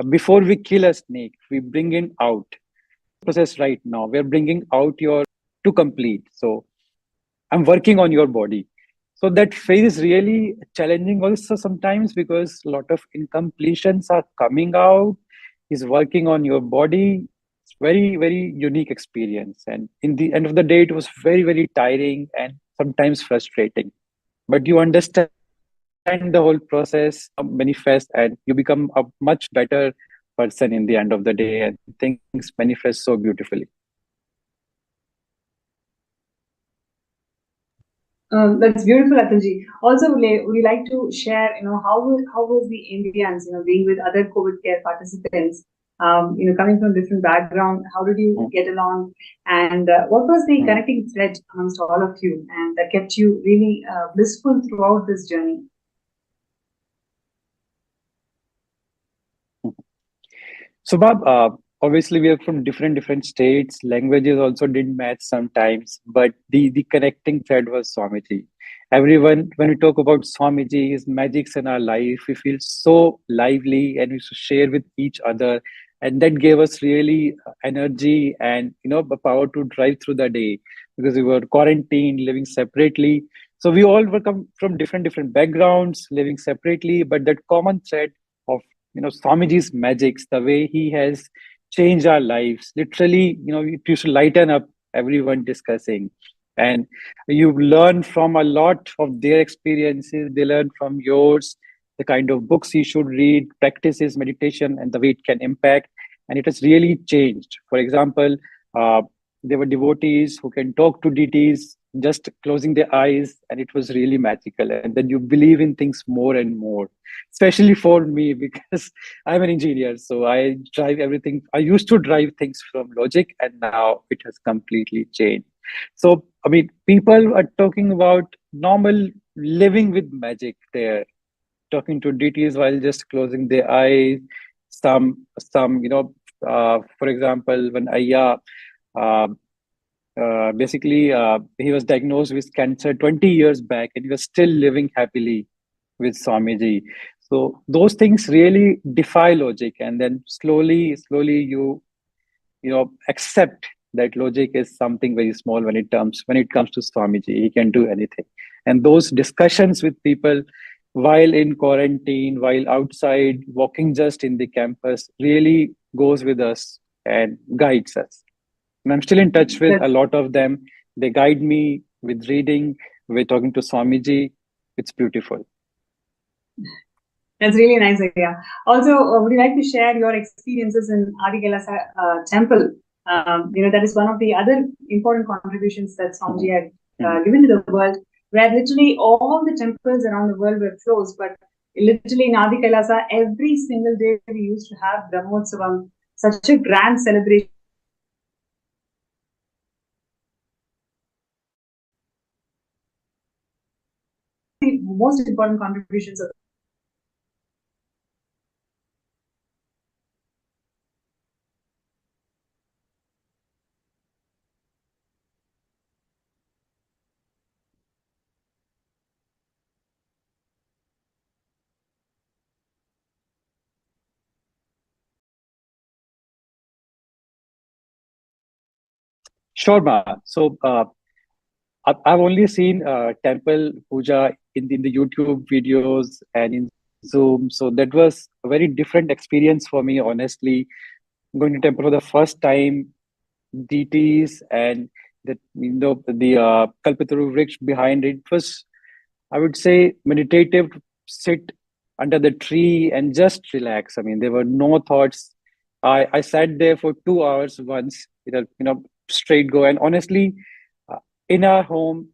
before we kill a snake, we bring it out. Process right now, we're bringing out your to complete. So I'm working on your body. So that phase is really challenging also sometimes because a lot of incompletions are coming out. He's working on your body. It's very, very unique experience. And in the end of the day, it was very, very tiring and sometimes frustrating. But you understand the whole process manifest, and you become a much better person in the end of the day, and things manifest so beautifully. That's beautiful, Atalji. Also, would you like to share, how was the Indians, being with other COVID care participants, coming from different background, how did you get along, and what was the connecting thread amongst all of you, and that kept you really blissful throughout this journey? So, Bob, obviously we are from different states. Languages also didn't match sometimes, but the connecting thread was Swamiji. Everyone, when we talk about Swamiji, his magics in our life, we feel so lively, and we share with each other, and that gave us really energy and the power to drive through the day because we were quarantined, living separately. So we all were come from different backgrounds, living separately, but that common thread of Swamiji's magics, the way he has changed our lives. Literally, it used to lighten up everyone discussing. And you learn from a lot of their experiences. They learn from yours, the kind of books you should read, practices, meditation, and the way it can impact. And it has really changed. For example, there were devotees who can talk to deities just closing their eyes, and it was really magical. And then you believe in things more and more, especially for me because I'm an engineer. So I drive everything. I used to drive things from logic, and now it has completely changed. So, I mean, people are talking about normal living with magic there, talking to deities while just closing their eyes. Some, for example, when Ayya, he was diagnosed with cancer 20 years back, and he was still living happily with Swamiji. So those things really defy logic, and then slowly you accept that logic is something very small when it comes to Swamiji. He can do anything. And those discussions with people while in quarantine, while outside, walking just in the campus, really goes with us and guides us. And I'm still in touch with a lot of them. They guide me with reading, with talking to Swamiji. It's beautiful. That's really nice, Arya. Also, would you like to share your experiences in Adi Kailasa temple? That is one of the other important contributions that Swamiji had given to the world, where literally all the temples around the world were closed, but literally in Adi Kailasa, every single day we used to have Brahmotsavam, such a grand celebration. The most important contributions of Sure, Ma. So I've only seen temple puja in the YouTube videos and in Zoom. So that was a very different experience for me, honestly. Going to temple for the first time, deities and the Kalpataru Vriksha behind it was, I would say, meditative. Sit under the tree and just relax. I mean, there were no thoughts. I sat there for 2 hours once, straight go. And honestly, in our home,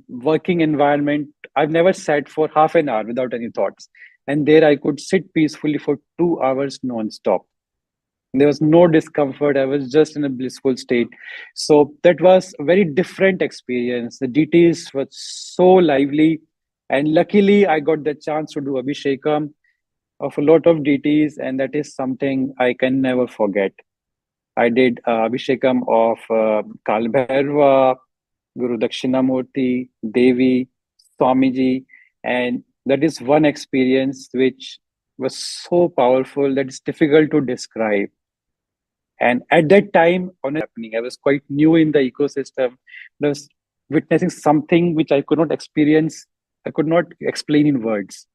working environment, I've never sat for half an hour without any thoughts. And there I could sit peacefully for 2 hours non-stop. There was no discomfort. I was just in a blissful state. So that was a very different experience. The deities were so lively. And luckily, I got the chance to do Abhishekam of a lot of deities. And that is something I can never forget. I did Abhishekam of Kalbhairava, Guru Dakshinamurti, Devi, Swamiji. And that is one experience which was so powerful that it's difficult to describe. And at that time, I was quite new in the ecosystem. I was witnessing something which I could not experience. I could not explain in words.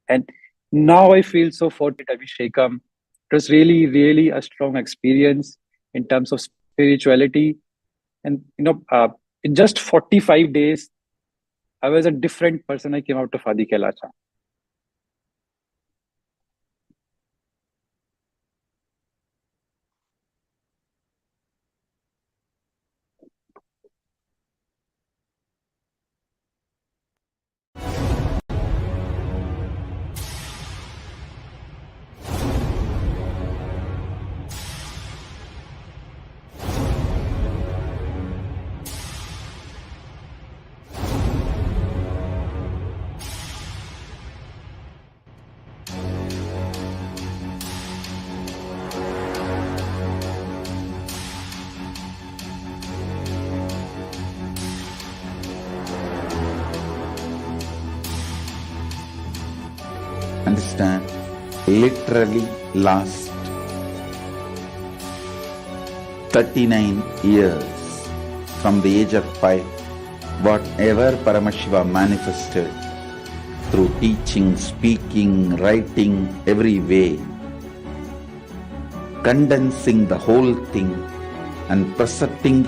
And now I feel so fortunate at Abhishekam. It was really, really a strong experience in terms of spirituality. And, in just 45 days, I was a different person. I came out of Adi Kailasa. Understand, literally last 39 years from the age of 5, whatever Paramashiva manifested through teaching, speaking, writing, every way, condensing the whole thing and presenting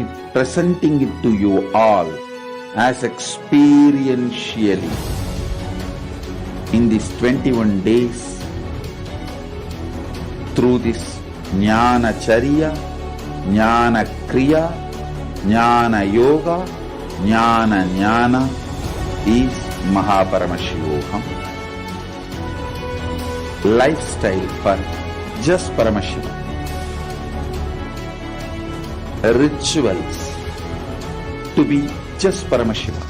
it to you all as experientially in these 21 days through this Jnana Charya, Jnana Kriya, Jnana Yoga, Jnana is Mahaparamashivoham. Lifestyle for just Paramashiva. Rituals to be just Paramashiva.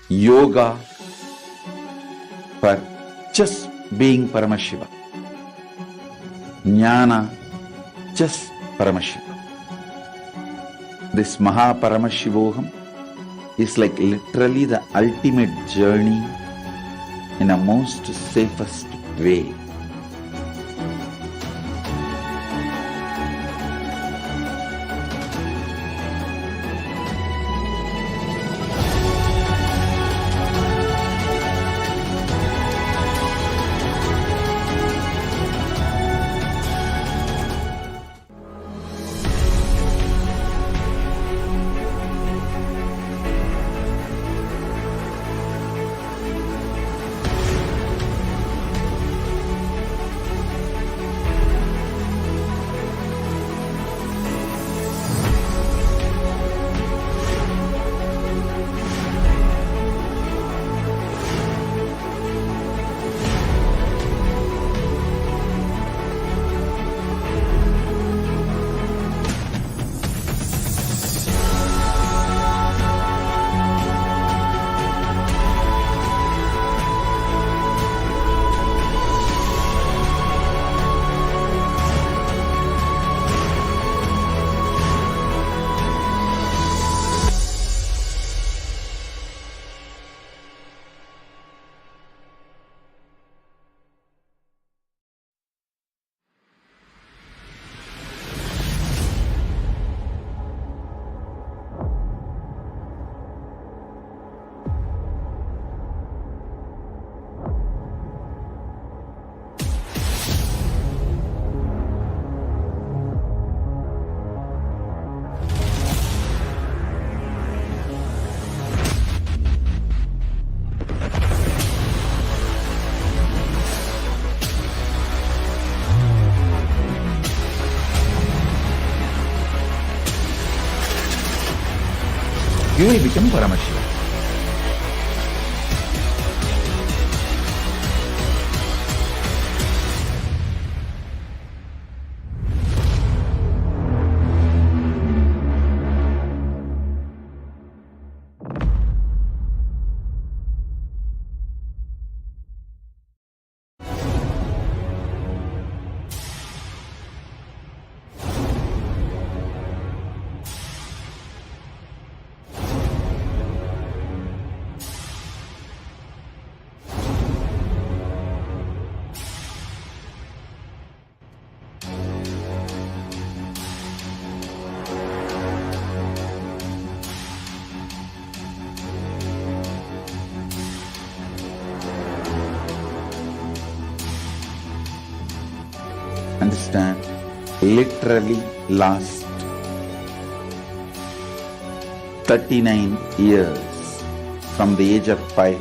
Yoga for just being Paramashiva. Jnana, just Paramashiva. This Mahaparamashivoham is like literally the ultimate journey in a most safest way. You will become Paramashivam. Understand, literally last 39 years from the age of 5,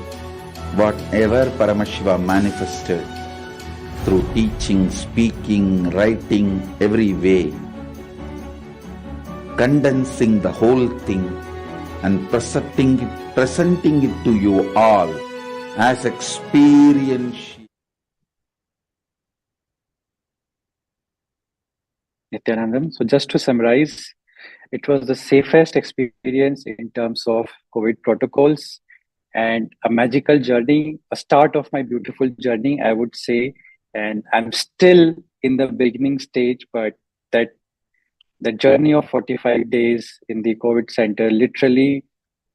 whatever Paramashiva manifested through teaching, speaking, writing, every way, condensing the whole thing and presenting it to you all as experience. Nithyanandam. So just to summarize, it was the safest experience in terms of COVID protocols and a magical journey, a start of my beautiful journey, I would say. And I'm still in the beginning stage, but that the journey of 45 days in the COVID center literally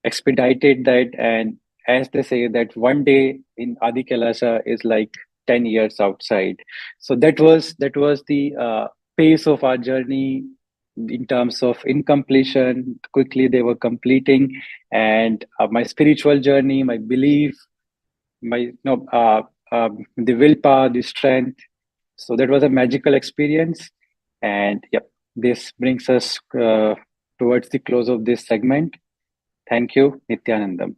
expedited that. And as they say, that one day in Adi Kailasha is like 10 years outside. So that was the pace of our journey in terms of incompletion. Quickly they were completing, and my spiritual journey, my belief, my the willpower, the strength. So that was a magical experience. And yep, this brings us towards the close of this segment. Thank you, Nithyanandam.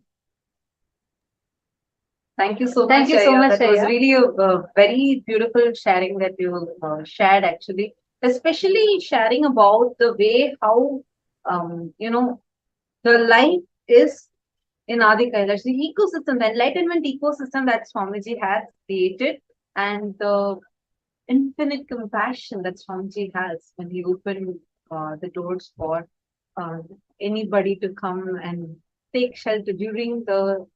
Thank you so much. Thank you so much, That was Aya. really a very beautiful sharing that you shared, actually, especially sharing about the way how the life is in Adi Kailash, the ecosystem, the enlightenment ecosystem that Swamiji has created, and the infinite compassion that Swamiji has when he opened the doors for anybody to come and take shelter during the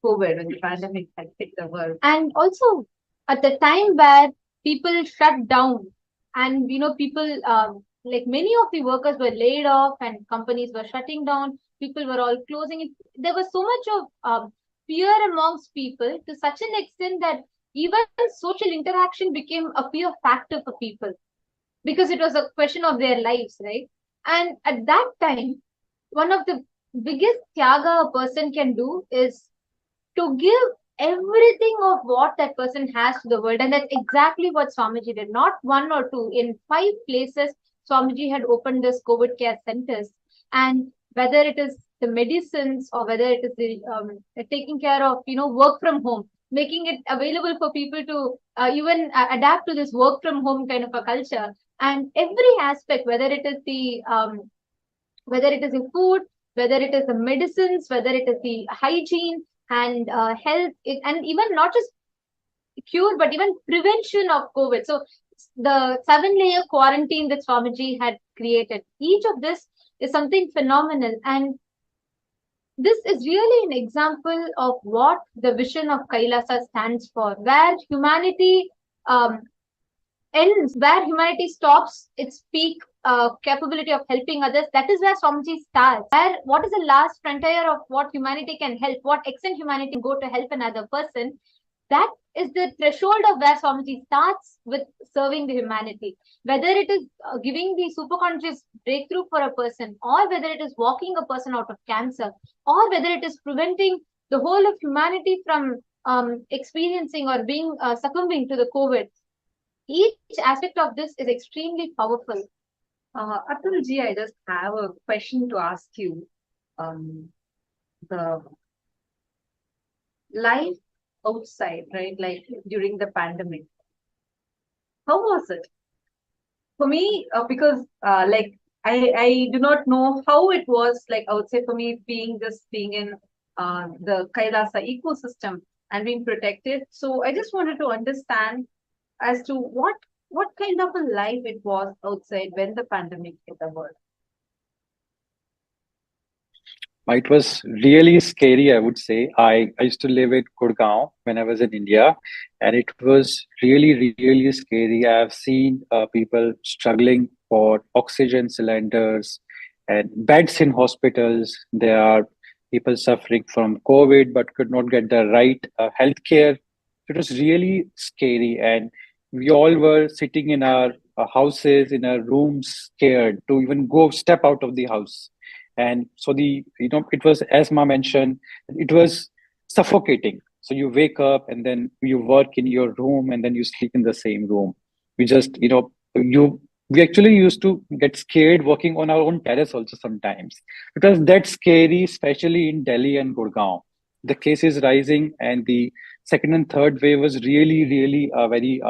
COVID, when the pandemic had hit the world. And also at the time where people shut down, and people like many of the workers were laid off and companies were shutting down, people were all closing it. There was so much of fear amongst people to such an extent that even social interaction became a fear factor for people because it was a question of their lives, right? And at that time, one of the biggest tyaga a person can do is to give everything of what that person has to the world. And that's exactly what Swamiji did. Not one or two, in 5 places, Swamiji had opened this COVID care centers. And whether it is the medicines or whether it is the taking care of, work from home, making it available for people to even adapt to this work from home kind of a culture. And every aspect, whether it is the food, whether it is the medicines, whether it is the hygiene and health, and even not just cure, but even prevention of COVID. So the 7-layer quarantine that Swamiji had created, each of this is something phenomenal. And this is really an example of what the vision of Kailasa stands for, where humanity ends, where humanity stops its peak capability of helping others. That is where Swamiji starts. What is the last frontier of what humanity can help, what extent humanity can go to help another person? That is the threshold of where Swamiji starts with serving the humanity. Whether it is giving the superconscious breakthrough for a person, or whether it is walking a person out of cancer, or whether it is preventing the whole of humanity from experiencing or being succumbing to the COVID. Each aspect of this is extremely powerful. Atulji, I just have a question to ask you. The life outside, right? Like during the pandemic, how was it? For me, because like I do not know how it was. Like I would say for me, being in the Kailasa ecosystem and being protected. So I just wanted to understand as to what kind of a life it was outside when the pandemic hit the world. It was really scary, I would say. I used to live in Gurgaon when I was in India, and it was really, really scary. I've seen people struggling for oxygen cylinders and beds in hospitals. There are people suffering from COVID but could not get the right health care. It was really scary, and we all were sitting in our houses, in our rooms, scared to even go step out of the house. And so it was, as Ma mentioned, it was suffocating. So you wake up and then you work in your room and then you sleep in the same room. We just, we actually used to get scared walking on our own terrace also sometimes, because that's scary, especially in Delhi and Gurgaon. The cases rising and the second and third wave was really, really very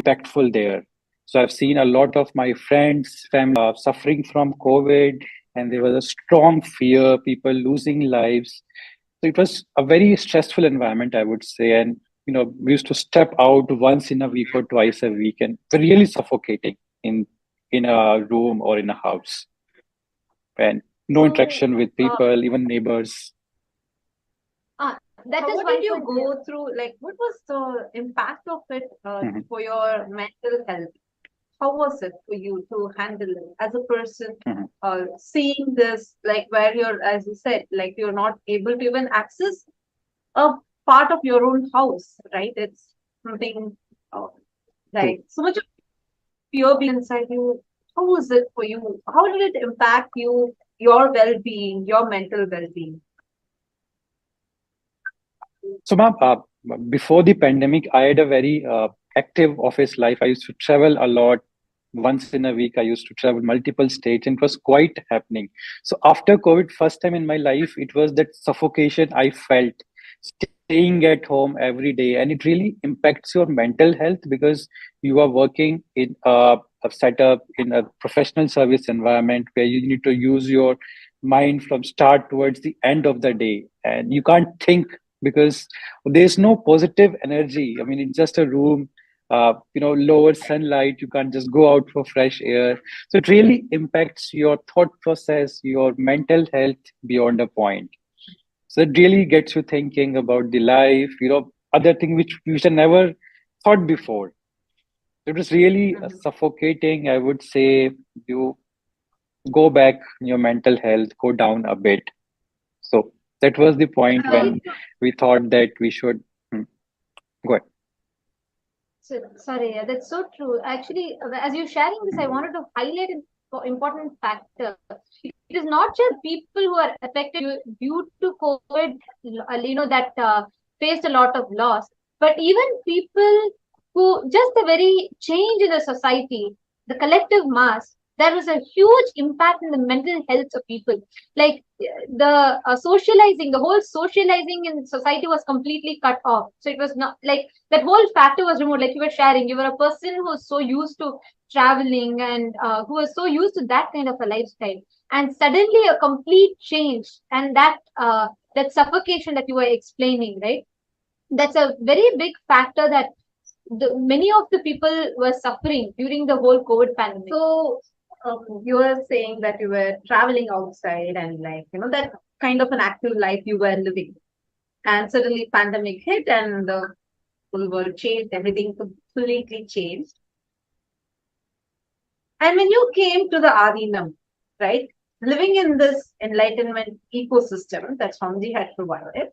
impactful there. So I've seen a lot of my friends, family suffering from COVID, and there was a strong fear, people losing lives. So it was a very stressful environment, I would say. And we used to step out once in a week or twice a week, and really suffocating in a room or in a house, and no interaction with people, even neighbors. That is what did you go through? Like, what was the impact of it for your mental health? How was it for you to handle it as a person, seeing this, like where you're, as you said, like you're not able to even access a part of your own house, right? It's something like so much of fear being inside you. How was it for you? How did it impact you, your well-being, your mental well-being? So, ma'am, before the pandemic, I had a very active office life. I used to travel a lot. Once in a week, I used to travel multiple states, and it was quite happening. So after COVID, first time in my life, it was that suffocation I felt staying at home every day, and it really impacts your mental health because you are working in a setup in a professional service environment where you need to use your mind from start towards the end of the day, and you can't think because there's no positive energy. I mean, it's just a room, lower sunlight. You can't just go out for fresh air. So it really impacts your thought process, your mental health beyond a point. So it really gets you thinking about the life, other things which I never thought before. It was really suffocating. I would say you go back, your mental health go down a bit. So that was the point when we thought that we should. Go ahead. Sorry, that's so true. Actually, as you're sharing this, I wanted to highlight an important factor. It is not just people who are affected due to COVID, that faced a lot of loss, but even people who just the very change in the society, the collective mass, there was a huge impact in the mental health of people. Like the socializing, the whole socializing in society was completely cut off. So it was not like that whole factor was removed. Like you were sharing, you were a person who was so used to traveling and who was so used to that kind of a lifestyle, and suddenly a complete change, and that suffocation that you were explaining, right? That's a very big factor that many of the people were suffering during the whole COVID pandemic. So you were saying that you were traveling outside and that kind of an active life you were living, and suddenly pandemic hit and the whole world changed, everything completely changed. And when you came to the Adinam, right, living in this enlightenment ecosystem that Swamiji had provided,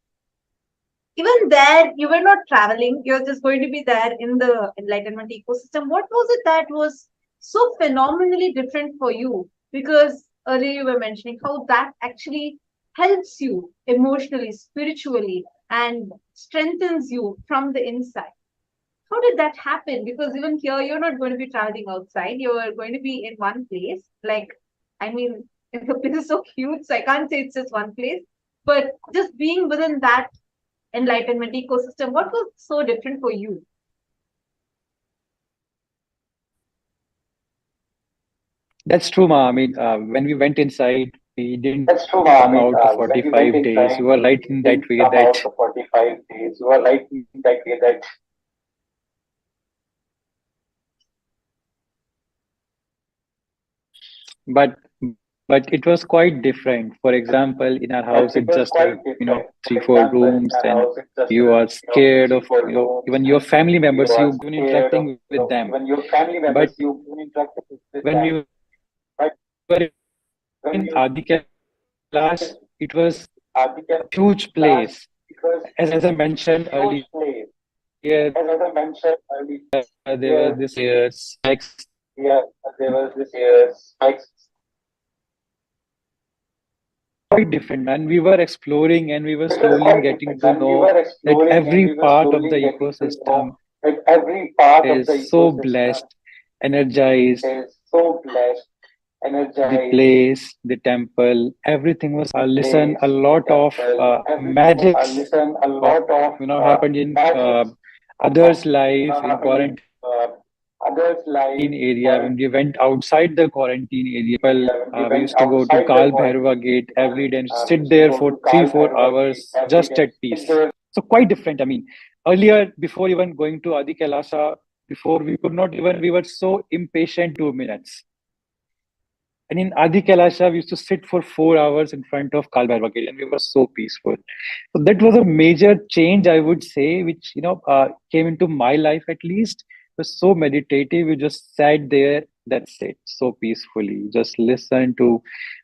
even there, you were not traveling, you're just going to be there in the enlightenment ecosystem. What was it that was so phenomenally different for you? Because earlier you were mentioning how that actually helps you emotionally, spiritually, and strengthens you from the inside. How did that happen? Because even here, you're not going to be traveling outside. You're going to be in one place. Like, I mean, the place is so huge, so I can't say it's just one place. But just being within that enlightenment ecosystem, what was so different for you? That's true, Ma. I mean, when we went inside, we didn't come out for 45 days. You were right in that way that 45 days. You were right in that way that but it was quite different. For example, in our house, it just had, 3-4 rooms, and you are scared of, even your family members, you even interacting with them. But when we were in Adi Kailash, it was a huge place. As I mentioned earlier, there was this spikes. Quite different, man. We were exploring and we were slowly getting to know that every part of the ecosystem is so blessed, energized. The place, the temple, everything was listen a lot of magic, happened in others' life in quarantine area. When we went outside the quarantine area, we used to go to Kal Bhairava gate every day and sit there for 3-4 hours just at peace. So quite different. I mean, earlier, before even going to Adi Kailasha, before we could not even, we were so impatient 2 minutes. And in Adi Kailasha, we used to sit for 4 hours in front of Kal Bhairava gate, and we were so peaceful. So that was a major change, I would say, which came into my life at least. It was so meditative. You just sat there, that's it, so peacefully. Just listen to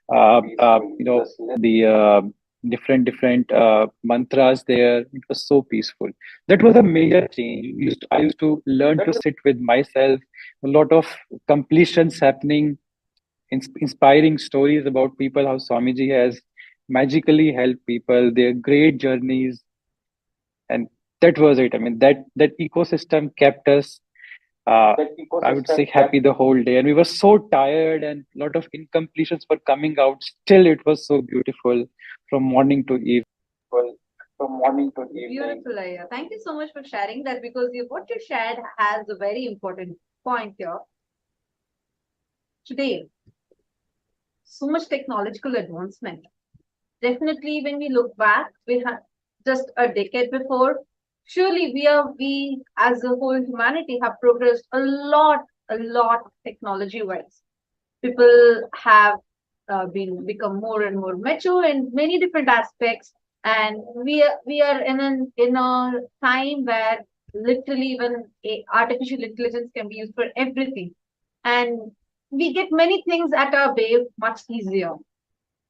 the different mantras there. It was so peaceful. That was a major change. I used to learn to sit with myself. A lot of completions happening, inspiring stories about people, how Swamiji has magically helped people, their great journeys. And that was it. I mean, that ecosystem kept us, I would say, happy the whole day. And we were so tired and a lot of incompletions were coming out. Still, it was so beautiful from morning to evening. Beautiful, Aya. Thank you so much for sharing that, because what you shared has a very important point here. Today, so much technological advancement. Definitely, when we look back, we had just a decade before. Surely, we as a whole humanity have progressed a lot technology-wise. People have become more and more mature in many different aspects, and we are in a time where literally even artificial intelligence can be used for everything, and we get many things at our bay much easier.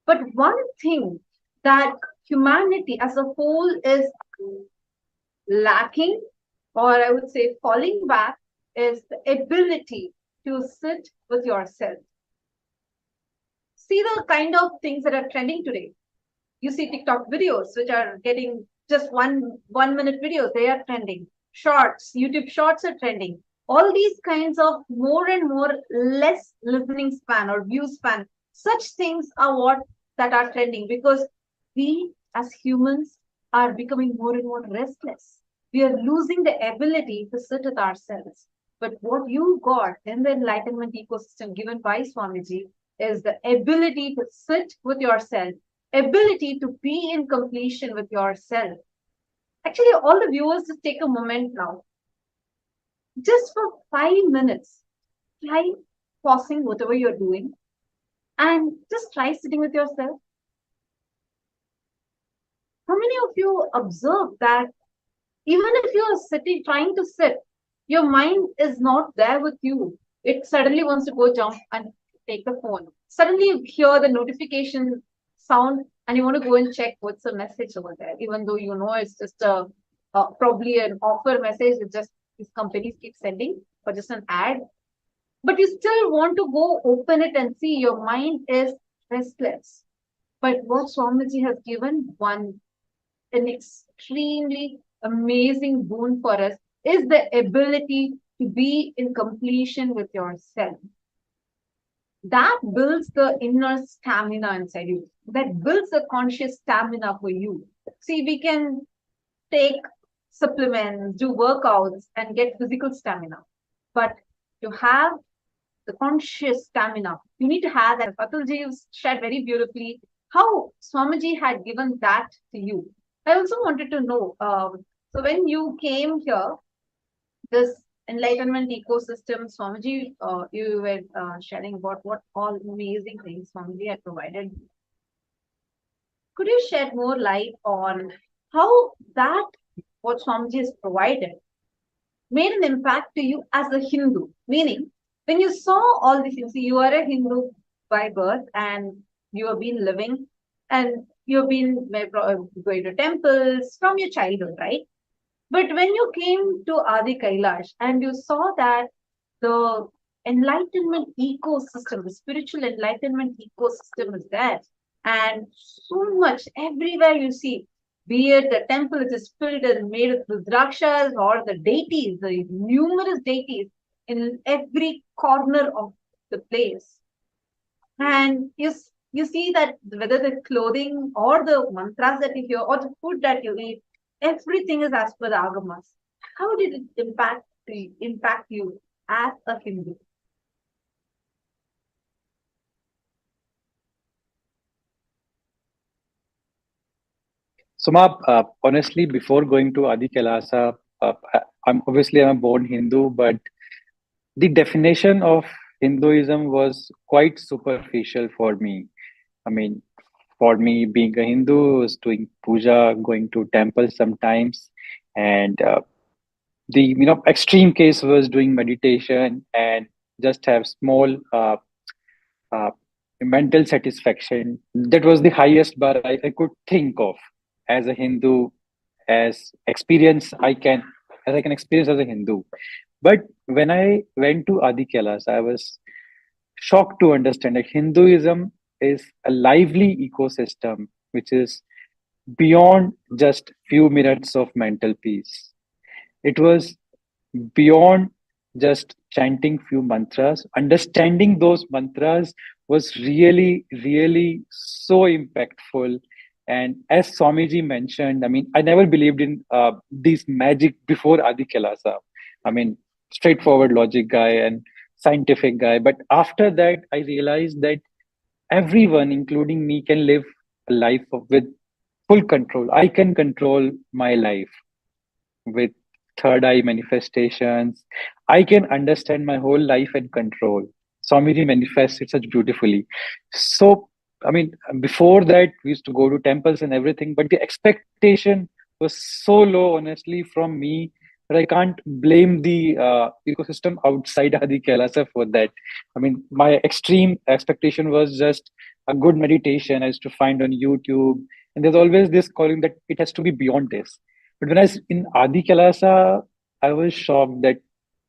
But one thing that humanity as a whole is lacking, or I would say falling back, is the ability to sit with yourself. See the kind of things that are trending today. You see TikTok videos, which are getting just one minute videos, they are trending. Shorts, YouTube shorts are trending. All these kinds of more and more less listening span or view span, such things are what that are trending, because we as humans are becoming more and more restless. We are losing the ability to sit with ourselves. But what you got in the enlightenment ecosystem given by Swamiji is the ability to sit with yourself, ability to be in completion with yourself. Actually, all the viewers, just take a moment now. Just for 5 minutes, try pausing whatever you're doing and just try sitting with yourself. How many of you observe that even if you are sitting, trying to sit, your mind is not there with you? It suddenly wants to go jump and take the phone. Suddenly you hear the notification sound and you want to go and check what's the message over there, even though you know it's just probably an offer message that just these companies keep sending, or just an ad. But you still want to go open it and see. Your mind is restless. But what Swamiji has given, an extremely amazing boon for us, is the ability to be in completion with yourself. That builds the inner stamina inside you. That builds the conscious stamina for you. See, we can take supplements, do workouts, and get physical stamina. But to have the conscious stamina, you need to have that. Atulji shared very beautifully how Swamiji had given that to you. I also wanted to know, so when you came here, this enlightenment ecosystem, Swamiji, you were sharing about what all amazing things Swamiji had provided. Could you shed more light on how that, what Swamiji has provided, made an impact to you as a Hindu? Meaning, when you saw all these things, you are a Hindu by birth and you have been living and you've been going to temples from your childhood, right? But when you came to Adi Kailash and you saw that the enlightenment ecosystem, the spiritual enlightenment ecosystem is there, and so much everywhere you see, be it the temple which is filled and made of Rudrakshas, or the deities, the numerous deities in every corner of the place. And you see that whether the clothing or the mantras that you hear or the food that you eat, everything is as per the agamas. How did it impact you as a Hindu? So, honestly, before going to Adi Kailasa, I'm a born Hindu, but the definition of Hinduism was quite superficial for me. I mean, for me, being a Hindu was doing puja, going to temples sometimes, and the extreme case was doing meditation and just have small uh, mental satisfaction. That was the highest bar I could think of as a Hindu, as experience I can experience as a Hindu. But when I went to Adi Kailash, I was shocked to understand that Hinduism is a lively ecosystem which is beyond just few minutes of mental peace. It was beyond just chanting few mantras. Understanding those mantras was really, really so impactful. And as Swamiji mentioned, I mean, I never believed in this magic before Adi Kailasa. I mean, straightforward logic guy and scientific guy. But after that, I realized that everyone, including me, can live a life with full control. I can control my life with third eye manifestations. I can understand my whole life and control. Swamiji manifests it such beautifully. So, I mean, before that, we used to go to temples and everything, but the expectation was so low, honestly, from me, that I can't blame the ecosystem outside Adi Kailasa for that. I mean, my extreme expectation was just a good meditation I used to find on YouTube, And there's always this calling that it has to be beyond this. But when I was in Adi Kailasa, I was shocked that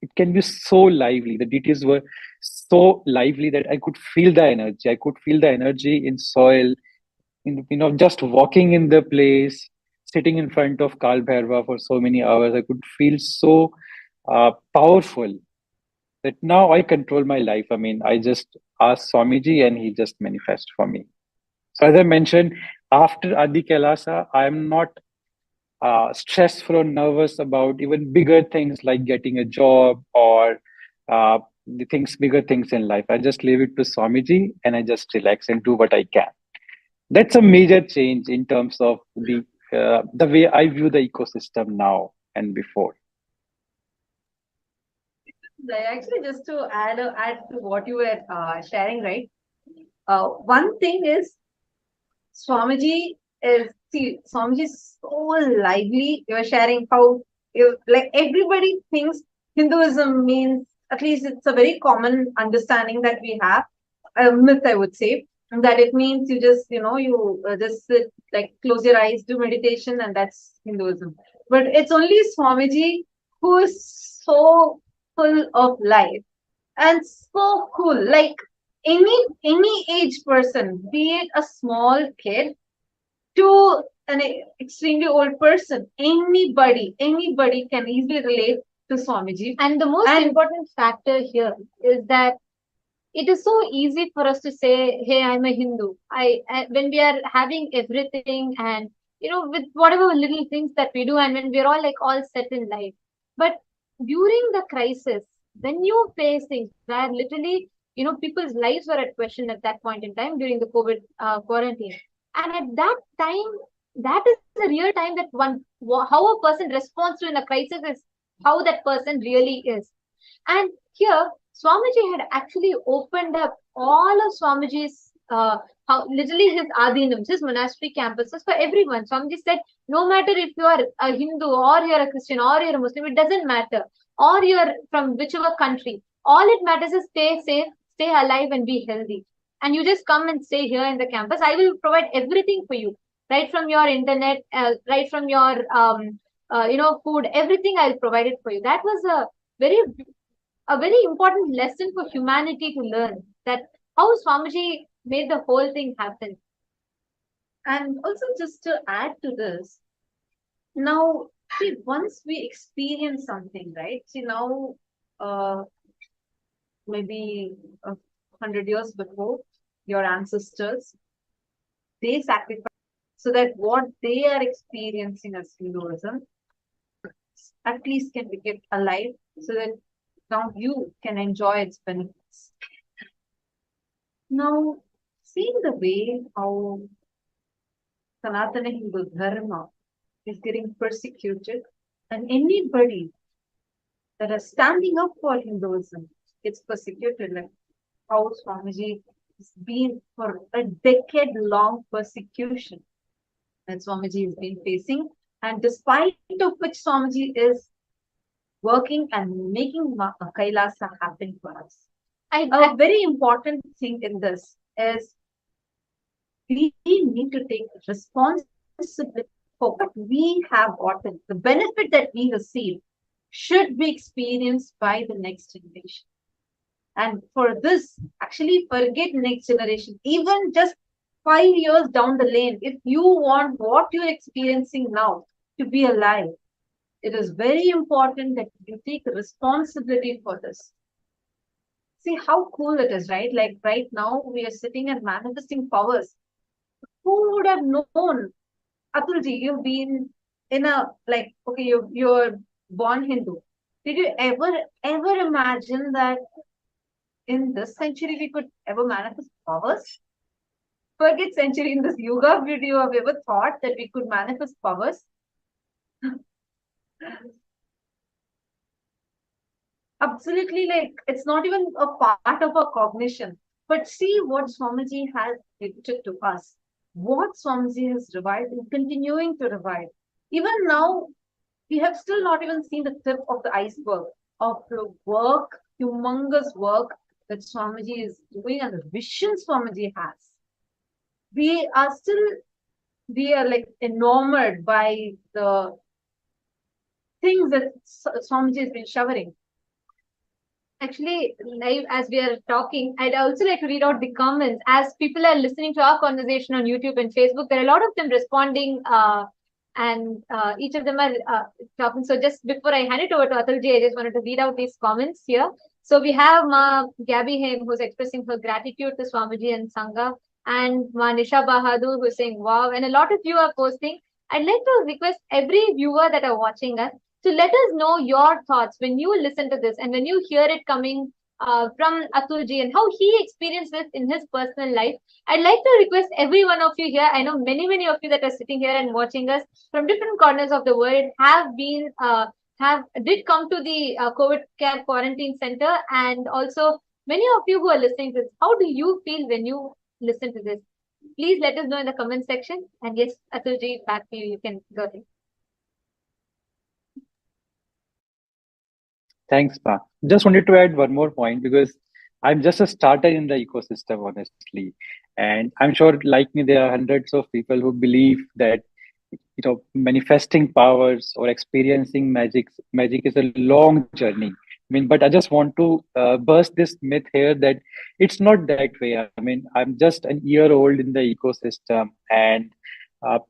it can be so lively. The deities were so lively that I could feel the energy. I could feel the energy in soil, in just walking in the place, sitting in front of Kal Bhairava for so many hours. I could feel so powerful that now I control my life. I mean, I just ask Swamiji and he just manifests for me. So as I mentioned, after Adi Kailasa, I'm not stressful or nervous about even bigger things like getting a job or bigger things in life. I just leave it to Swamiji and I just relax and do what I can. That's a major change in terms of the way I view the ecosystem now and before. Actually, just to add to what you were sharing, right? One thing is Swamiji Swamiji is so lively. You were sharing how like everybody thinks Hinduism means, at least it's a very common understanding that we have, a myth I would say, that it means you just you just sit, like close your eyes, do meditation, and that's Hinduism. But it's only Swamiji who is so full of life and so cool. Like any age person, be it a small kid to an extremely old person, anybody can easily relate to Swamiji. And the most important factor here is that it is so easy for us to say, hey, I'm a Hindu. When we are having everything and with whatever little things that we do, and when we're all set in life. But during the crisis, when you face things where literally people's lives were at question at that point in time during the COVID quarantine, and at that time, that is the real time that how a person responds to in a crisis is how that person really is. And here, Swamiji had actually opened up all of Swamiji's, literally his adinams, his monastery campuses for everyone. Swamiji said, no matter if you are a Hindu or you're a Christian or you're a Muslim, it doesn't matter. Or you're from whichever country. All it matters is stay safe, stay alive, and be healthy. And you just come and stay here in the campus. I will provide everything for you, right from your internet, right from your food, everything I'll provide it for you. That was a very important lesson for humanity to learn, that how Swamiji made the whole thing happen. And also, just to add to this, now see, once we experience something, right? See, now maybe 100 years before, your ancestors, they sacrificed so that what they are experiencing as Hinduism at least can be kept alive, so that now you can enjoy its benefits. Now, seeing the way how Sanatana Hindu Dharma is getting persecuted, and anybody that is standing up for Hinduism gets persecuted, like how Swamiji has been for a decade-long persecution that Swamiji has been facing, and despite of which Swamiji is working and making Kailasa happen for us. A very important thing in this is we need to take responsibility for what we have gotten. The benefit that we receive should be experienced by the next generation. And for this, actually forget next generation. Even just 5 years down the lane, if you want what you're experiencing now to be alive, it is very important that you take responsibility for this. See how cool it is, right? Like right now, we are sitting and manifesting powers. Who would have known? Atulji, you've been in a, like, okay, you're born Hindu. Did you ever imagine that in this century we could ever manifest powers? Forget century, in this yuga, would you have ever thought that we could manifest powers? Absolutely, like it's not even a part of our cognition. But see what Swamiji has gifted to us. What Swamiji has revived and continuing to revive. Even now, we have still not even seen the tip of the iceberg of the work, humongous work that Swamiji is doing and the vision Swamiji has. We are still we are like enamored by the things that Swamiji has been showering. Actually, live as we are talking, I'd also like to read out the comments. As people are listening to our conversation on YouTube and Facebook, there are a lot of them responding, and each of them are talking. So just before I hand it over to Atulji, I just wanted to read out these comments here. So we have Ma Gabby Haim, who's expressing her gratitude to Swamiji and Sangha, and Ma Nisha Bahadur, who's saying wow, and a lot of you are posting. I'd like to request every viewer that are watching us to let us know your thoughts when you listen to this and when you hear it coming from Atulji and how he experienced this in his personal life. I'd like to request every one of you here. I know many of you that are sitting here and watching us from different corners of the world have been did come to the COVID care quarantine center, and also many of you who are listening to this. How do you feel when you listen to this? Please let us know in the comment section. And yes, Atulji, back to you. You can go ahead. Thanks, Ma. Just wanted to add one more point because I'm just a starter in the ecosystem, honestly. And I'm sure, like me, there are hundreds of people who believe that manifesting powers or experiencing magic is a long journey. I mean, but I just want to burst this myth here that it's not that way. I mean, I'm just an year old in the ecosystem, and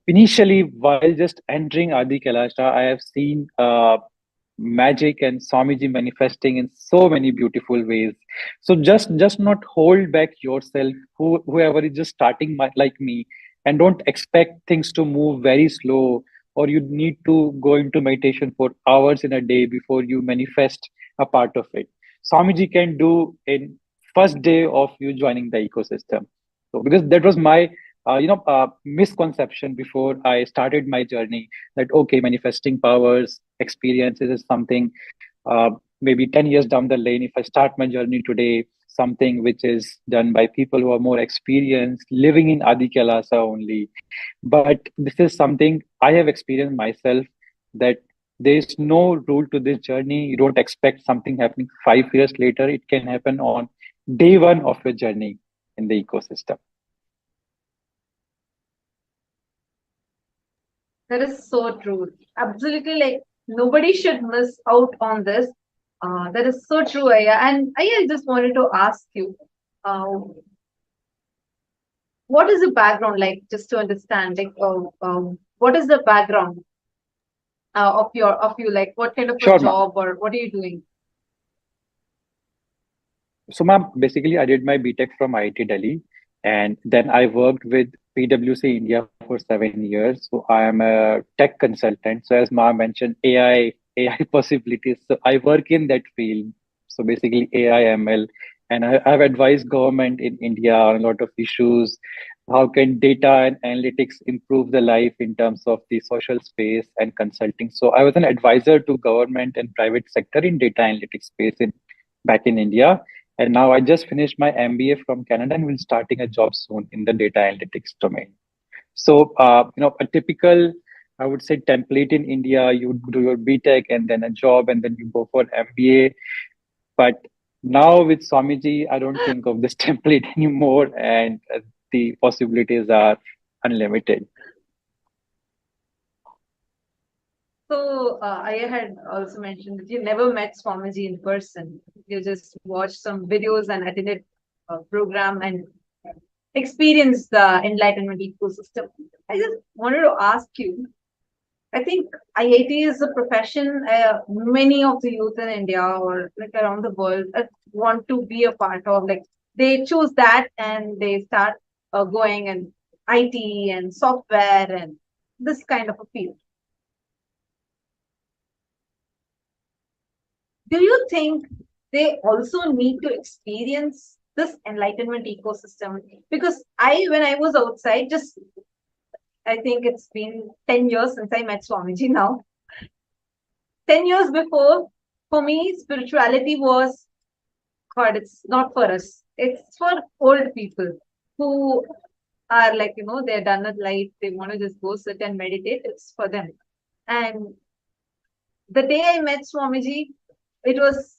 initially, while just entering Adi Kailasha, I have seen magic and Swamiji manifesting in so many beautiful ways. So just not hold back yourself, whoever is just starting like me, and don't expect things to move very slow, or you need to go into meditation for hours in a day before you manifest a part of it. Swamiji can do in first day of you joining the ecosystem. So because that was my misconception before I started my journey, that okay, manifesting powers experiences is something maybe 10 years down the lane. If I start my journey today, something which is done by people who are more experienced, living in Adi Kailasa only. But this is something I have experienced myself, that there is no rule to this journey. You don't expect something happening 5 years later. It can happen on day one of your journey in the ecosystem. That is so true. Absolutely, like nobody should miss out on this. That is so true, Aya. And Aya, I just wanted to ask you, what is the background like, just to understand, like, what is the background of you, like, what kind of a Sure, ma'am. job or what are you doing? So, ma'am, basically, I did my BTech from IIT Delhi, and then I worked with PwC India for 7 years. So, I am a tech consultant. So, as Ma mentioned, AI possibilities. So, I work in that field. So, basically, AI, ML, and I've advised government in India on a lot of issues. How can data and analytics improve the life in terms of the social space and consulting? So, I was an advisor to government and private sector in data analytics space back in India. And now I just finished my MBA from Canada and will starting a job soon in the data analytics domain. So, a typical, I would say, template in India, you do your BTech and then a job and then you go for MBA. But now with Swamiji, I don't think of this template anymore, and the possibilities are unlimited. So, I had also mentioned that you never met Swamiji in person. You just watched some videos and attended a program and experienced the enlightenment ecosystem. I just wanted to ask you, I think IIT is a profession many of the youth in India or like around the world want to be a part of. Like they choose that and they start going in IT and software and this kind of a field. Do you think they also need to experience this enlightenment ecosystem? Because when I was outside, I think it's been 10 years since I met Swamiji now. 10 years before, for me, spirituality was, God, it's not for us. It's for old people who are like, they're done with life. They want to just go sit and meditate. It's for them. And the day I met Swamiji, it was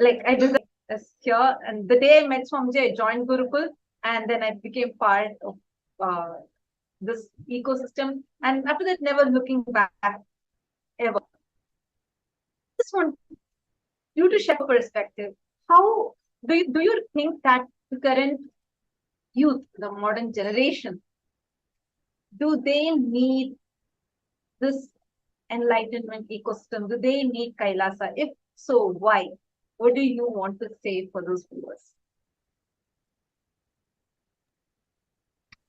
like I did this here. And the day I met Swamiji, I joined Gurukul and then I became part of this ecosystem, and after that, never looking back ever. Just want you to share a perspective. How do you think that the current youth, the modern generation, do they need this enlightenment ecosystem? Do they need Kailasa? If so, why? What do you want to say for those viewers?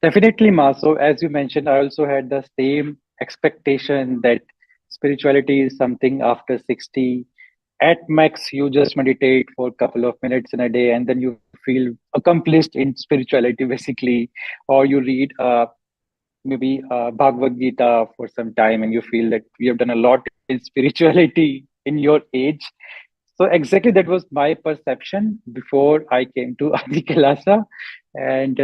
Definitely, Maso. As you mentioned, I also had the same expectation that spirituality is something after 60. At max, you just meditate for a couple of minutes in a day, and then you feel accomplished in spirituality, basically. Or you read maybe Bhagavad Gita for some time, and you feel that you have done a lot in spirituality in your age. So exactly that was my perception before I came to Adi Kailasa. And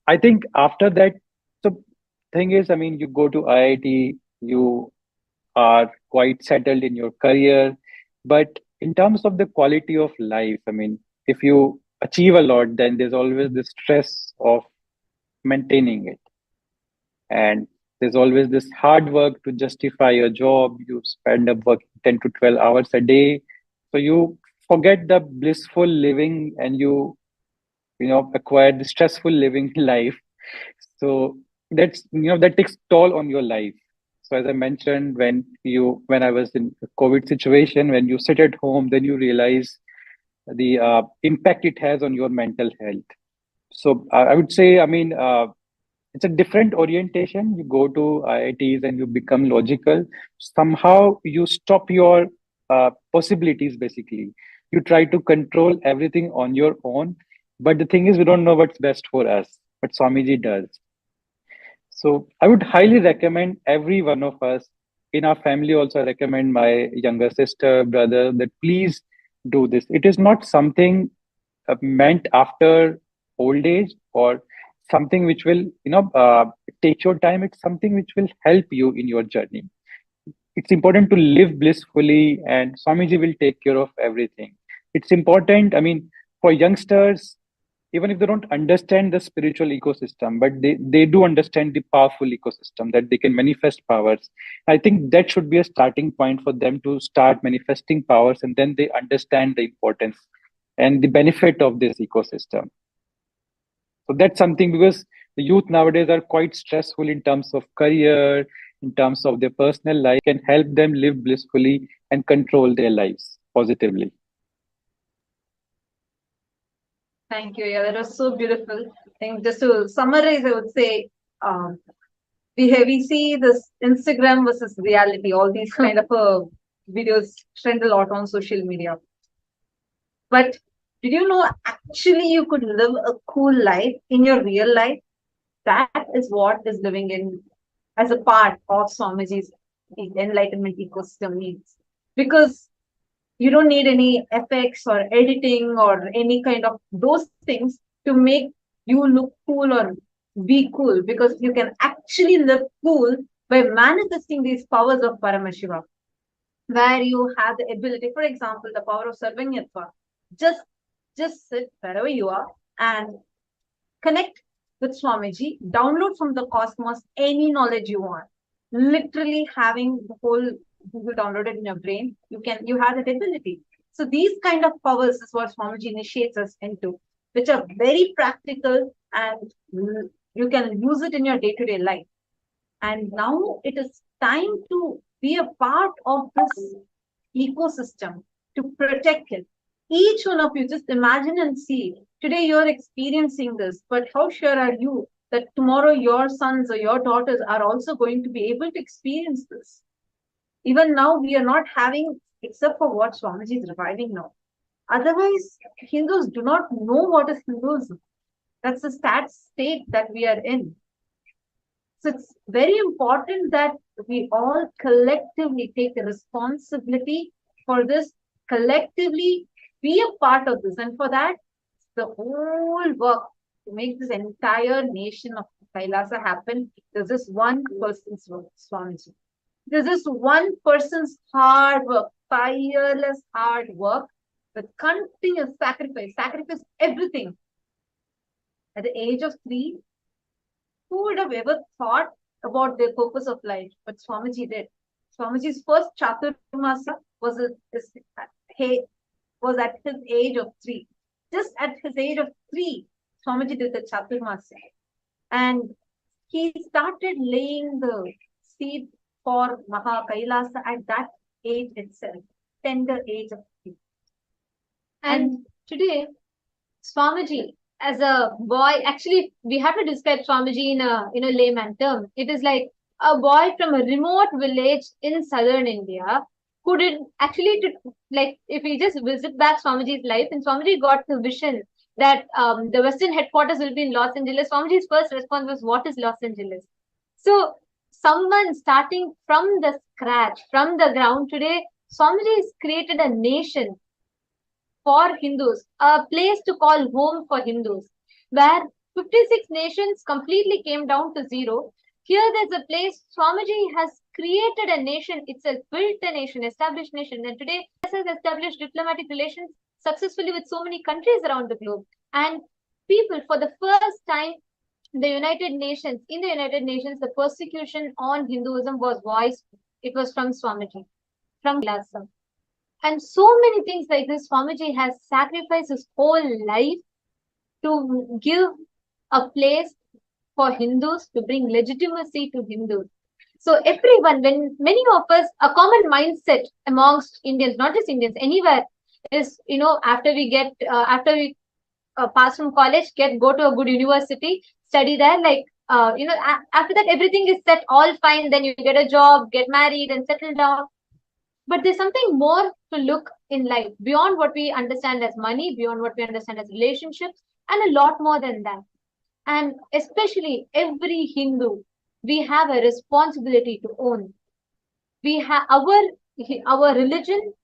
I think after that, so thing is, I mean, you go to IIT, you are quite settled in your career. But in terms of the quality of life, I mean, if you achieve a lot, then there's always the stress of maintaining it. And there's always this hard work to justify your job. You spend up working 10 to 12 hours a day. So you forget the blissful living and you acquire the stressful living life. So that takes toll on your life. So as I mentioned, when I was in the COVID situation, when you sit at home, then you realize the impact it has on your mental health. So I would say, I mean, it's a different orientation. You go to IITs and you become logical. Somehow you stop your possibilities, basically. You try to control everything on your own. But the thing is, we don't know what's best for us, but Swamiji does. So I would highly recommend every one of us in our family. Also, I recommend my younger sister, brother, that please do this. It is not something meant after old age or something which will take your time. It's something which will help you in your journey. It's important to live blissfully, and Swamiji will take care of everything. It's important, I mean, for youngsters, even if they don't understand the spiritual ecosystem, but they do understand the powerful ecosystem that they can manifest powers. I think that should be a starting point for them to start manifesting powers, and then they understand the importance and the benefit of this ecosystem. So that's something, because the youth nowadays are quite stressful in terms of career, in terms of their personal life, can help them live blissfully and control their lives positively. Thank you. Yeah, that was so beautiful. I think just to summarize, I would say we see this Instagram versus reality. All these kind of videos trend a lot on social media. But did you know actually you could live a cool life in your real life? That is what is living in as a part of Swamiji's enlightenment ecosystem needs. Because you don't need any effects or editing or any kind of those things to make you look cool or be cool, because you can actually live cool by manifesting these powers of Paramashivam, where you have the ability, for example, the power of Sarvanyatva. Just sit wherever you are and connect with Swamiji, download from the cosmos any knowledge you want. Literally having the whole Google downloaded in your brain, you have that ability. So these kind of powers is what Swamiji initiates us into, which are very practical, and you can use it in your day-to-day life. And now it is time to be a part of this ecosystem, to protect it. Each one of you, just imagine and see. Today you're experiencing this, but how sure are you that tomorrow your sons or your daughters are also going to be able to experience this? Even now, we are not having, except for what Swamiji is reviving now. Otherwise, Hindus do not know what is Hinduism. That's the state that we are in. So it's very important that we all collectively take the responsibility for this, collectively be a part of this. And for that, the whole work to make this entire nation of Kailasa happen, there's this one person's work, Swamiji. There's this one person's hard work, tireless hard work, with continuous sacrifice everything. At the age of 3, who would have ever thought about their purpose of life? But Swamiji did. Swamiji's first Chaturmasa was was at his age of 3. Just at his age of 3, Swamiji did the Chaturmasa. And he started laying the seed for Maha Kailasa at that age itself, tender age of 3. And today, Swamiji, as a boy, actually, we have to describe Swamiji in a layman term. It is like a boy from a remote village in southern India who did actually, like, if we just visit back Swamiji's life, and Swamiji got the vision that the Western headquarters will be in Los Angeles. Swamiji's first response was, "What is Los Angeles?" So, someone starting from the scratch, from the ground, today, Swamiji has created a nation for Hindus, a place to call home for Hindus, where 56 nations completely came down to zero. Here there's a place Swamiji has created a nation itself, built a nation, established nation, and today has established diplomatic relations successfully with so many countries around the globe. And people, for the first time, in the United Nations, the persecution on Hinduism was voiced. It was from Swamiji, from Lhasa. And so many things like this, Swamiji has sacrificed his whole life to give a place for Hindus, to bring legitimacy to Hindus. So everyone, when many of us, a common mindset amongst Indians, not just Indians, anywhere, is, after we pass from college, go to a good university, study there, like, after that, everything is set, all fine, then you get a job, get married and settle down. But there's something more to look in life beyond what we understand as money, beyond what we understand as relationships, and a lot more than that. And especially every Hindu, we have a responsibility to own. We have our religion,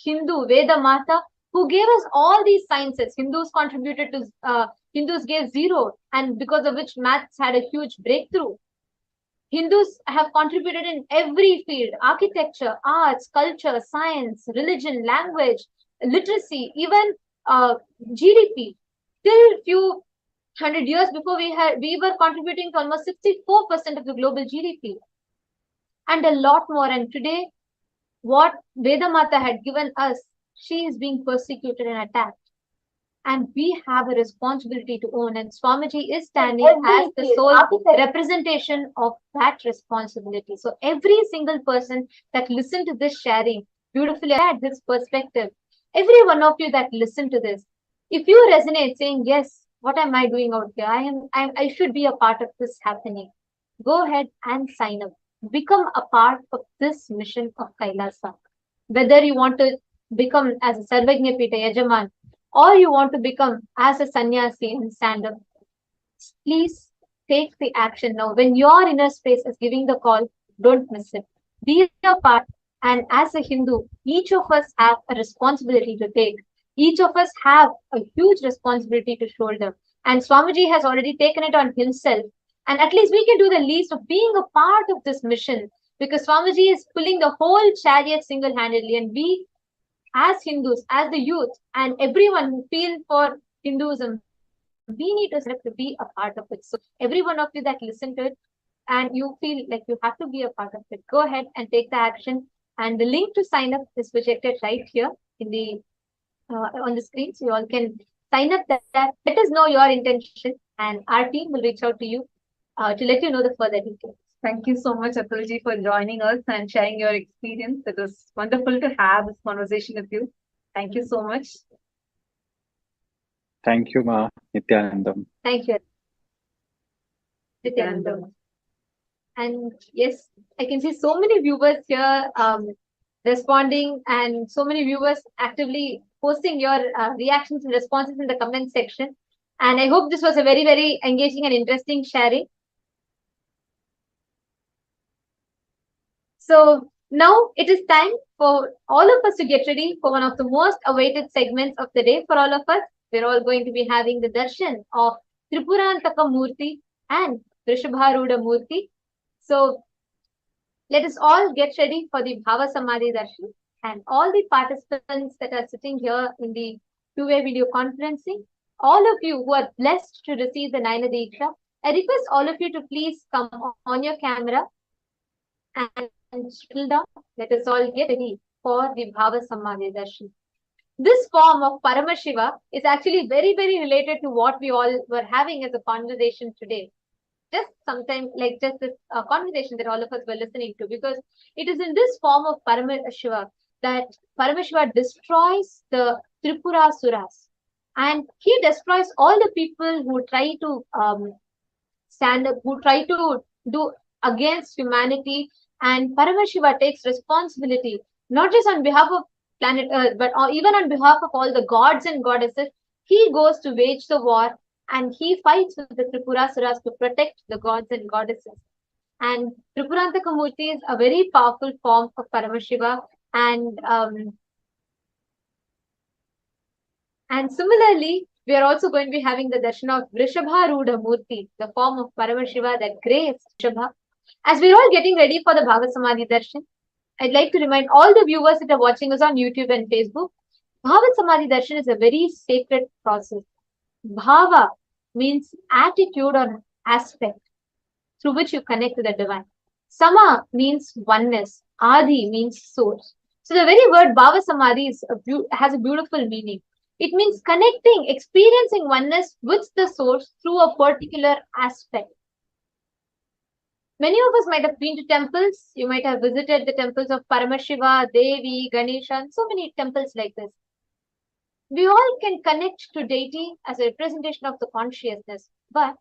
Hindu Veda Mata, who gave us all these sciences. Hindus gave 0, and because of which maths had a huge breakthrough. Hindus have contributed in every field: architecture, arts, culture, science, religion, language, literacy, even GDP. Till few hundred years before, we were contributing to almost 64% of the global GDP, and a lot more. And today, what Vedamata had given us, she is being persecuted and attacked. And we have a responsibility to own. And Swamiji is standing as the sole representation of that responsibility. So every single person that listened to this sharing beautifully had this perspective. Every one of you that listened to this, if you resonate saying, yes, what am I doing out here? I should be a part of this happening. Go ahead and sign up. Become a part of this mission of Kailasa. Whether you want to become as a Sarvajna Pita Yajaman, or you want to become as a sannyasi and stand up, please take the action now. When your inner space is giving the call, don't miss it. Be a part. And as a Hindu, each of us have a responsibility to take. Each of us have a huge responsibility to shoulder. And Swamiji has already taken it on himself. And at least we can do the least of being a part of this mission, because Swamiji is pulling the whole chariot single-handedly, and we as Hindus, as the youth, and everyone who feel for Hinduism, we need to be a part of it. So every one of you that listen to it and you feel like you have to be a part of it, go ahead and take the action. And the link to sign up is projected right here in the on the screen, so you all can sign up there. Let us know your intention, and our team will reach out to you to let you know the further details. Thank you so much, Atulji, for joining us and sharing your experience. It was wonderful to have this conversation with you. Thank you so much. Thank you, Ma. Nithyanandam. Thank you, Nithyanandam. And yes, I can see so many viewers here responding, and so many viewers actively posting your reactions and responses in the comment section. And I hope this was a very, very engaging and interesting sharing. So now it is time for all of us to get ready for one of the most awaited segments of the day for all of us. We're all going to be having the darshan of Trupurantaka Murthy and Vrishabharuda Murthy. So let us all get ready for the Bhava Samadhi darshan, and all the participants that are sitting here in the two-way video conferencing, all of you who are blessed to receive the Naina Diksha, I request all of you to please come on your camera and settle down. Let us all get ready for the Bhava Samadhi Darshan. This form of Paramashiva is actually very, very related to what we all were having as a conversation today. Just sometimes, like just this conversation that all of us were listening to, because it is in this form of Paramashiva that Paramashiva destroys the Tripurasuras. And he destroys all the people who try to stand up, who try to do against humanity. And Paramashiva takes responsibility, not just on behalf of planet Earth, but even on behalf of all the gods and goddesses. He goes to wage the war and he fights with the Tripurasuras to protect the gods and goddesses. And Trupurantaka Murthy is a very powerful form of Paramashiva. And similarly, we are also going to be having the darshan of Vrishabharuda Murthy, the form of Paramashiva that graced Vrishabha. As we're all getting ready for the Bhava Samadhi darshan, I'd like to remind all the viewers that are watching us on YouTube and Facebook, Bhava Samadhi darshan is a very sacred process. Bhava means attitude or aspect through which you connect to the divine. Sama means oneness. Adi means source. So the very word Bhava Samadhi has a beautiful meaning. It means connecting, experiencing oneness with the source through a particular aspect. Many of us might have been to temples. You might have visited the temples of Paramashiva, Devi, Ganesha, and so many temples like this. We all can connect to deity as a representation of the consciousness, but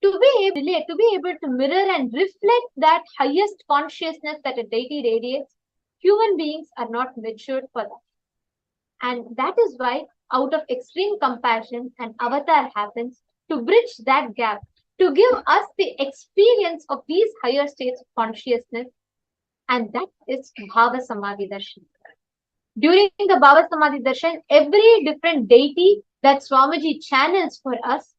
to be able to mirror and reflect that highest consciousness that a deity radiates, human beings are not matured for that. And that is why, out of extreme compassion, an avatar happens to bridge that gap, to give us the experience of these higher states of consciousness, and that is Bhava Samadhi Darshan. During the Bhava Samadhi Darshan, every different deity that Swamiji channels for us,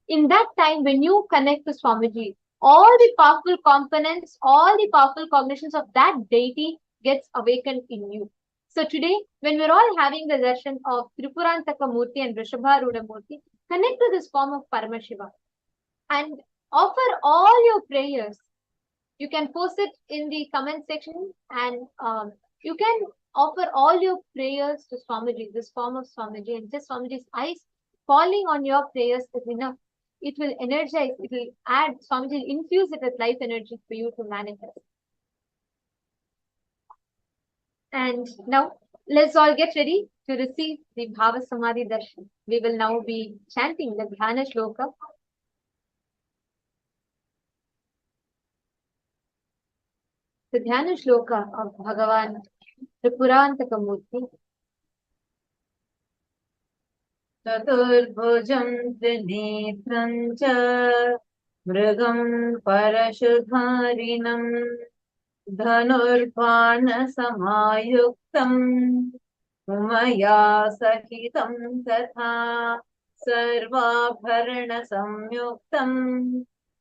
in that time when you connect to Swamiji, all the powerful components, all the powerful cognitions of that deity gets awakened in you. So today, when we're all having the darshan of Trupurantaka Murthy and Vrishabharuda Murthy, connect to this form of Paramashiva and offer all your prayers. You can post it in the comment section, and you can offer all your prayers to Swamiji, this form of Swamiji, and just Swamiji's eyes falling on your prayers is enough. It will energize, it will add, Swamiji will infuse it with life energy for you to manifest. And now, let's all get ready to receive the Bhava Samadhi Darshan. We will now be chanting the Dhyana Shloka. The Dhyana Shloka of Bhagavan Trupurantaka Murthy. Chaturbhujam Trinetram cha Mrigam Parashudharinam Dhanurpana Samayuktam Umaya Sahitam Tatha Sarvabharana Samyuktam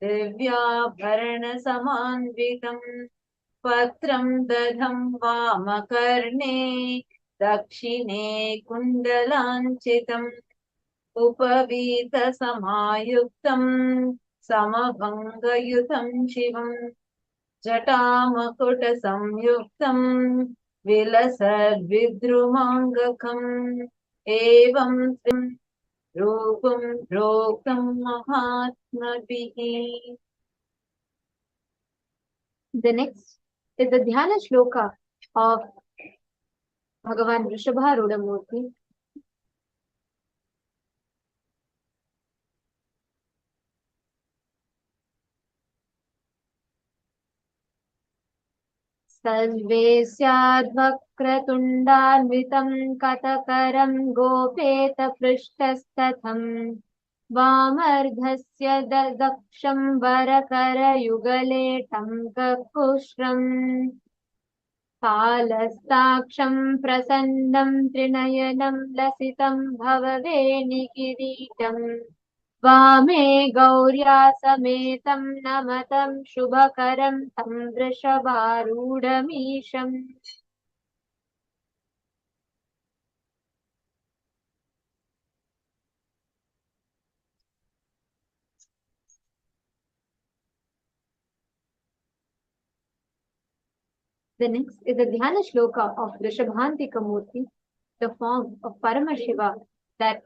Divyabharana Samanvitam Patram Dadham Vamakarne Dakshine Kundalanchitam Upavita Samayuktam Samabhangayutam Shivam Jatamakuta Samyuktam Vilasad Vidrumangakam Evam Rupam Rokam Mahatmabihi. The next is the Dhyana Shloka of Bhagavan Vrishabharuda Murthy. Salve Syadvakratundanvitam Katakaram Gopeta Prishtastatham Vamardhasya Daksham Varakara Yugaletam Kakushram Kalastaksham Prasannam Trinayanam Lasitam Bhavaveni Kiritam Vame Gaurya Sametam Namatam Shubhakaram Tam Vrishabharudamisham. The next is the Dhyana Shloka of Rishabhantika Murthy, the form of Paramashiva that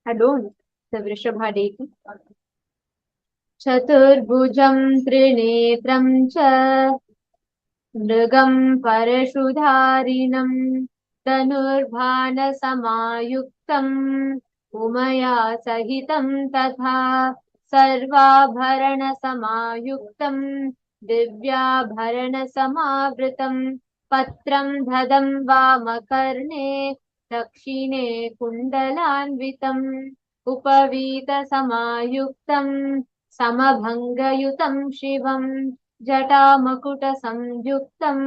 adorns the Vrishabha deity. Chaturbhujam Trinetram cha Mrigam Parashudharinam Dhanurbhana Samayuktam Umaya Sahitam Tatha Sarvabharana Samayuktam Divyabharana Samavritam Patram Dhadam Vamakarne Dakshine Kundalanvitam Upavita Samayuktam Samabhangayutam Shivam Jatamakutta Samyuktam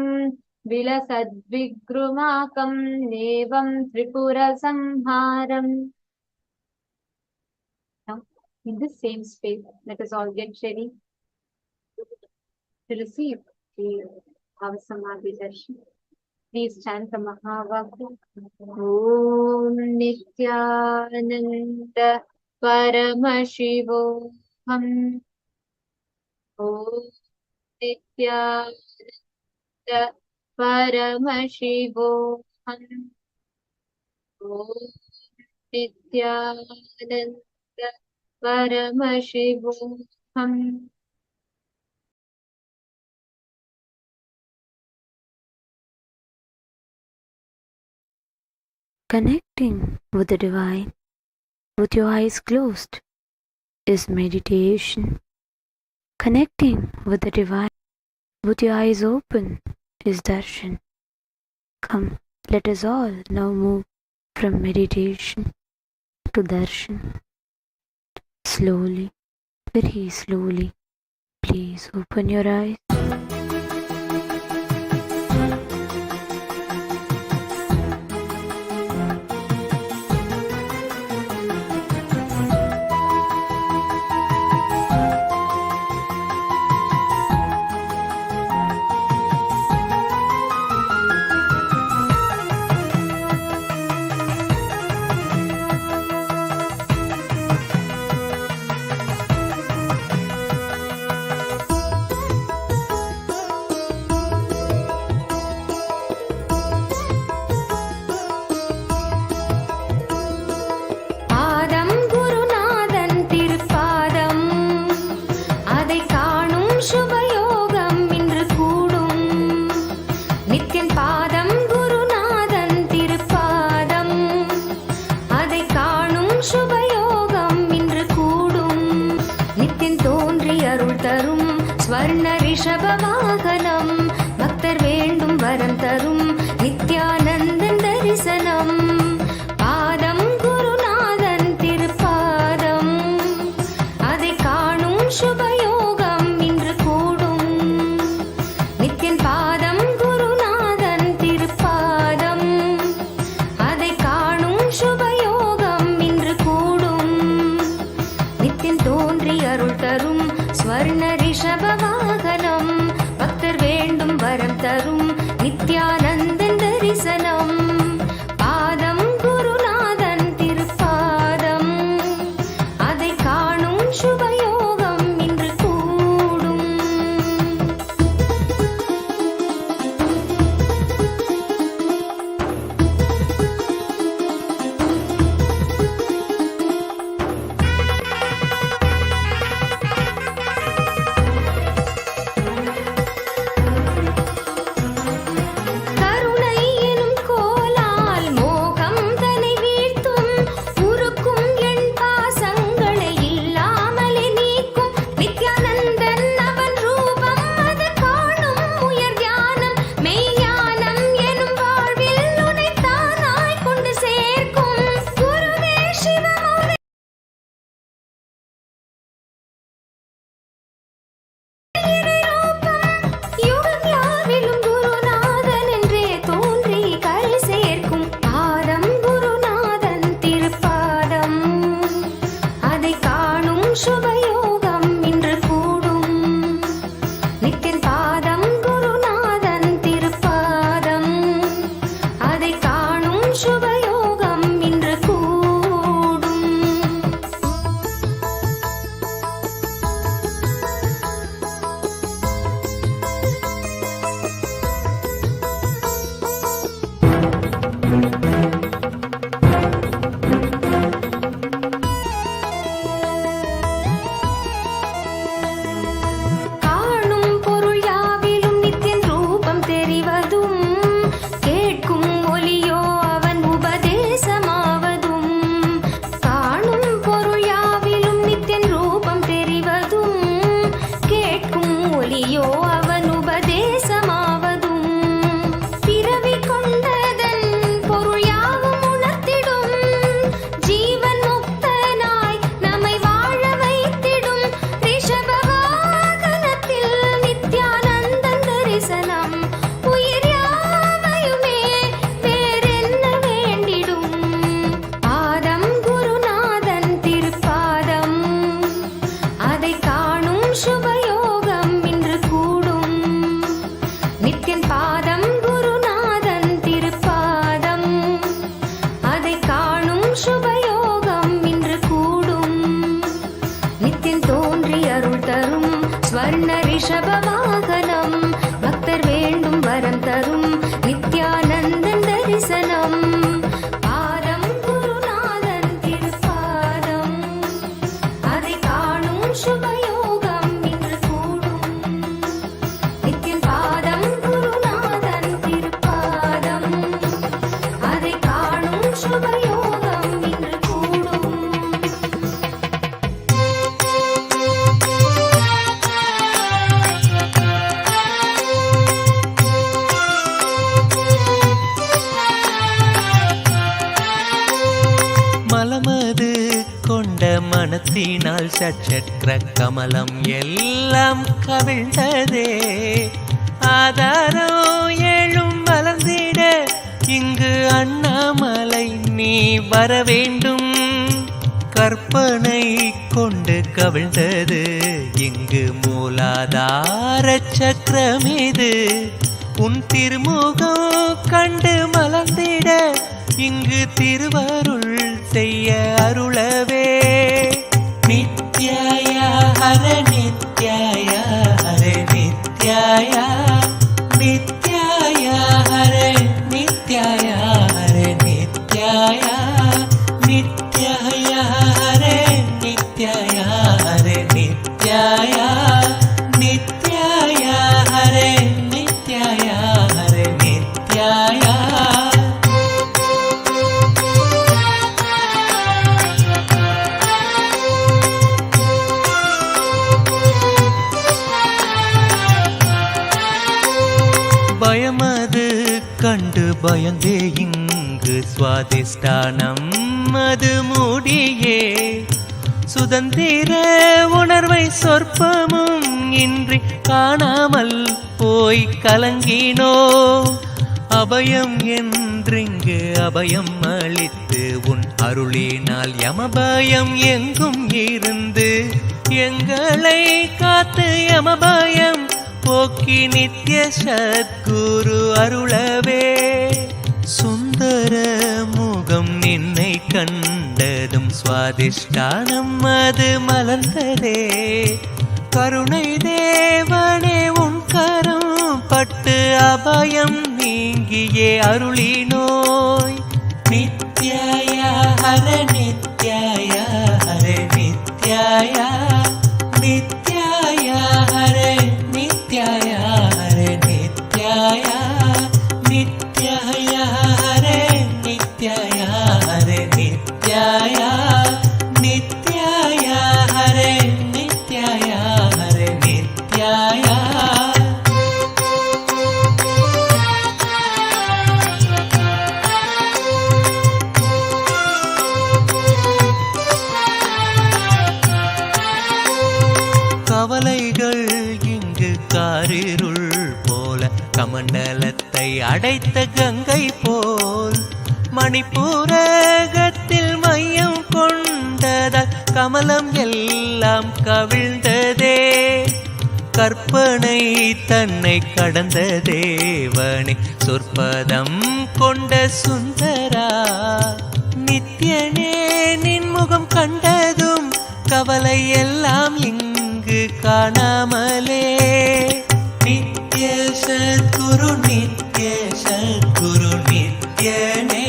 Vilasadvigrumakam Nevam Tripura Samharam. Now, in this same space, let us all get ready to receive the Bhava Samadhi Darshan. Please chant the Mahavakya. Om Nithyananda Paramashivam. Om Nithyananda Paramashivam. Om Nithyananda Paramashivam. Connecting with the divine with your eyes closed is meditation. Connecting with the divine with your eyes open is darshan. Come, let us all now move from meditation to darshan. Slowly, very slowly, please open your eyes. பக்தர் வேண்டும் வரம் தரும் நித்யானந்தன் தரிசனம் பாதம் குருநாதன் திருப்பாதம் அதை காணும் சுபயோகம் இன்று கூடும் நித்யன் பாதம் குருநாதன் திருப்பாதம் அதை காணும் சுபயோகம் இன்று கூடும் நித்யன் தோன்றி அருள் தரும் ஸ்வர்ண ரிஷப வாகனம் பக்தர் வேண்டும் வரம் தரும் நித்யானந்தன் தரிசனம் பாதம் குருநாதன் திருப்பாதம் அதை காணும் சுபயோகம் இன்று கூடும் ஸ்வர்ண ரிஷப வாகனம் பக்தர் வேண்டும் வரம் தரும் நித்யானந்தன் தரிசனம் பாதம் குருநாதன் திருப்பாதம் அதை காணும் சுபயோகம் இன்று கூடும் நித்யன் பாதம் குருநாதன் திருப்பாதம் அதை காணும் சுபயோகம் இன்று கூடும். மலமது கொண்ட மனத்தினால் சச்சக்கர கமலம் எல்லாம் கவிழ்ந்ததே ஆதாரம் ஏழும் மலர்ந்திட இங்கு அண்ணாமலை நீ வர வேண்டும். கற்பனை கொண்டு கவிழ்ந்தது இங்கு மூலாதார சக்கரம் இது உன் திருமுகம் கண்டு மலர்ந்திட இங்கு திருவருள் செய்ய அருளவே. நித்யாய ஹர நித்யாய ஹர நித்யாய நித்யாய ஹர நித்யாய ஹர நித்யாய நித்யாய ஹர நித்யாய ஹர நித்யாய நித்யாய ஹர நித்யாய ஹர நித்யாய. பயமது கண்டு பயந்தே இங்கு சுவாதிஷ்டானம் அது மூடியே சுதந்திர உணர்வை சொற்பமும் இன்றி காணாமல் போய் கலங்கினோ. அபயம் என்றிங்கு அபயம் அளித்து உன் அருளினால் யமபயம் எங்கும் இருந்து எங்களை காத்து யமபயம் போக்கி நித்ய சத்குரு அருளவே. சுந்தர முகம் நின்னை கண்டதும் சுவாதிஷ்டானம் அது மலர்ந்ததே. கருணை தேவனே உன் கரம் பட்டு அபயம் நீங்கியே அருளினோய். நித்யாய ஹர நித்யாய ஹர நித்யாய நித்யாய ஹர நித்யாய ஹர நித்யாய நித்யாய ஹர நித்யாய ஹர நித்யாய நித்யாய ஹர நித்யாய ஹர நித்யாய. கவலைகள் இங்கு காரிருள் போல கமண்டலத்தை அடைத்த கங்கை போல் மணிப்பூரகத்தில் மையம் கொண்டதால் கமலம் எல்லாம் கவிழ்ந்ததே. கற்பனை தன்னை கடந்த தேவனை சொற்பதம் கொண்ட சுந்தரா நித்யனே நின் முகம் கண்டதும் கவலை எல்லாம் இங்கு காணாமலே. நித்ய சத்குரு நித்யனே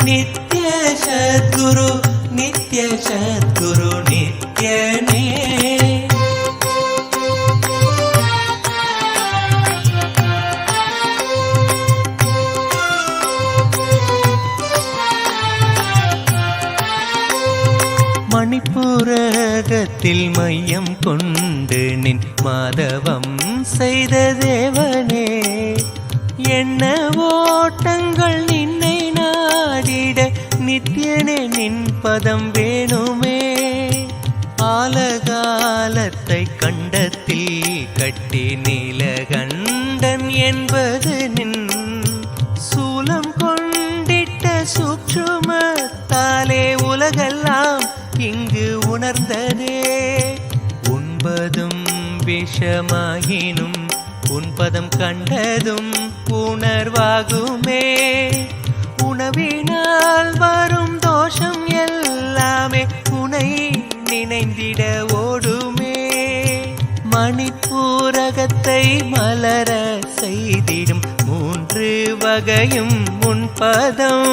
நித்ய சத்குரு நித்ய சத்குரு நித்யனே. மணிப்புரகத்தில் மையம் கொண்டு நின் மாதவம் செய்த தேவனே, என்ன ஓட்டங்கள் நின்னை நாடிட நித்யனே நின் பதம் வேணுமே. ஆலகாலத்தை கண்டத்தில் கட்டி நீலகண்டன் என்பது நின் சூலம் கொண்டிட்ட சூட்சுமத்தாலே உலகெல்லாம் இங்கு உணர்ந்ததே. உண்பதும் விஷமாகினும் உன்பதம் கண்டதும் உணர்வாகுமே. உணவினால் வரும் தோஷம் எல்லாமே உனை நினைந்திட ஓடுமே. மணிப்பூரகத்தை மலர செய்திடும் 3 வகையும் உன்பதம்.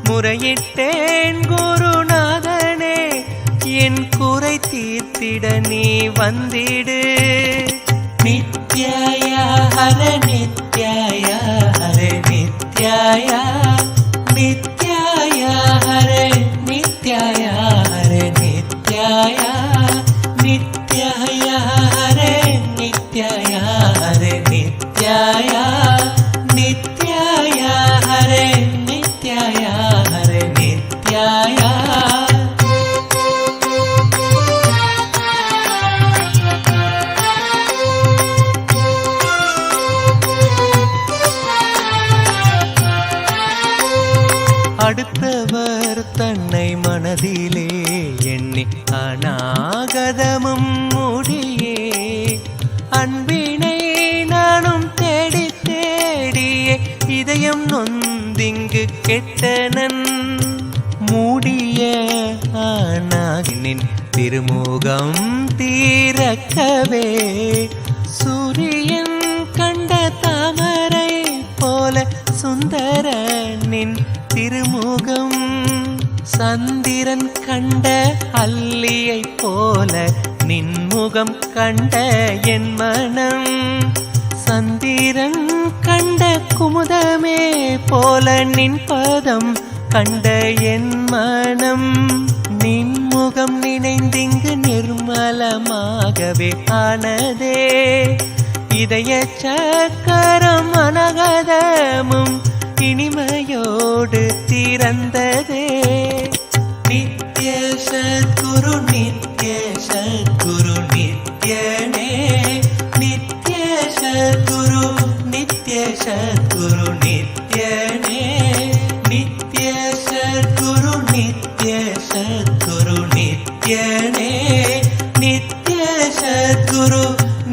முறையிட்டேன் குருநாதனே, என் குறை தீர்த்திட நீ வந்திடு. நித்யாய ஹர நித்யாய ஹர நித்யாய நித்யாய ஹர நித்யாய ஹர நித்யாய நித்யாய ஹர நித்யாய ஹர நித்யாய நித்யாய ஹர நித்யாய ஹர நித்யாய. அடுத்தவர் தன்னை மனதிலே எண்ணி அநாகதமும் முடியே. அன்பினை நானும் தேடி தேடியே இதயம் நொந்திங்கு கெட்டனன். மூடிய ஆனாகினின் திருமுகம் தீரக்கவே சூரியன் கண்ட தாமரை போல சுந்தரனின் திருமுகம். சந்திரன் கண்ட அல்லியை போல நின்முகம் கண்ட என் மனம். சந்திரன் கண்ட குமுதமே போல நின் பதம் கண்ட என் மனம். நின்முகம் நினைந்திங்கு நிர்மலமாகவே ஆனதே. இதய சக்கரம் அனகதமும் இனிமையோடு திறந்ததே. நித்ய சத்குரு நித்ய சத்குரு நித்யனே. நித்ய சத்குரு நித்ய சத்குரு நித்யனே. நித்ய சத்குரு நித்ய சத்குரு நித்யனே. நித்ய சத்குரு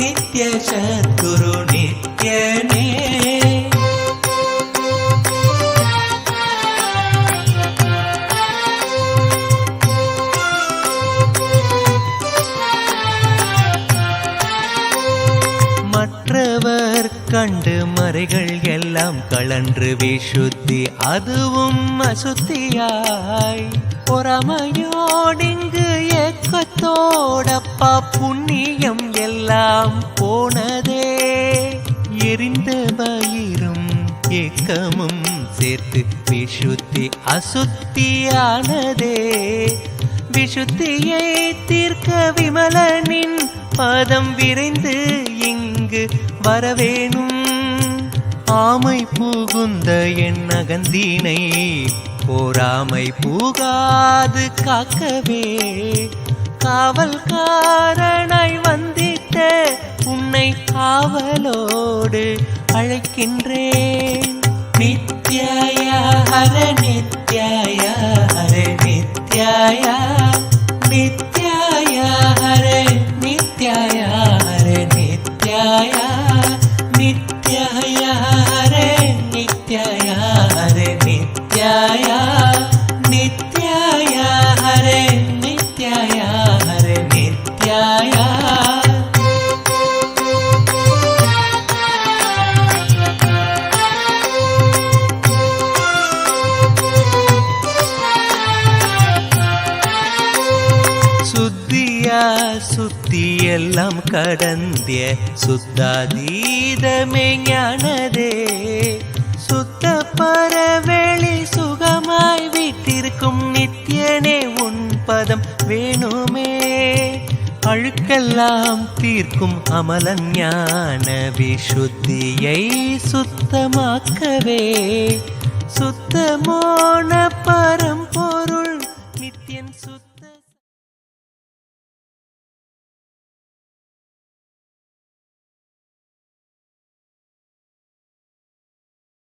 நித்ய சத்குரு நித்யனே. மற்றவர் கண்டு மறைகள் எல்லாம் கலன்று விசுத்தி அதுவும் அசுத்தியாய். பொறாமையோடிங்கு ஏக்கத்தோடப்பா புண்ணியம் எல்லாம் போனதே. எரிந்த பயிரும் ஏக்கமும் சேர்த்து விசுத்தி அசுத்தியானதே. விசுத்தியை தீர்க்க விமலனின் பதம் விரைந்து இங்கு வரவேணும். ஆமை புகுந்த என் அகந்தினை போராமை புகாது காக்கவே. காவல்காரனாய் வந்திட்ட உன்னை காவலோடு அழைக்கின்றேன். நித்யாய ஹர நித்யாய ஹர நித்யாய நித்யாய ஹர நித்யாய ஹர நித்யாய நித்யாய ஹர நித்யாய ஹர நித்யாய நித்யாய ஹர நித்யாய ஹர நித்யாய. சுத்தி எல்லாம் கடந்திய சுத்தாதீதமே ஞானதே சுத்த பரவெளி சுகமாய் வீட்டிற்கும் நித்தியனே உன் பதம் வேணுமே அழுக்கெல்லாம் தீர்க்கும் அமலன் ஞான விசுத்தியை சுத்தமாக்கவே சுத்தமோன பர